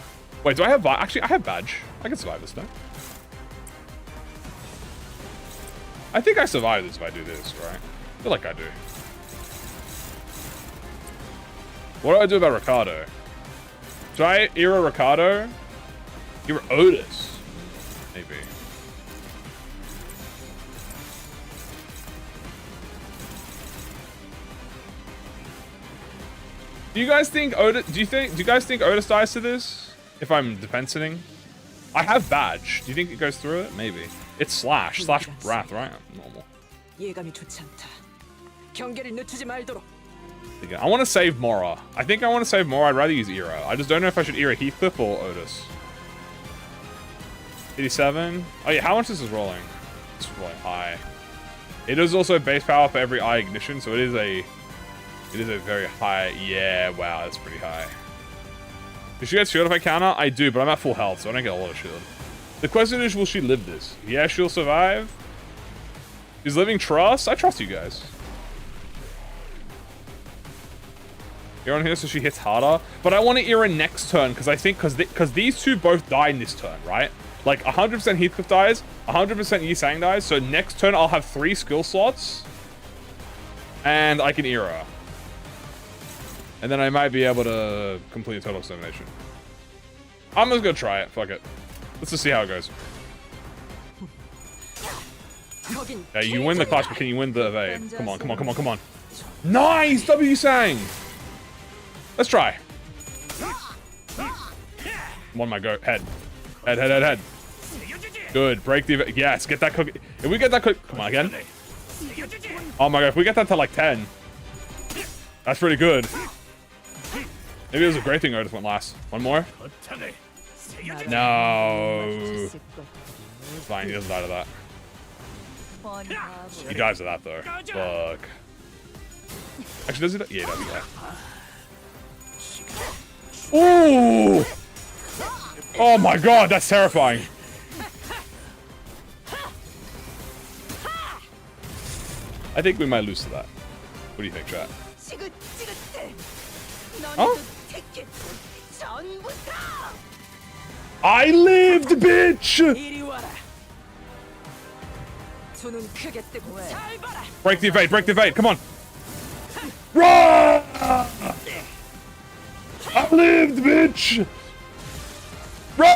Wait, do I have actually, I have badge. I can survive this, no? I think I survive this if I do this, right? I feel like I do. What do I do about Ricardo? Should I era Ricardo? Era Otis? Maybe. Do you guys think Otis? Do you guys think Otis dies to this? If I'm defensing, I have badge. Do you think it goes through it? Maybe. It's slash wrath, right? Normal. Yeah, I want to save Mora. I think I want to save Mora. I'd rather use Era. I just don't know if I should Era Heathcliff or Otis. 87. Oh yeah, how much this is rolling? It's rolling high. It is also base power for every eye ignition, so it is a very high. Yeah, wow, that's pretty high. Does she get shield if I counter? I do, but I'm at full health, so I don't get a lot of shield. The question is, will she live this? Yeah, she'll survive. She's living trust. I trust you guys. You're on here, so she hits harder. But I want to Era next turn because I think because these two both die in this turn, right? Like 100% Heathcliff dies, 100% Yisang dies. So next turn I'll have 3 skill slots, and I can Era. And then I might be able to complete a total extermination. I'm just gonna try it. Fuck it. Let's just see how it goes. Yeah, you win the clash, but can you win the evade? Come on, come on, come on, come on. Nice! W Sang! Let's try. Come on, my goat. Head. Head, head, head, head. Good. Break the evade. Yes, get that cookie. If we get that cookie. Come on, again. Oh my god, if we get that to like 10. That's pretty good. Maybe it was a great thing Otis went last. One more? No. Fine, he doesn't die to that. He dies to that though. Fuck. Actually, does he die? Yeah, he does, yeah. Ooh! Oh my god, that's terrifying. I think we might lose to that. What do you think, chat? I lived, bitch! 이리 와라. 두 눈 크게 뜨고 잘 봐라. Break the evade, break the evade, come on. Run! I lived, bitch! Run!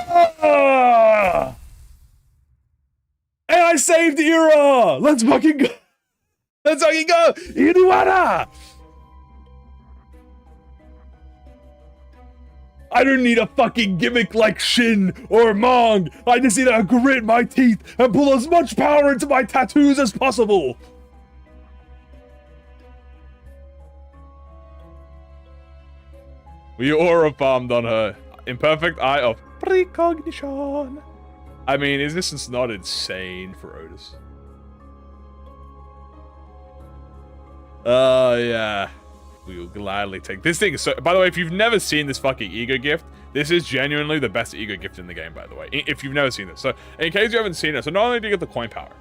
And I saved Era! Let's fucking go! Let's fucking go! Iriwara! I don't need a fucking gimmick like Shin or Mong. I just need to grit my teeth and pull as much power into my tattoos as possible. We aura farmed on her. Imperfect eye of precognition. I mean, is this not insane for Otis? Oh, yeah. We will gladly take this thing. So, by the way, if you've never seen this fucking ego gift, this is genuinely the best ego gift in the game, by the way. If you've never seen this. So, in case you haven't seen it, so not only do you get the coin power,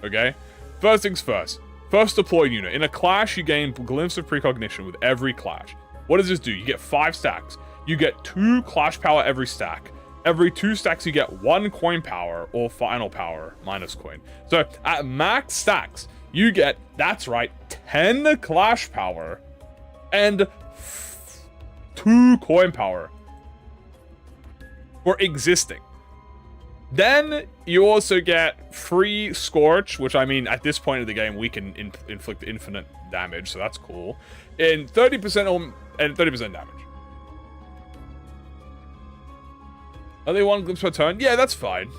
okay? First things first. First deployed unit. In a clash, you gain glimpse of precognition with every clash. What does this do? You get 5 stacks. You get 2 clash power every stack. Every 2 stacks, you get 1 coin power or final power minus coin. So, at max stacks, you get, that's right, 10 clash power and 2 coin power for existing. Then you also get free Scorch, which I mean, at this point of the game, we can inflict infinite damage, so that's cool. And 30% and 30% damage. Are they 1 glimpse per turn? Yeah, that's fine.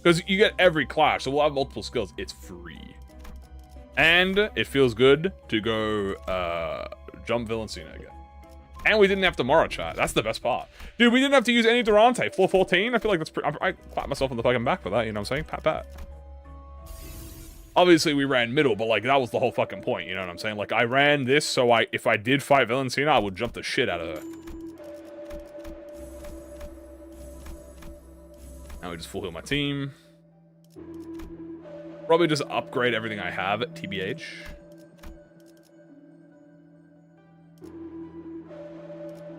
Because you get every clash, so we'll have multiple skills. It's free. And it feels good to go jump Villancina again. And we didn't have to Mora chat. That's the best part. Dude, we didn't have to use any Durante. 414? I feel like that's pretty... I pat myself on the fucking back for that, you know what I'm saying? Pat, pat. Obviously, we ran middle, but, like, that was the whole fucking point, you know what I'm saying? Like, I ran this, so if I did fight Villancina, I would jump the shit out of her. Now we just full heal my team. Probably just upgrade everything I have at TBH.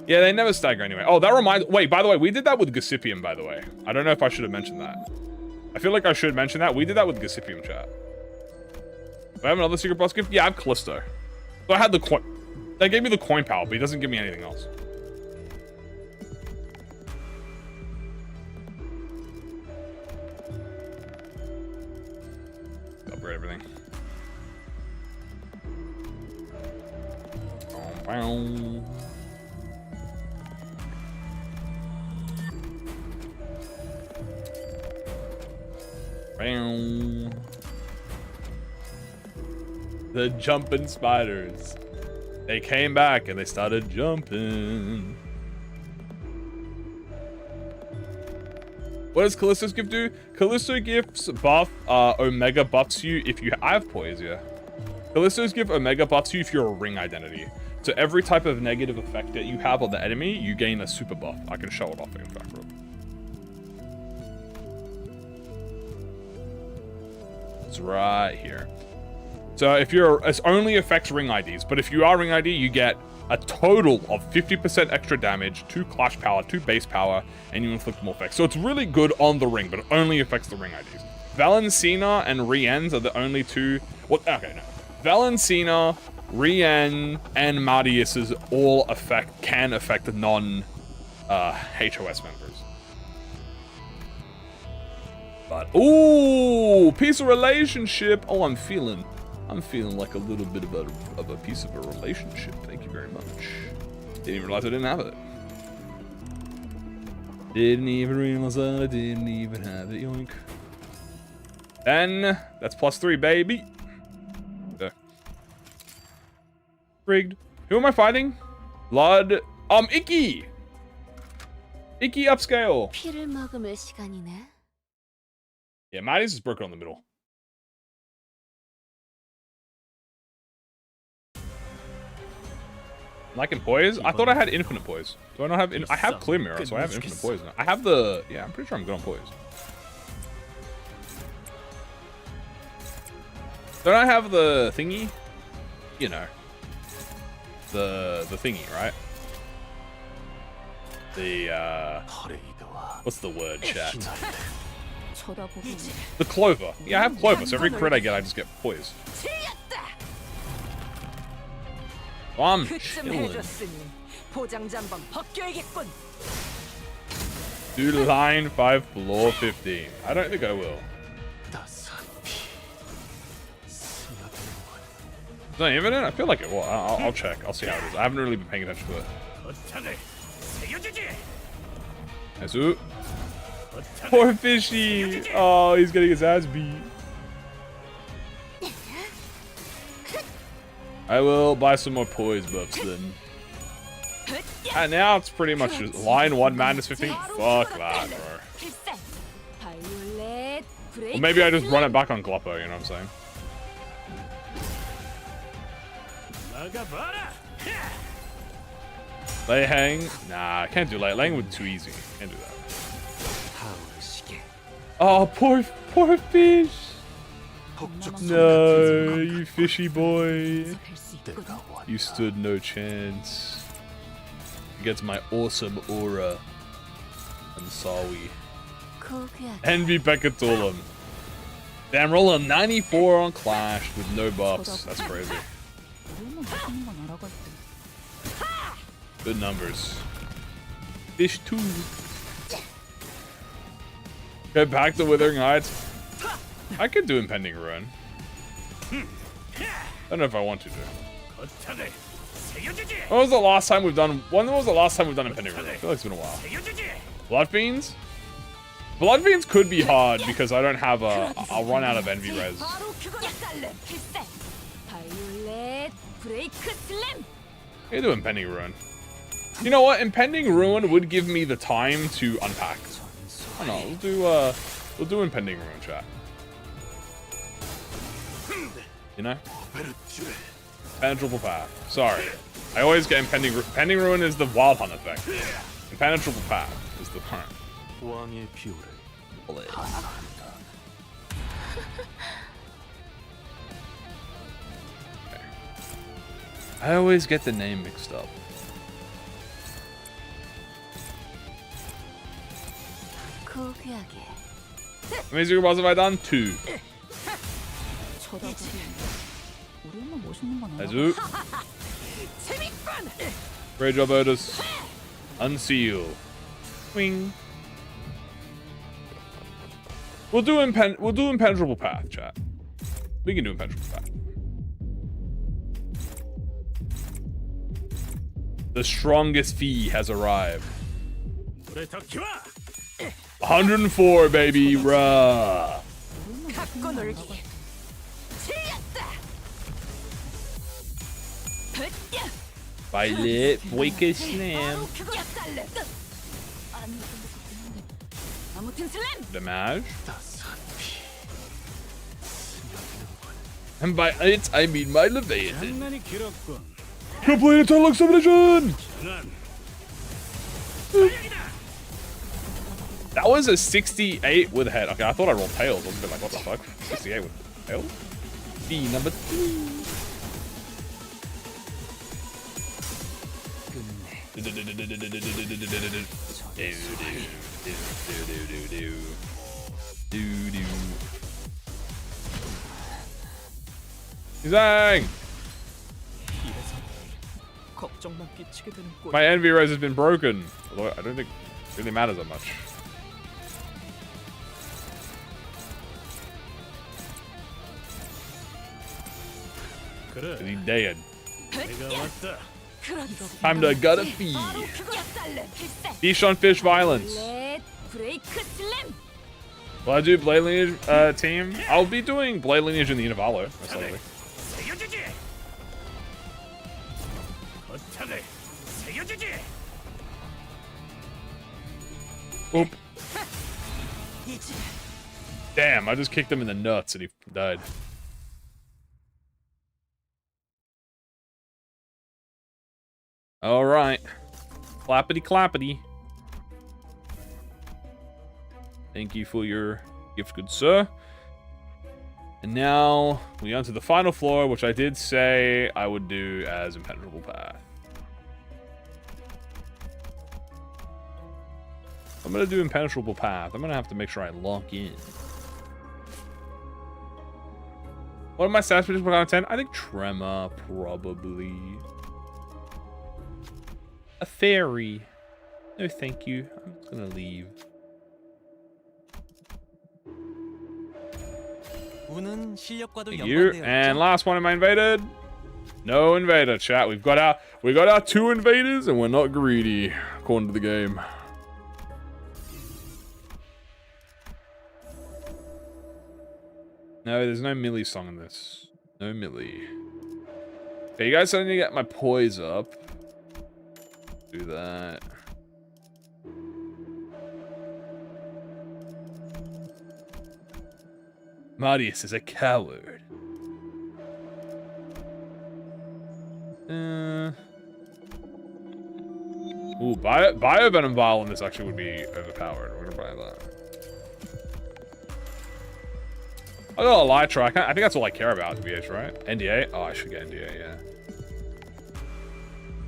Yeah, they never stagger anyway. Oh, that reminds... Wait, by the way, we did that with Gossipium, by the way. I don't know if I should have mentioned that. I feel like I should mention that. We did that with Gossipium chat. Do I have another secret boss gift? Yeah, I have Callisto. So I had the coin... They gave me the coin power, but he doesn't give me anything else. Upgrade everything. The jumping spiders. They came back and they started jumping. What does Callisto's gift do? Callisto gifts buff, Omega buffs you if you... I have poise, yeah. Callisto's gift Omega buffs you if you're a ring identity. So every type of negative effect that you have on the enemy, you gain a super buff. I can show it off in fact. It's right here. So if you're... It only affects ring IDs, but if you are ring ID, you get a total of 50% extra damage, 2 clash power, 2 base power, and you inflict more effects. So it's really good on the ring, but it only affects the ring IDs. Valencina and Rien's are the only 2... Well, okay, no. Valencina, Rien, and Marius's all can affect non HOS members. But ooh, piece of relationship. Oh, I'm feeling like a little bit of a piece of a relationship. Thank you very much. Didn't even realize I didn't have it. Didn't even realize that I didn't even have it. Yoink. Then that's +3, baby. Rigged. Who am I fighting? Blood. Icky. Icky upscale. 피를 머금을 시간이네. Yeah, Marius is broken on the middle. Like in poise? I thought I had infinite poise. Do I not have... I have clear mirror, so I have infinite poise now. I have the... Yeah, I'm pretty sure I'm good on poise. Don't I have the thingy? You know. the thingy, right? The 퍼레이드와 what's the word, chat? 피날레. 쳐다보고 있네. The clover. Yeah, I have clover, so every crit I get, I just get poise. Oh, I'm 그쯤 chilling. 해줬으니 포장지 한번 벗겨야겠군. Do line 5 floor 15. I don't think I will. 따스한 피. 스며드는 건 Is that even in? I feel like it will. I'll check. I'll see how it is. I haven't really been paying attention to it. 거창을 새겨주지. Nice. Ooh. Poor fishy. Oh, he's getting his ass beat. I will buy some more poise buffs then. And now it's pretty much just line 1 madness 15. Fuck that, bro. 필살. 바이올렛 브레이크. Or maybe I just run it back on Gloppo, you know what I'm saying? 나가봐라. Lay hang? Nah, I can't do lay. Laying would be too easy. Can't do that. 타오르시게. Oh, poor fish. 폭죽 No, you fishy boy. 할수 내가 있거든. 왔다. You stood no chance against my awesome aura. I'm sorry. 고귀하게. Envy Pekatolam. Damn, rolling 94 on Clash with no buffs. That's crazy. 우리는 맛있는 건 알아갈 때. Good numbers. Fish 2. Okay, back to Withering Heights. I could do Impending Ruin. I don't know if I want to do. 거창을 새겨주지. When was the last time we've done? When was the last time we've done Impending Ruin? I feel like it's been a while. 새겨주지. Blood Fiends? Blood Fiends could be hard because I don't have a. I'll run out of Envy Res. 바로 그거야. 필살. 바이올렛 브레이크 슬램. I do Impending Ruin. You know what? Impending Ruin would give me the time to unpack. Oh no, we'll do Impending Ruin, chat. You know? 베르튜레. Impenetrable Path. Sorry. I always get Impending Ruin is the Wild Hunt effect. Impenetrable Path is the part. 왕의 비호를 반사한다. I always get the name mixed up. 고귀하게. How many Zero Balls have I done? 2. 쳐다보고 있네. 우리 엄마 멋있는 건 알아. Azu. Great job, Otis. Unseal. Wing. We'll do Impenetrable Path, chat. We can do Impenetrable Path. The strongest fee has arrived. 물에 더 키워. 104, baby. Rah. 갖고 놀기. Violet, Boyka Slam. 아무튼 슬램. Damage. 따스한 피. 스며드는 건 And by it, I mean my Leviathan. 장난이 길었군. Complete Eternal Submission! 난 That was a 68 with head. Okay, I thought I rolled tails. I was a bit like, what the fuck? 68 with tails? B number 3. Zang! 이래서 걱정만 끼치게 되는 꼴. My envy res has been broken. Although I don't think it really matters that much. 그래. Is he dead? 내가 왔다. Time to gut a fee. 바로 그거야. 필살. Fish on fish violence. 렛 브레이크 슬램. Will I do Blade Lineage team? I'll be doing Blade Lineage in the Inavalo, most likely. 새겨주지. 거창을 새겨주지. Oop. Damn, I just kicked him in the nuts and he died. Alright. Clappity clappity. Thank you for your gift, good sir. And now we onto the final floor, which I did say I would do as Impenetrable Path. I'm gonna do Impenetrable Path. I'm gonna have to make sure I lock in. What are my stats for out of 10? I think Tremor, probably. A fairy. No, thank you. I'm just gonna leave. Thank you. And last one, am I invaded? No invader, chat. We've got our 2 invaders, and we're not greedy, according to the game. No, there's no Millie song in this. No Millie. Okay, you guys, I need to get my poise up. Do that. Marius is a coward. Ooh, Bio-Venom Vial in this actually would be overpowered. We're gonna buy that. I got a Elytra. I think that's all I care about, VH, right? NDA? Oh, I should get NDA, yeah.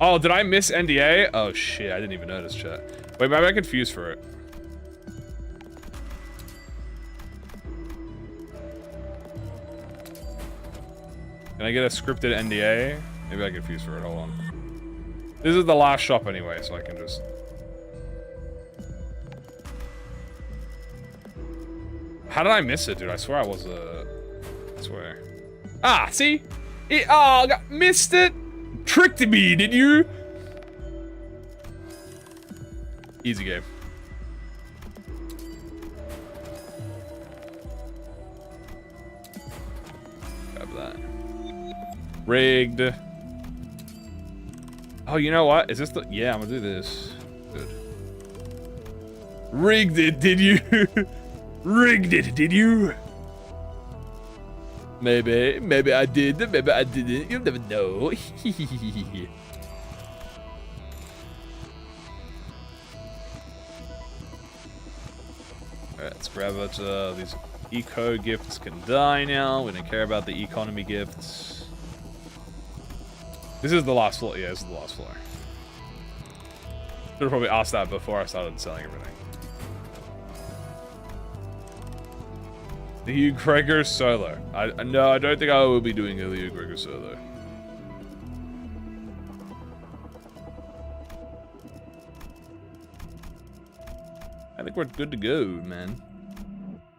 Oh, did I miss NDA? Oh, shit. I didn't even notice, chat. Wait, maybe I'm confused for it. Can I get a scripted NDA? Maybe I'm confused for it. Hold on. This is the last shop anyway, so I can just... How did I miss it, dude? I swear I was I swear. Ah, see? I missed it! Tricked me, did you? Easy game. Grab that. Rigged. Oh, you know what? Is this the... Yeah, I'm gonna do this. Good. Rigged it, did you? Rigged it, did you? Maybe I did, maybe I didn't. You'll never know. Alright, let's grab a bunch of these eco gifts can die now. We don't care about the economy gifts. This is the last floor. Yeah, this is the last floor. Should have probably asked that before I started selling everything. The Hugh Gregor solo. No, I don't think I will be doing a Hugh Gregor solo. I think we're good to go, man.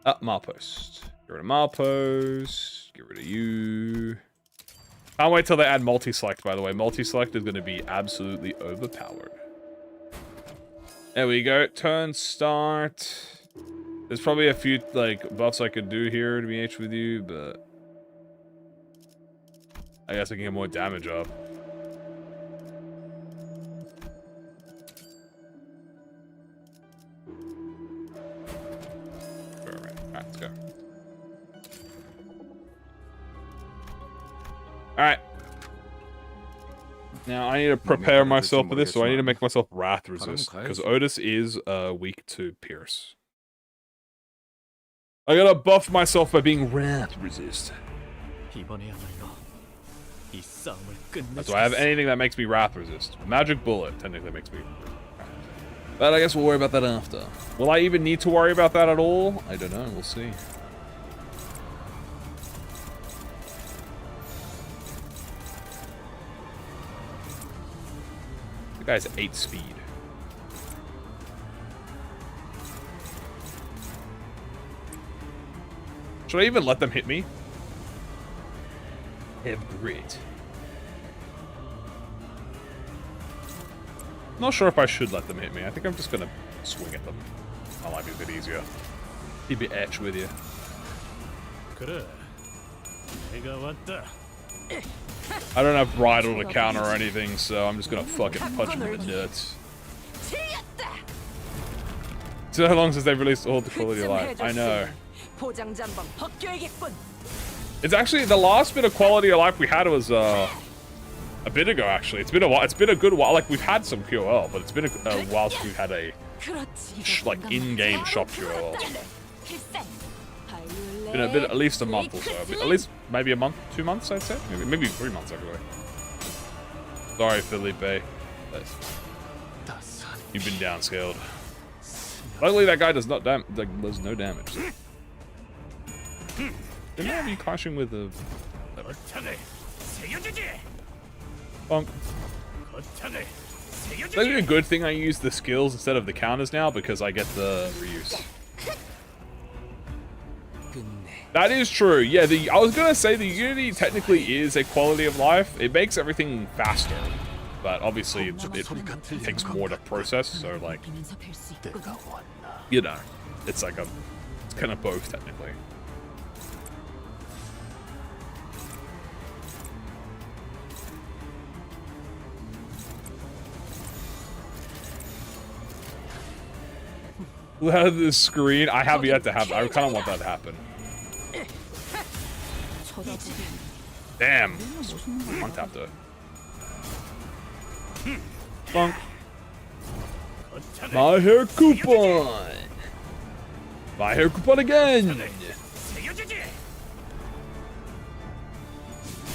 Milepost. Get rid of Milepost. Get rid of you. Can't wait till they add multi-select, by the way. Multi-select is going to be absolutely overpowered. There we go. Turn start. There's probably a few, like, buffs I could do here to be H with you, but... I guess I can get more damage up. Alright, let's go. Alright. Now, I need to prepare myself for this, so I need to make myself Wrath resist, because Otis is weak to Pierce. I gotta buff myself by being Wrath resist. Do I have anything that makes me Wrath resist? Magic Bullet technically makes me... But I guess we'll worry about that after. Will I even need to worry about that at all? I don't know, we'll see. The guy's 8 speed. Should I even let them hit me? Have grit. Not sure if I should let them hit me. I think I'm just gonna swing at them. That might be a bit easier. Keep it etch with you. I don't have bridle to counter or anything, so I'm just gonna fucking punch him in the nuts. So how long since they've released all the quality of life? I know. It's actually the last bit of quality of life we had was a bit ago. Actually, it's been a while. It's been a good while. Like we've had some QOL, but it's been a while since we've had a like in-game shop QOL. Been a bit, at least a month or so. At least maybe a month, 2 months, I'd say. Maybe 3 months actually. Sorry, Felipe. You've been downscaled. Luckily, that guy does not does no damage. Didn't I have you clashing with a bonk? It's actually a good thing I use the skills instead of the counters now because I get the reuse. That is true. Yeah, I was gonna say the Unity technically is a quality of life. It makes everything faster, but obviously it takes more to process. So like, you know, it's like it's kind of both technically. Out of the screen, I have yet to have. I kind of want that to happen. Damn. Untapped her. Bonk. My hair coupon. My hair coupon again.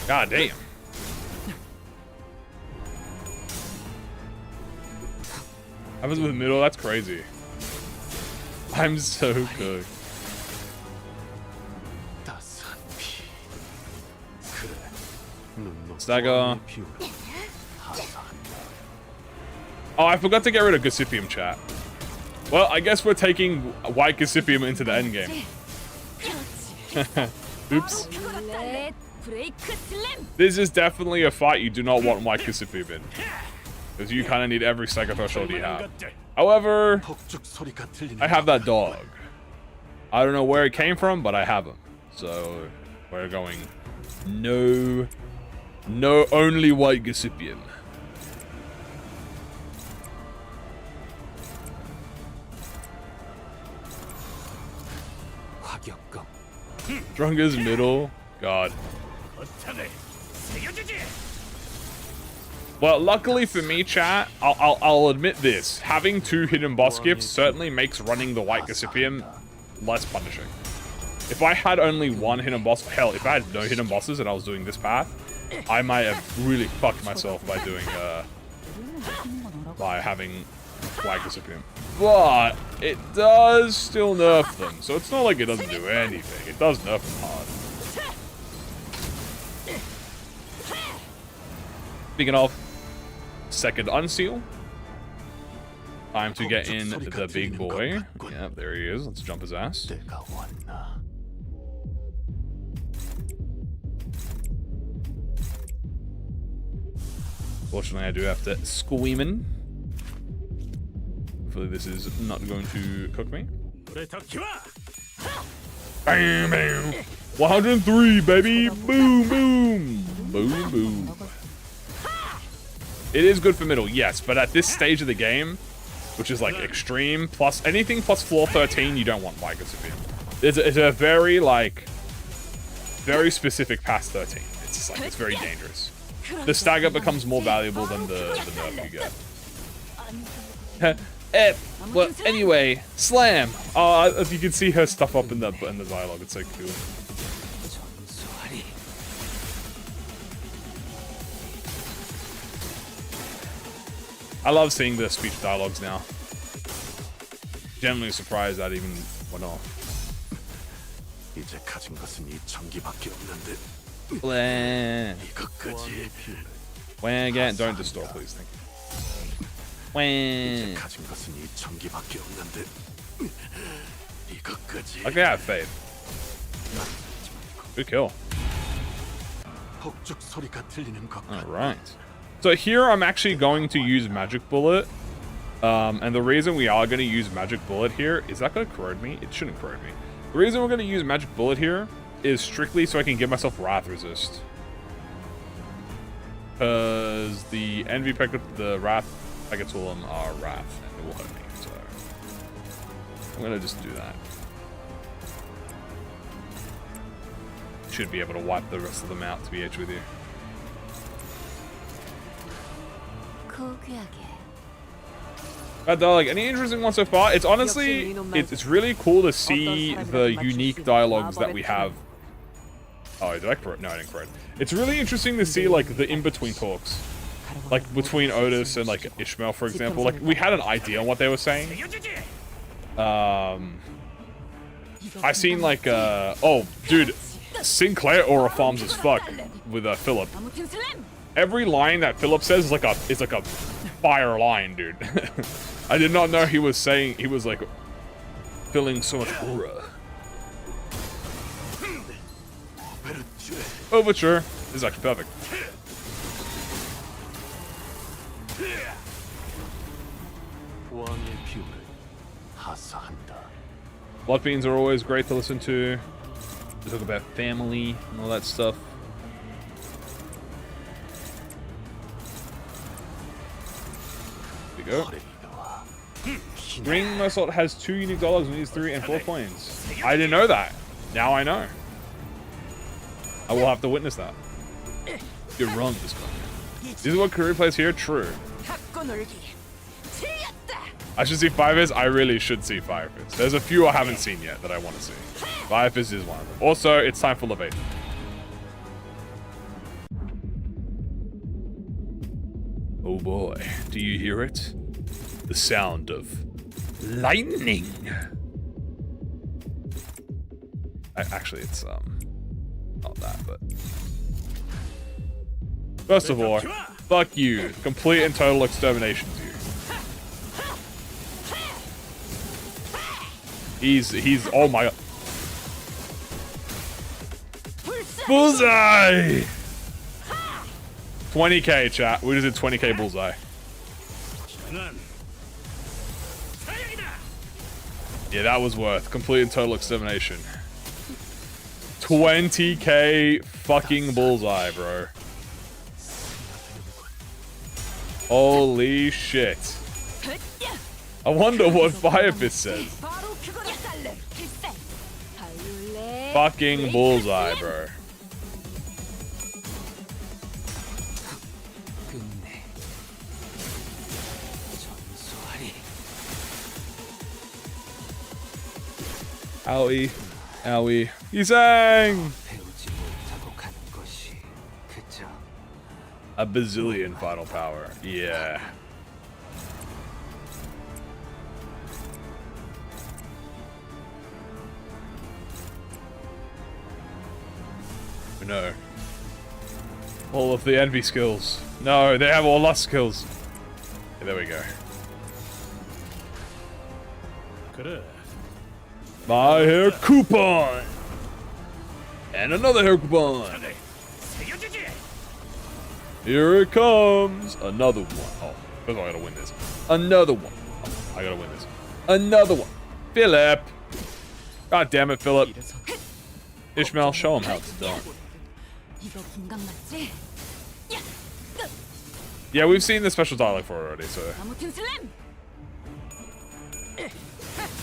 God damn. Happens with the middle. That's crazy. I'm so good. Stagger. Oh, I forgot to get rid of Gossipium chat. Well, I guess we're taking white Gossipium into the endgame. Oops. This is definitely a fight you do not want white Gossipium in. Because you kind of need every stagger threshold you have. However, I have that dog. I don't know where it came from, but I have him. So, we're going no only white Gossipium. Strongest middle. God. Well, luckily for me, chat, I'll admit this. Having 2 hidden boss gifts certainly makes running the white Gossipium less punishing. If I had only 1 hidden boss, hell, if I had no hidden bosses and I was doing this path, I might have really fucked myself by doing, by having white Gossipium. But it does still nerf them, so it's not like it doesn't do anything. It does nerf them hard. Speaking of, second unseal. Time to get in the big boy. Yeah, there he is. Let's jump his ass. Fortunately, I do have to squeamin'. Hopefully this is not going to cook me. Bam, bam. 103, baby. Boom, boom. Boom, boom. It is good for middle, yes, but at this stage of the game, which is like extreme, plus anything plus floor 13, you don't want white Gossipium. It's a very, like, very specific past 13. It's just like, it's very dangerous. The stagger becomes more valuable than the nerf you get. Well, anyway, slam. As you can see her stuff up in the dialogue, it's so cool. I love seeing the speech dialogues now. Genuinely surprised that even went off. Blah. Wang again. Don't distort, please. Thank you. Wang. Okay, I have faith. Good kill. Alright. So here I'm actually going to use Magic Bullet. And the reason we are going to use Magic Bullet here, is that going to corrode me? It shouldn't corrode me. The reason we're going to use Magic Bullet here is strictly so I can give myself Wrath Resist. Because the Envy the Wrath Pegatulum are Wrath, and it will hurt me. So I'm going to just do that. Should be able to wipe the rest of them out, to be honest with you. But like any interesting one so far? It's honestly, it's really cool to see the unique dialogues that we have. Oh, did I correct? No, I didn't correct. It's really interesting to see like the in-between talks. Like between Otis and like Ishmael, for example. Like we had an idea on what they were saying. I've seen like oh dude, Sinclair aura farms as fuck with Philip. Every line that Philip says is like a fire line, dude. I did not know he was saying, he was like feeling so much aura. Overture. This is actually perfect. 왕의 피오를 하사한다. Blood beans are always great to listen to. We talk about family and all that stuff. There we go. Ring Assault has 2 unique dollars and needs 3 and 4 coins. I didn't know that. Now I know. I will have to witness that. You're wrong, this guy. This is what Kamui plays here? True. I should see Fire Fist. I really should see Fire Fist. There's a few I haven't seen yet that I want to see. Fire Fist is one of them. Also, it's time for Levate. Oh boy, do you hear it? The sound of lightning. Actually, it's not that, but first of all, fuck you. Complete and total extermination to you. He's oh my god. Bullseye! 20k chat. We just did 20k bullseye. Yeah, that was worth. Complete and total extermination. 20k fucking bullseye, bro. Holy shit. I wonder what Fire Fist says. Fucking bullseye, bro. Owie. Owie. He sang! A bazillion final power. Yeah. No. All of the envy skills. No, they have all lust skills. Okay, there we go. My hair coupon! And another hair coupon! Here it comes! Another one. Oh, first of all, I gotta win this. Another one. Oh, I gotta win this. Another one. Philip! God damn it, Philip. Ishmael, show him how it's done. Yeah, we've seen the special dialogue for it already, so.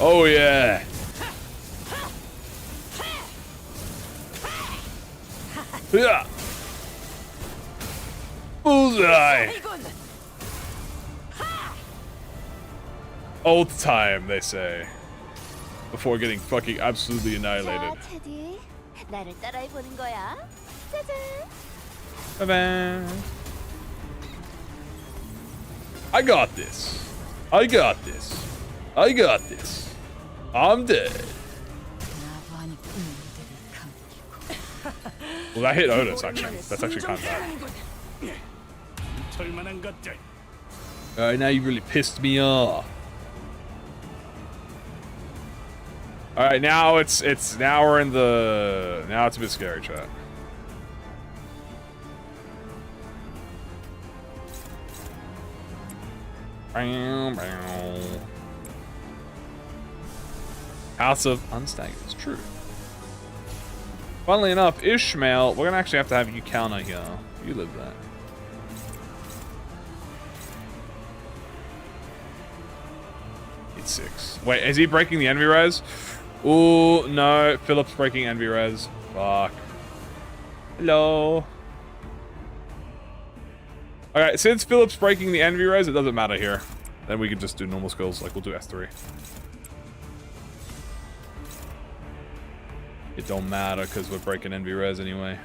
Oh, yeah. Yeah. Bullseye. Old time, they say. Before getting fucking absolutely annihilated. Bye-bye. I got this. I got this. I got this. I'm dead. Well, that hit Otis, actually. That's actually kind of bad. Alright, now you really pissed me off. Alright, now now we're in the... Now it's a bit scary, chat. House of Unstaggered, it's true. Funnily enough, Ishmael, we're gonna actually have to have you counter here. You live that. It's 6. Wait, is he breaking the envy res? Ooh, no. Philip's breaking envy res. Fuck. Hello. Alright, since Philip's breaking the envy res, it doesn't matter here. Then we can just do normal skills, like we'll do S3. It don't matter because we're breaking NV res anyway.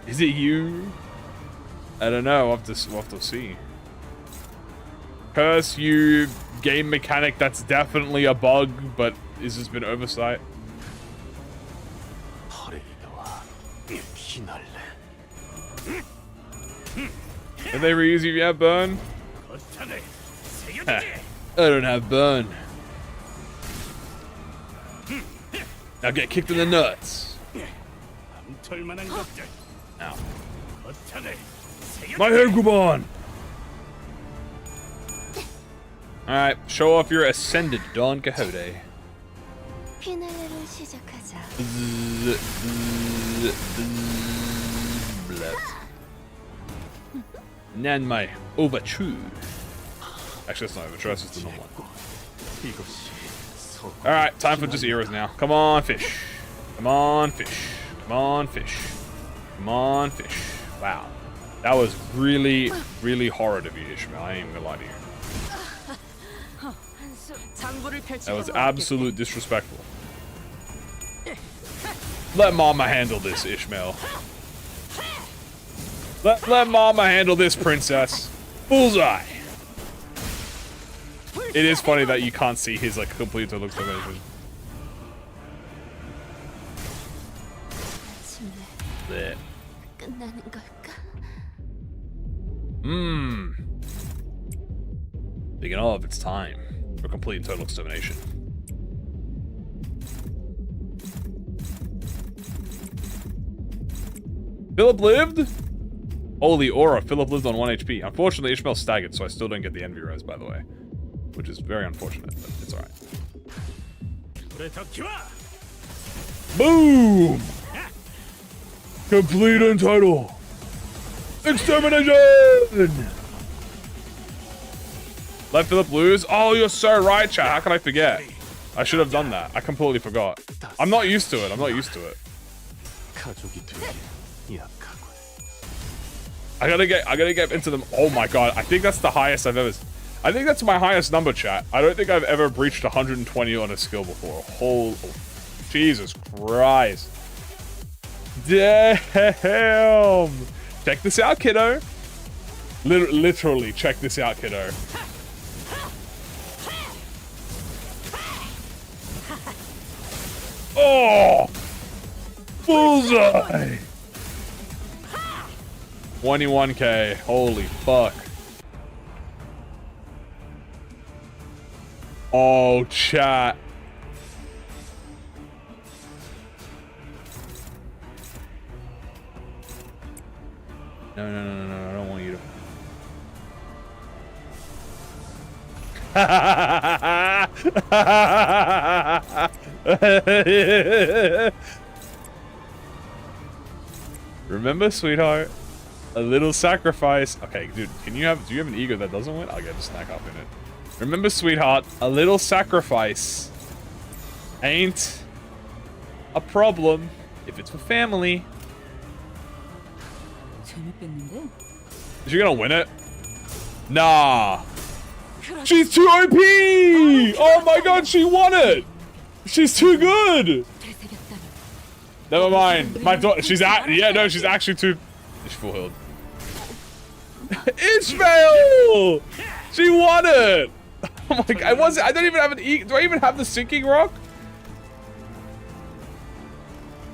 Is it you? I don't know. We'll have to see. Curse you, game mechanic. That's definitely a bug, but has this been oversight? Did they reuse you? Yeah, burn. I don't have burn. Now get kicked in the nuts. Ow. My head, Guban! Alright, show off your ascended Don Quixote. Nan my overture. Actually, that's not overture, that's just the normal one. Alright, time for just eras now. Come on, fish. Come on, fish. Come on, fish. Come on, fish. Wow. That was really, really horrid of you, Ishmael. I ain't even gonna lie to you. That was absolute disrespectful. Let Mama handle this, Ishmael. Let Mama handle this, princess. Bullseye. It is funny that you can't see his like complete hallucination. Blech. Speaking of, it's time for complete and total extermination. Philip lived? Holy aura, Philip lived on 1 HP. Unfortunately, Ishmael staggered, so I still don't get the envy res, by the way. Which is very unfortunate, but it's alright. Boom! Complete and total extermination! Let Philip lose? Oh, you're so right, chat. How can I forget? I should have done that. I completely forgot. I'm not used to it. I'm not used to it. I gotta get into them. Oh my god. I think that's the highest I've ever... I think that's my highest number, chat. I don't think I've ever breached 120 on a skill before. Oh, Jesus Christ. Damn. Check this out, kiddo. Literally, check this out, kiddo. Oh! Bullseye! 21k. Holy fuck. Oh, chat. No, I don't want you to... Remember, sweetheart? A little sacrifice. Okay, dude, do you have an ego that doesn't win? I'll get a snack up in it. Remember, sweetheart, a little sacrifice ain't a problem if it's for family. Is she gonna win it? Nah. She's too OP! Oh my god, she won it! She's too good! Never mind. My daughter, she's actually too... She's full healed. Ishmael! She won it! Oh my god, I don't even have an E. Do I even have the sinking rock?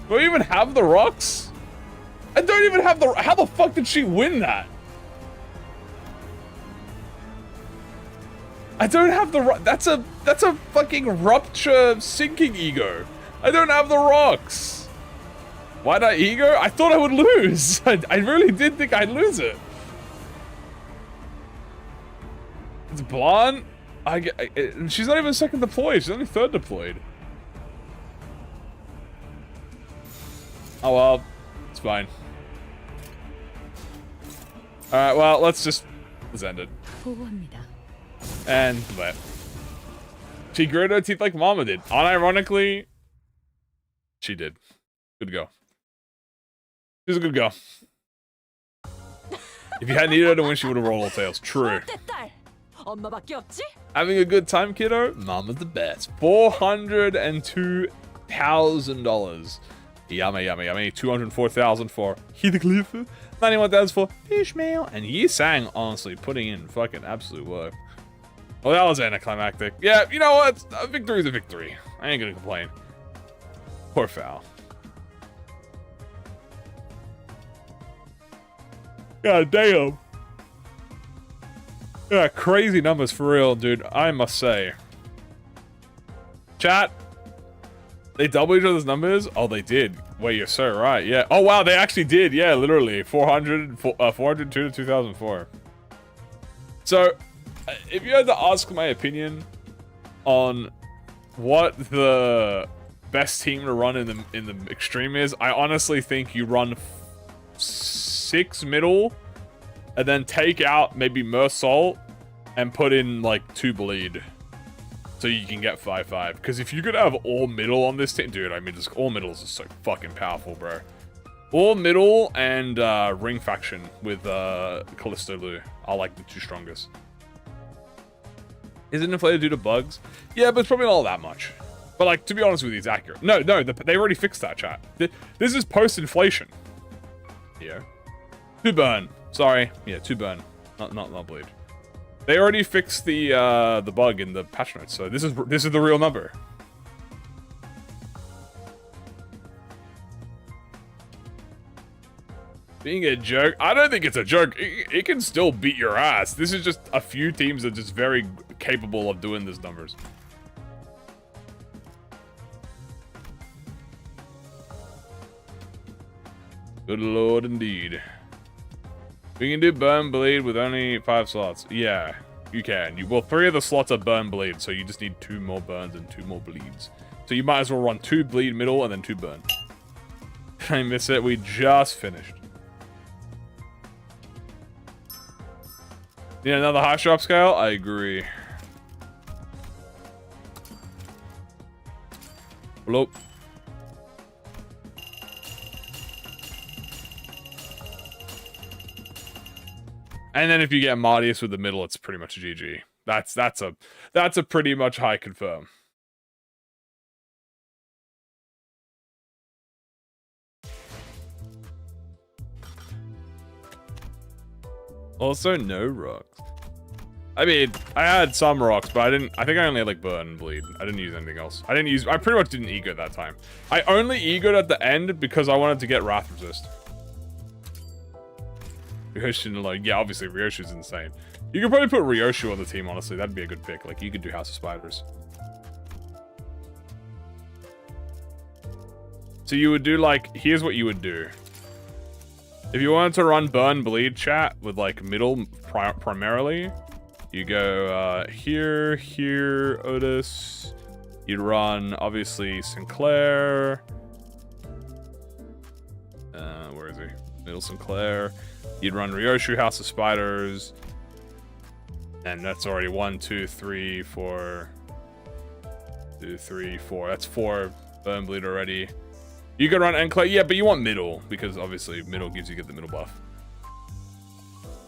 Do I even have the rocks? I don't even have the... How the fuck did she win that? I don't have the... That's a fucking rupture sinking ego. I don't have the rocks. Why'd I ego? I thought I would lose. I really did think I'd lose it. It's blonde. She's not even second deployed. She's only third deployed. Oh well, it's fine. All right, well let's end it. And let. She gritted her teeth like Mama did. Unironically, she did. Good girl. She's a good girl. If you hadn't needed her to win, she would have rolled all tails. True. 내 딸. 엄마밖에 없지? Having a good time, kiddo? Mama's the best. $402,000. Yummy, yummy, yummy. 204,000 for Heathcliff. 91,000 for Fishmail. And Yi-Sang, honestly, putting in fucking absolute work. Well, that was anticlimactic. Yeah, you know what? A victory's a victory. I ain't gonna complain. Poor Foul. God damn. Yeah, crazy numbers for real, dude. I must say. Chat. They double each other's numbers? Oh, they did. Wait, you're so right. Yeah. Oh, wow, they actually did. Yeah, literally. 402 to 2004. So, if you had to ask my opinion on what the best team to run in the extreme is, I honestly think you run 6 middle and then take out maybe Mersalt and put in like 2 bleed so you can get 5-5. Because if you could have all middle on this team, dude, I mean, just all middles is so fucking powerful, bro. All middle and ring faction with Callisto Lu are like the 2 strongest. Is it inflated due to bugs? Yeah, but it's probably not that much. But like, to be honest with you, it's accurate. No, they already fixed that, chat. This is post-inflation. Yeah. 2 burn. Sorry. Yeah, 2 burn. Not bleed. They already fixed the bug in the patch notes, so this is the real number. Being a joke? I don't think it's a joke. It can still beat your ass. This is just a few teams that are just very capable of doing these numbers. Good lord indeed. We can do burn bleed with only 5 slots. Yeah, you can. Well, 3 of the slots are burn bleed, so you just need 2 more burns and 2 more bleeds. So you might as well run 2 bleed middle and then 2 burn. I miss it. We just finished. Need another high sharp scale? I agree. Hello. And then if you get Martius with the middle, it's pretty much a GG. That's a pretty much high confirm. Also, no rocks. I mean, I had some rocks, but I think I only had like burn and bleed. I didn't use anything else. I pretty much didn't ego that time. I only egoed at the end because I wanted to get Wrath Resist. Ryoshu, like, yeah, obviously Ryoshu's insane. You could probably put Ryoshu on the team, honestly. That'd be a good pick. Like, you could do House of Spiders. So you would do, like, here's what you would do. If you wanted to run Burn Bleed chat with, like, middle primarily, you go here, Otis. You'd run, obviously, Sinclair. Where is he? Middle Sinclair. You'd run Ryoshu, House of Spiders. And that's already 1, 2, 3, 4. 2, 3, 4. That's 4 Burn Bleed already. You could run Enclave. Yeah, but you want middle, because obviously middle gives you the middle buff.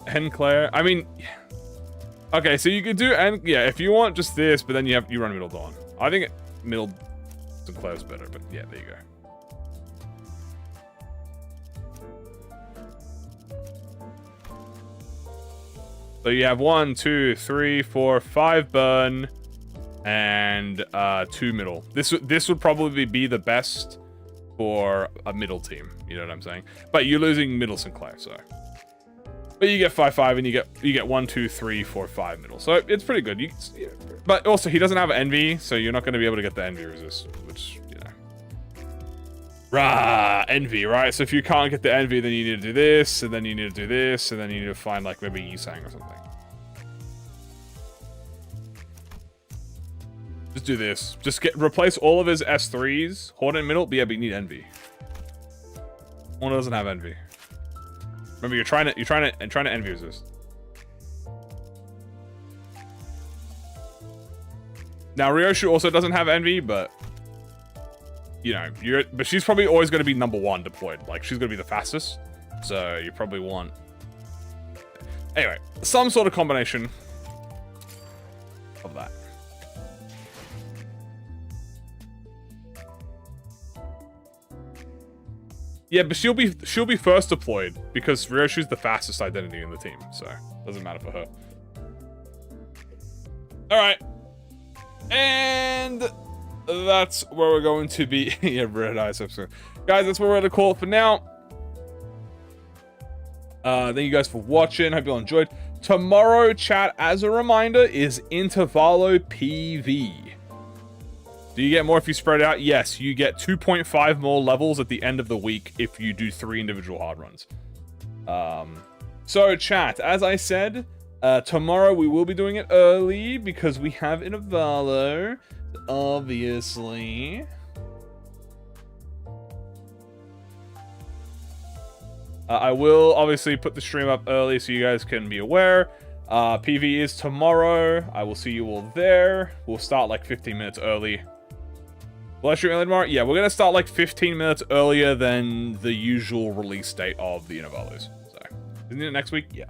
Enclave. I mean, okay, so you could do yeah, if you want just this, but then you run Middle Dawn. I think middle Sinclair's better, but yeah, there you go. So you have 1, 2, 3, 4, 5 burn, and 2 middle. This would probably be the best for a middle team. You know what I'm saying? But you're losing middle Sinclair, so. But you get 5-5, and you get 1, 2, 3, 4, 5 middle. So it's pretty good. But also he doesn't have envy, so you're not going to be able to get the envy resist, which you know. Rah, envy, right? So if you can't get the envy, then you need to do this, and then you need to do this, and then you need to find like maybe Yi-Sang or something. Just do this. Just replace all of his S3s. Hold it in middle. But yeah, but you need envy. One doesn't have envy. Remember, you're trying to envy resist. Now, Ryoshu also doesn't have envy, but... You know, but she's probably always going to be number 1 deployed. Like, she's going to be the fastest. So, you probably want... Anyway, some sort of combination of that. Yeah, but she'll be first deployed because Ryoshu's the fastest identity in the team, so doesn't matter for her. All right, and that's where we're going to be. Yeah, Red Eyes episode, guys. That's where we're gonna call it for now. Thank you guys for watching. Hope you all enjoyed. Tomorrow, chat, as a reminder, is Intervallo PV. Do you get more if you spread out? Yes, you get 2.5 more levels at the end of the week if you do 3 individual hard runs. So, chat, as I said, tomorrow we will be doing it early because we have Intervallo, obviously. I will obviously put the stream up early so you guys can be aware. PV is tomorrow. I will see you all there. We'll start like 15 minutes early. Will I stream early tomorrow? Yeah, we're going to start like 15 minutes earlier than the usual release date of the Intervallos. So, isn't it next week? Yeah.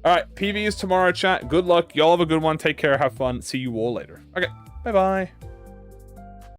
Alright, PV is tomorrow, chat. Good luck. Y'all have a good one. Take care. Have fun. See you all later. Okay, bye-bye.